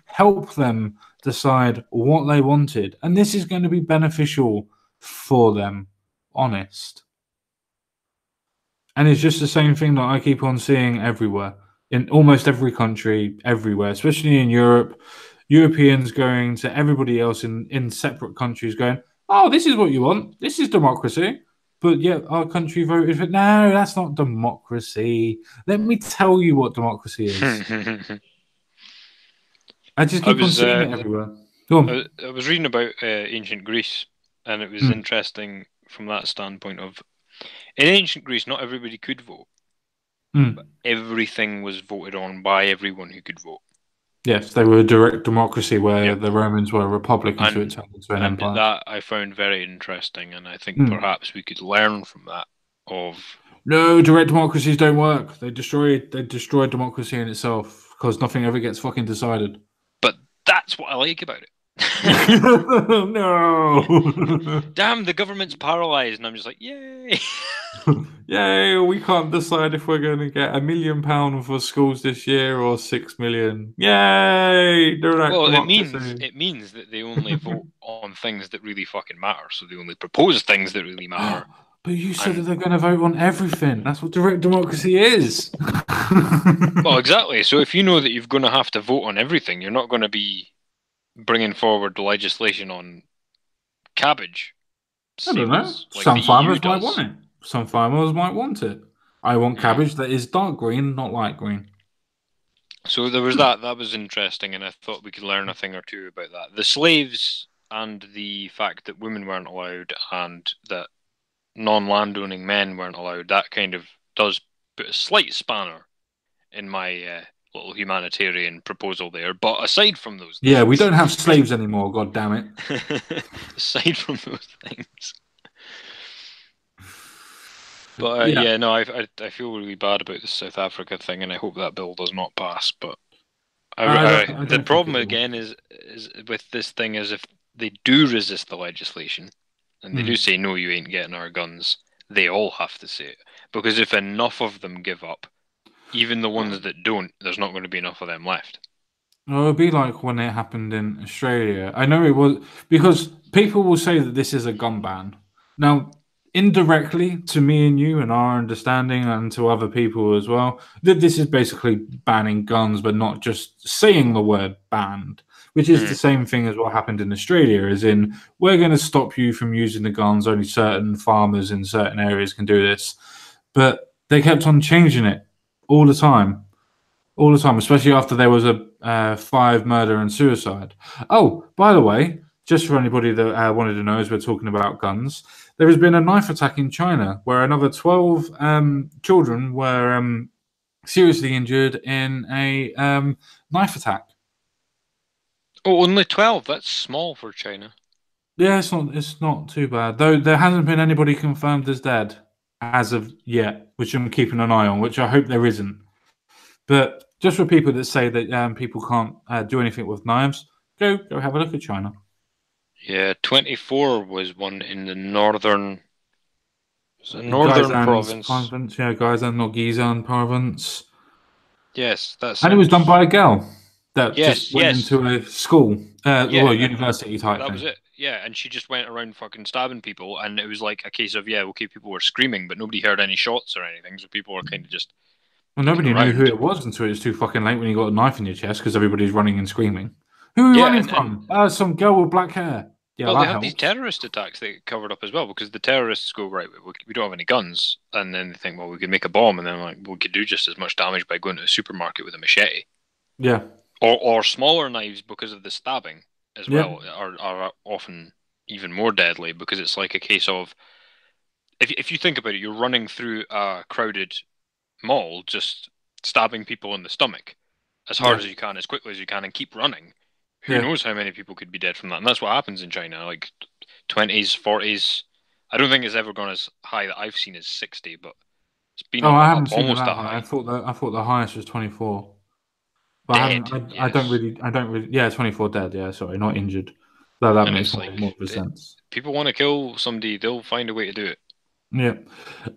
help them decide what they wanted. And this is going to be beneficial for them, honest. And it's just the same thing that I keep on seeing everywhere, in almost every country, everywhere, especially in Europe. Europeans going to everybody else in separate countries going, oh, this is what you want. This is democracy. But yet our country voted for, no, that's not democracy. Let me tell you what democracy is. I just keep on seeing it everywhere. Go on. I was reading about ancient Greece, and it was interesting from that standpoint of, in ancient Greece, not everybody could vote. But everything was voted on by everyone who could vote. Yes, they were a direct democracy where the Romans were a republic until it turned into an empire. That I found very interesting, and I think perhaps we could learn from that. No, direct democracies don't work. They destroy democracy in itself because nothing ever gets fucking decided. But that's what I like about it. No. Damn, the government's paralyzed, and I'm just like, yay. Yay, we can't decide if we're going to get £1 million for schools this year or 6 million. Yay! Well, it means that they only vote on things that really fucking matter, so they only propose things that really matter. But you said that they're going to vote on everything. That's what direct democracy is. Well, exactly. So if you know that you're going to have to vote on everything, you're not going to be bringing forward the legislation on cabbage. I don't know. Some farmers might want it. Some farmers might want it. I want cabbage that is dark green, not light green. So there was that. That was interesting, and I thought we could learn a thing or two about that. The slaves and the fact that women weren't allowed and that non-landowning men weren't allowed, that kind of does put a slight spanner in my little humanitarian proposal there. But aside from those things... Yeah, we don't have slaves anymore, god damn it. Aside from those things... But I feel really bad about the South Africa thing, and I hope that bill does not pass. But the problem again is with this thing is if they do resist the legislation, and they do say no, you ain't getting our guns, they all have to say it, because if enough of them give up, even the ones that don't, there's not going to be enough of them left. Well, it would be like when it happened in Australia. I know it was because people will say that this is a gun ban. Now, indirectly to me and you and our understanding and to other people as well, that this is basically banning guns, but not just saying the word banned, which is the same thing as what happened in Australia, as in, we're going to stop you from using the guns, only certain farmers in certain areas can do this. But they kept on changing it all the time, especially after there was a 5 murder and suicide. Oh, by the way, just for anybody that wanted to know, as we're talking about guns, there has been a knife attack in China where another 12 children were seriously injured in a knife attack. Oh, only 12? That's small for China. Yeah, it's not too bad. Though there hasn't been anybody confirmed as dead. as of yet, which I'm keeping an eye on, which I hope there isn't. But just for people that say that people can't do anything with knives, go have a look at China. Yeah, 24 was one in the northern province. Province, yeah, Gaizan or Gizan province. Yes, that And it was done sounds. by a girl that just Yes, went yes. into a school, Yeah, and university type that was thing. it. Yeah, and she just went around fucking stabbing people, and it was like a case of, yeah, okay, people were screaming, but nobody heard any shots or anything, so people were kind of just Well, looking nobody knew who around. it was until it was too fucking late when you got a knife in your chest because everybody's running and screaming. Who are you Yeah, running and from? Some girl with black hair. Yeah, well, they that have these helps. terrorist attacks they covered up as well because the terrorists go, right, we don't have any guns, and then they think, well, we could make a bomb, and then like we could do just as much damage by going to a supermarket with a machete, Yeah, or smaller knives because of the stabbing as yeah. well are often even more deadly because it's like a case of if you think about it, you're running through a crowded mall, just stabbing people in the stomach as hard Yeah, as you can, as quickly as you can, and keep running. Who yeah. knows how many people could be dead from that? And that's what happens in China. Like 20s, 40s. I don't think it's ever gone as high that I've seen as 60, but it's been Oh, I up haven't seen it almost that that high. high. I thought the highest was 24. But I haven't. Dead, I don't yes. really. I don't really. Yeah, 24 dead. Yeah, sorry, not injured. That And makes it's like more of a sense. people want to kill somebody, they'll find a way to do it. Yeah.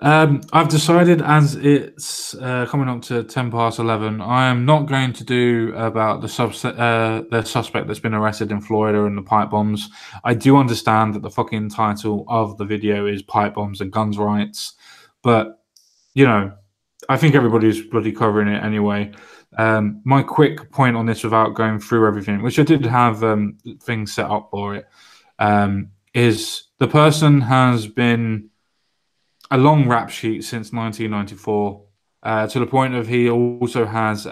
I've decided as it's coming up to 10 past 11, I am not going to do about the suspect that's been arrested in Florida and the pipe bombs. I do understand that the fucking title of the video is Pipe Bombs and Guns Rights, but you know, I think everybody's bloody covering it anyway. My quick point on this, without going through everything, which I did have things set up for it, is the person has been a long rap sheet since 1994, to the point of he also has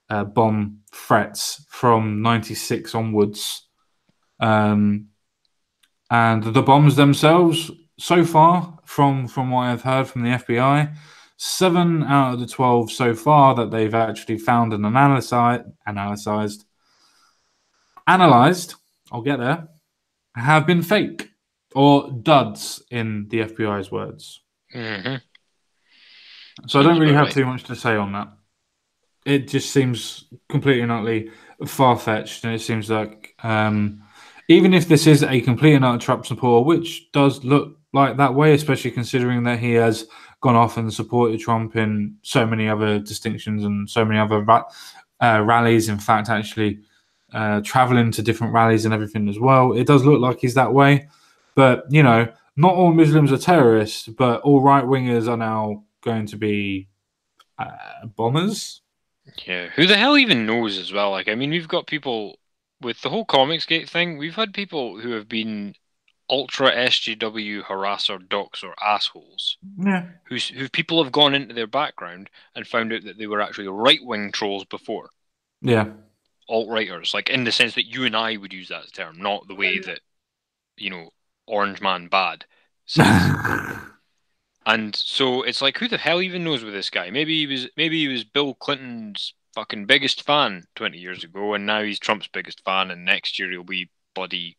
bomb threats from 96 onwards. Um, and the bombs themselves, so far, from what I've heard from the FBI, 7 out of the 12 so far that they've actually found and analyzed, I'll get there, have been fake or duds in the FBI's words. Hmm. So I don't Sounds really about have right. too much to say on that. It just seems completely and utterly far fetched, and it seems like even if this is a complete and utter Trump supporter, which does look like that way, especially considering that he has gone off and supported Trump in so many other distinctions and so many other rallies. In fact, actually traveling to different rallies and everything as well. It does look like he's that way, but you know, not all Muslims are terrorists, but all right wingers are now going to be bombers. Yeah, who the hell even knows as well? Like, I mean, we've got people with the whole Comicsgate thing. We've had people who have been ultra SJW harasser, doxer assholes, Yeah, who people have gone into their background and found out that they were actually right wing trolls before, yeah. alt righters, like in the sense that you and I would use that term, not the way that Orange Man Bad says. And so it's like, who the hell even knows with this guy? Maybe he was Bill Clinton's fucking biggest fan 20 years ago, and now he's Trump's biggest fan, and next year he'll be bloody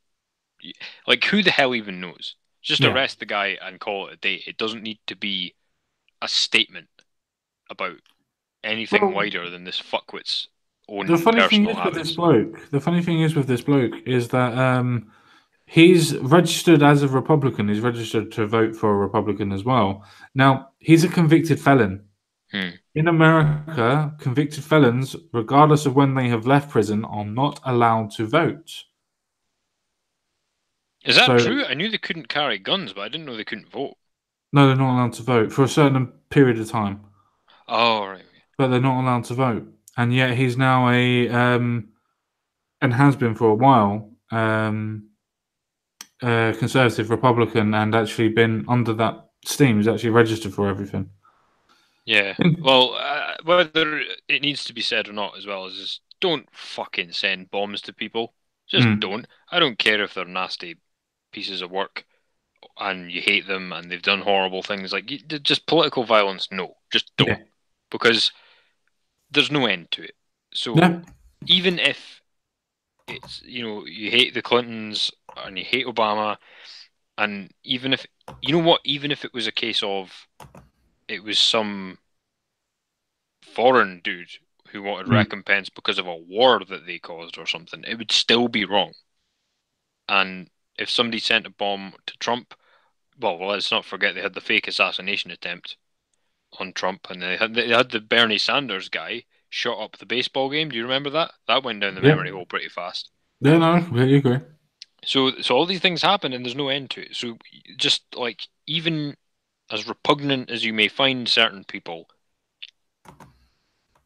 like who the hell even knows? Just Yeah. arrest the guy and call it a day. It doesn't need to be a statement about anything Well, wider than this fuckwit's the own funny thing personal is with this habits. bloke, the funny thing is with this bloke is that he's registered as a Republican. He's registered to vote for a Republican as well. Now, he's a convicted felon. Hmm. In America, convicted felons, regardless of when they have left prison, are not allowed to vote. Is that So, true? I knew they couldn't carry guns, but I didn't know they couldn't vote. no, they're not allowed to vote for a certain period of time, Oh, right. but they're not allowed to vote. And yet he's now and has been for a while, conservative Republican and actually been under that steam. He's actually registered for everything. Yeah. Well, whether it needs to be said or not, as well, is just don't fucking send bombs to people. Just Mm, don't. I don't care if they're nasty pieces of work and you hate them and they've done horrible things. Like, just political violence, no. Just yeah, don't. Because there's no end to it. yeah, So even if it's, you hate the Clintons and you hate Obama, and even if you know what? Even if it was a case of it was some foreign dude who wanted recompense because of a war that they caused or something, it would still be wrong. And if somebody sent a bomb to Trump, well, let's not forget they had the fake assassination attempt on Trump, and they had the Bernie Sanders guy shot up the baseball game. Do you remember that? That went down the Yeah. memory hole pretty fast. Yeah, no, I completely agree. So all these things happen, and there's no end to it. So just like even as repugnant as you may find certain people,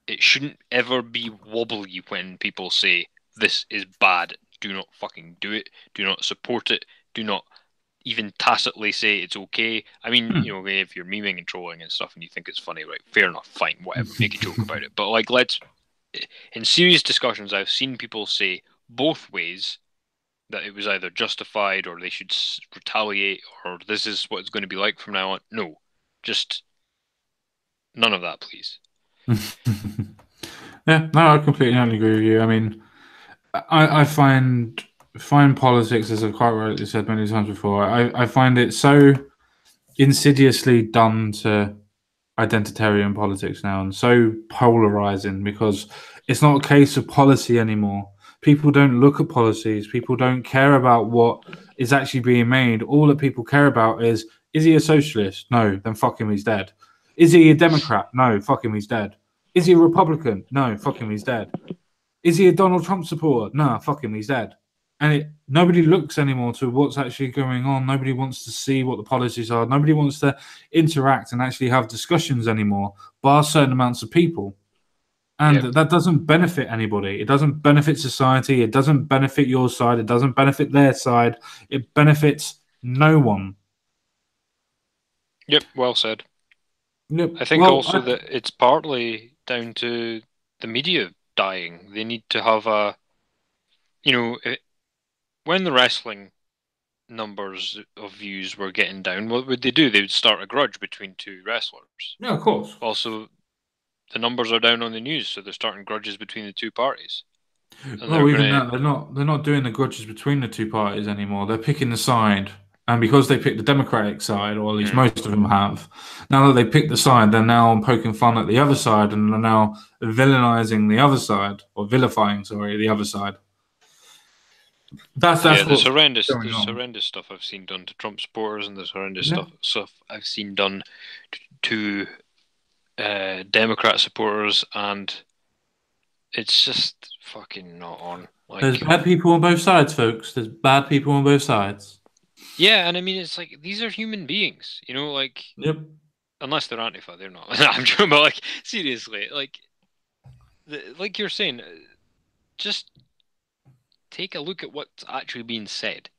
it shouldn't ever be wobbly when people say this is bad. Do not fucking do it. Do not support it. Do not even tacitly say it's okay. I mean, you know, if you're memeing and trolling and stuff and you think it's funny, right? Fair enough, fine, whatever. Make a joke about it. But like, in serious discussions, I've seen people say both ways that it was either justified or they should retaliate or this is what it's going to be like from now on. No, just none of that, please. Yeah, no, I completely agree with you. I mean, I find politics, as I've quite rightly said many times before, I find it so insidiously done to identitarian politics now and so polarizing because it's not a case of policy anymore. People don't look at policies. People don't care about what is actually being made. All that people care about is he a socialist? No, then fuck him, he's dead. Is he a Democrat? No, fuck him, he's dead. Is he a Republican? No, fuck him, he's dead. Is he a Donald Trump supporter? No, fuck him, he's dead. And nobody looks anymore to what's actually going on. Nobody wants to see what the policies are. Nobody wants to interact and actually have discussions anymore, bar certain amounts of people. And that doesn't benefit anybody. It doesn't benefit society. It doesn't benefit your side. It doesn't benefit their side. It benefits no one. Yep, well said. Yep. I think that it's partly down to the media dying. They need to have when the wrestling numbers of views were getting down, what would they do? They would start a grudge between two wrestlers. Yeah, of course. Also, the numbers are down on the news, so they're starting grudges between the two parties. Well, even that, they're not doing the grudges between the two parties anymore. They're picking the side, and because they picked the Democratic side, or at least most of them have, now that they picked the side, they're now poking fun at the other side, and they're now villainizing the other side, or vilifying, sorry, the other side. That's there's horrendous stuff I've seen done to Trump supporters, and there's horrendous stuff I've seen done to Democrat supporters, and it's just fucking not on. There's bad people on both sides, folks. There's bad people on both sides. Yeah, and I mean, it's like these are human beings, you know, like. Yep. Unless they're Antifa, they're not. I'm joking, but like seriously, like you're saying, just take a look at what's actually being said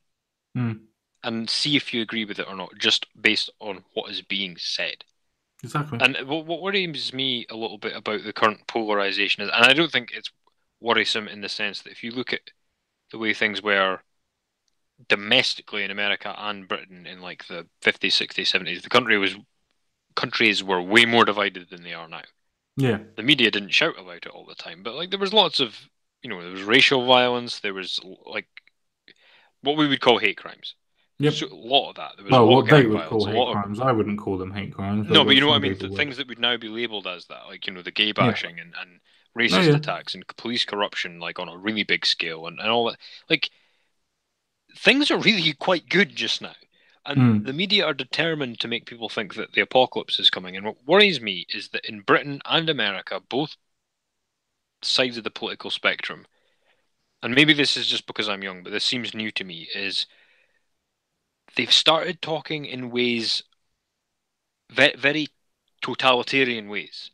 and see if you agree with it or not, just based on what is being said. Exactly. And what worries me a little bit about the current polarization is, and I don't think it's worrisome in the sense that if you look at the way things were domestically in America and Britain in like the 50s, 60s, 70s, the countries were way more divided than they are now. Yeah. The media didn't shout about it all the time, but like there was lots of, there was racial violence, there was like what we would call hate crimes. Yep. So, a lot of that. There was what they would call hate crimes. I wouldn't call them hate crimes. No, but you know what I mean? The things that would now be labelled as that, like, the gay bashing and racist attacks and police corruption, like on a really big scale and all that. Like, things are really quite good just now. And the media are determined to make people think that the apocalypse is coming. And what worries me is that in Britain and America, both sides of the political spectrum, and maybe this is just because I'm young, but this seems new to me, is they've started talking in ways, very, very totalitarian ways.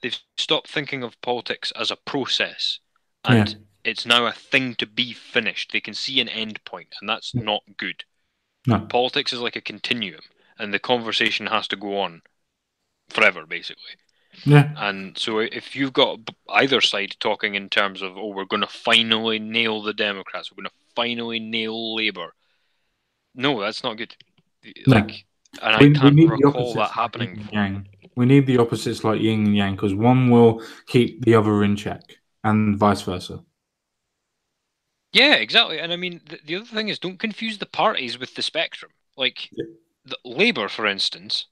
They've stopped thinking of politics as a process. And it's now a thing to be finished. They can see an end point, and that's not good. No. Politics is like a continuum, and the conversation has to go on forever, basically. Yeah. And so if you've got either side talking in terms of, we're going to finally nail the Democrats, we're going to finally nail Labour. No, that's not good. Like, no. And I can't recall that happening. Yang. We need the opposites like yin and yang, because one will keep the other in check, and vice versa. Yeah, exactly. And I mean, the other thing is, don't confuse the parties with the spectrum. Like the Labour, for instance.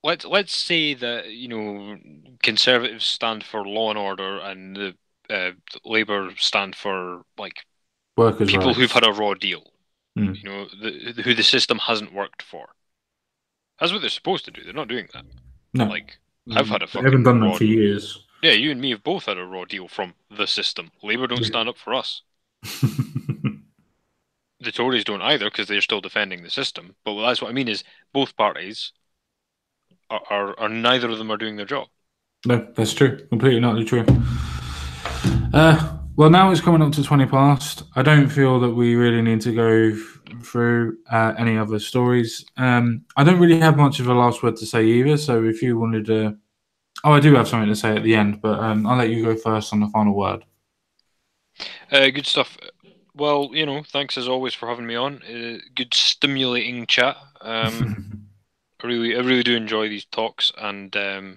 Let's say that Conservatives stand for law and order, and the Labour stand for like Workers' people who've rights. had a raw deal. Mm. Who the system hasn't worked for. That's what they're supposed to do. They're not doing that. No, Like I've had a they haven't fucking done that raw. for years. Yeah, you and me have both had a raw deal from the system. Labour don't stand up for us. The Tories don't either because they're still defending the system. But that's what I mean is both parties are neither of them are doing their job. No, that's true. Completely not true. Well, now it's coming up to 20 past. I don't feel that we really need to go through any other stories. I don't really have much of a last word to say either. So if you wanted to... Oh, I do have something to say at the end, but I'll let you go first on the final word. Good stuff. Well, thanks as always for having me on. Good stimulating chat. I really do enjoy these talks, and I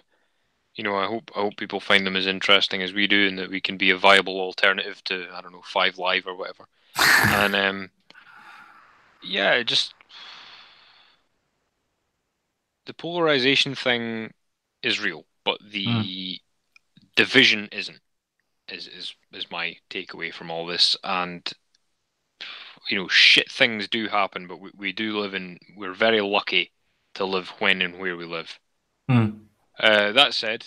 hope people find them as interesting as we do, and that we can be a viable alternative to, I don't know, 5Live or whatever. And yeah, just the polarization thing is real, but the division isn't. Is my takeaway from all this. And shit things do happen, but we're very lucky to live when and where we live. That said,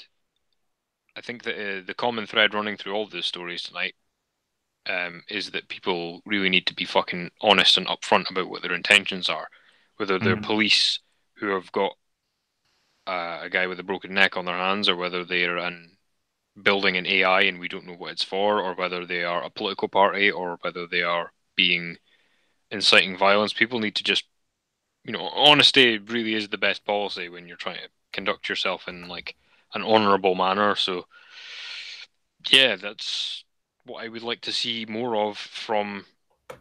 I think that the common thread running through all of those stories tonight is that people really need to be fucking honest and upfront about what their intentions are, whether they're police who have got a guy with a broken neck on their hands, or whether they're building an AI and we don't know what it's for, or whether they are a political party, or whether they are inciting violence. People need to just, honesty really is the best policy when you're trying to conduct yourself in like an honourable manner. So yeah, that's what I would like to see more of from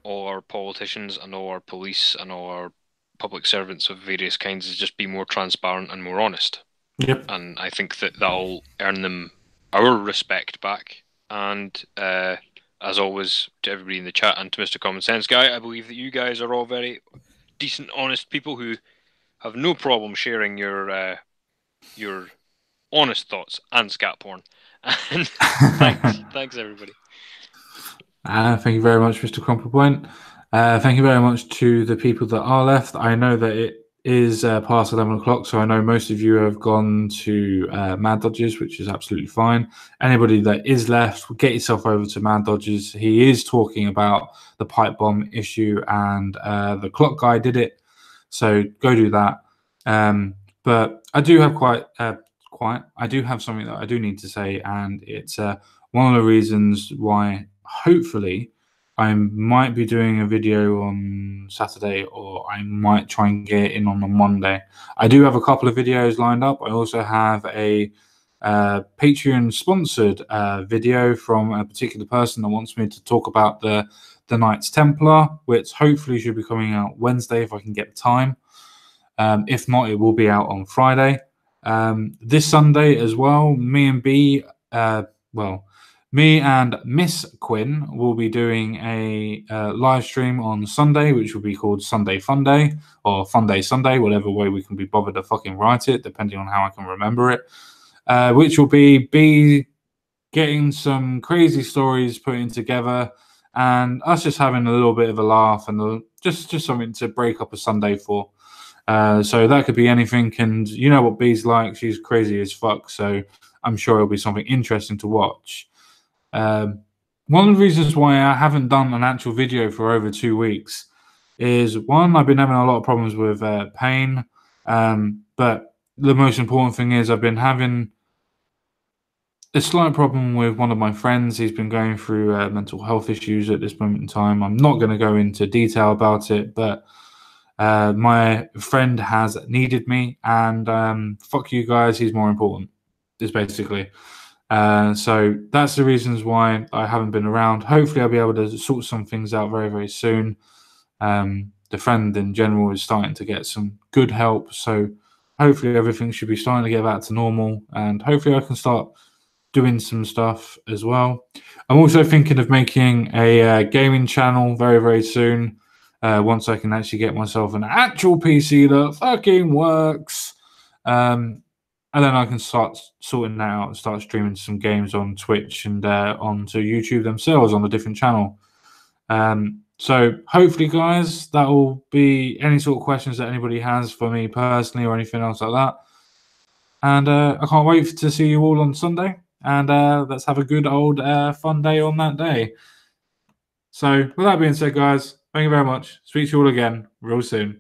all our politicians and all our police and all our public servants of various kinds, is just be more transparent and more honest. Yep. And I think that'll earn them our respect back. And as always, to everybody in the chat and to Mr. Common Sense Guy, I believe that you guys are all very decent, honest people who have no problem sharing your honest thoughts and scat porn. And thanks everybody. Thank you very much, Mr. Crumplepoint. Thank you very much to the people that are left. I know that it is past 11 o'clock, so I know most of you have gone to Mad Dodgers, which is absolutely fine. Anybody that is left, get yourself over to Mad Dodgers. He is talking about the pipe bomb issue, and the clock guy did it, so go do that. But I do have I do have something that I do need to say, and it's one of the reasons why hopefully I might be doing a video on Saturday, or I might try and get it in on a Monday. I do have a couple of videos lined up. I also have a Patreon sponsored video from a particular person that wants me to talk about the Knights Templar, which hopefully should be coming out Wednesday if I can get the time. If not, it will be out on Friday. This Sunday as well, me and Miss Quinn will be doing a live stream on Sunday, which will be called Sunday Fun Day, or Fun Day Sunday, whatever way we can be bothered to fucking write it, depending on how I can remember it. Which will be getting some crazy stories put in together, and us just having a little bit of a laugh, and just something to break up a Sunday for. So that could be anything, and you know what Bee's like, she's crazy as fuck, so I'm sure it'll be something interesting to watch. One of the reasons why I haven't done an actual video for over 2 weeks is, one, I've been having a lot of problems with pain, but the most important thing is I've been having a slight problem with one of my friends. He's been going through mental health issues at this moment in time. I'm not going to go into detail about it, but my friend has needed me, and fuck you guys, he's more important, is basically. So that's the reasons why I haven't been around. Hopefully I'll be able to sort some things out very, very soon. The friend in general is starting to get some good help, so hopefully everything should be starting to get back to normal, and hopefully I can start doing some stuff as well. I'm also thinking of making a gaming channel very, very soon. once I can actually get myself an actual PC that fucking works. And then I can start sorting that out and start streaming some games on Twitch and onto YouTube themselves on the different channel. So hopefully, guys, that will be any sort of questions that anybody has for me personally or anything else like that. And I can't wait to see you all on Sunday. And let's have a good old fun day on that day. So with that being said, guys, thank you very much. Speak to you all again real soon.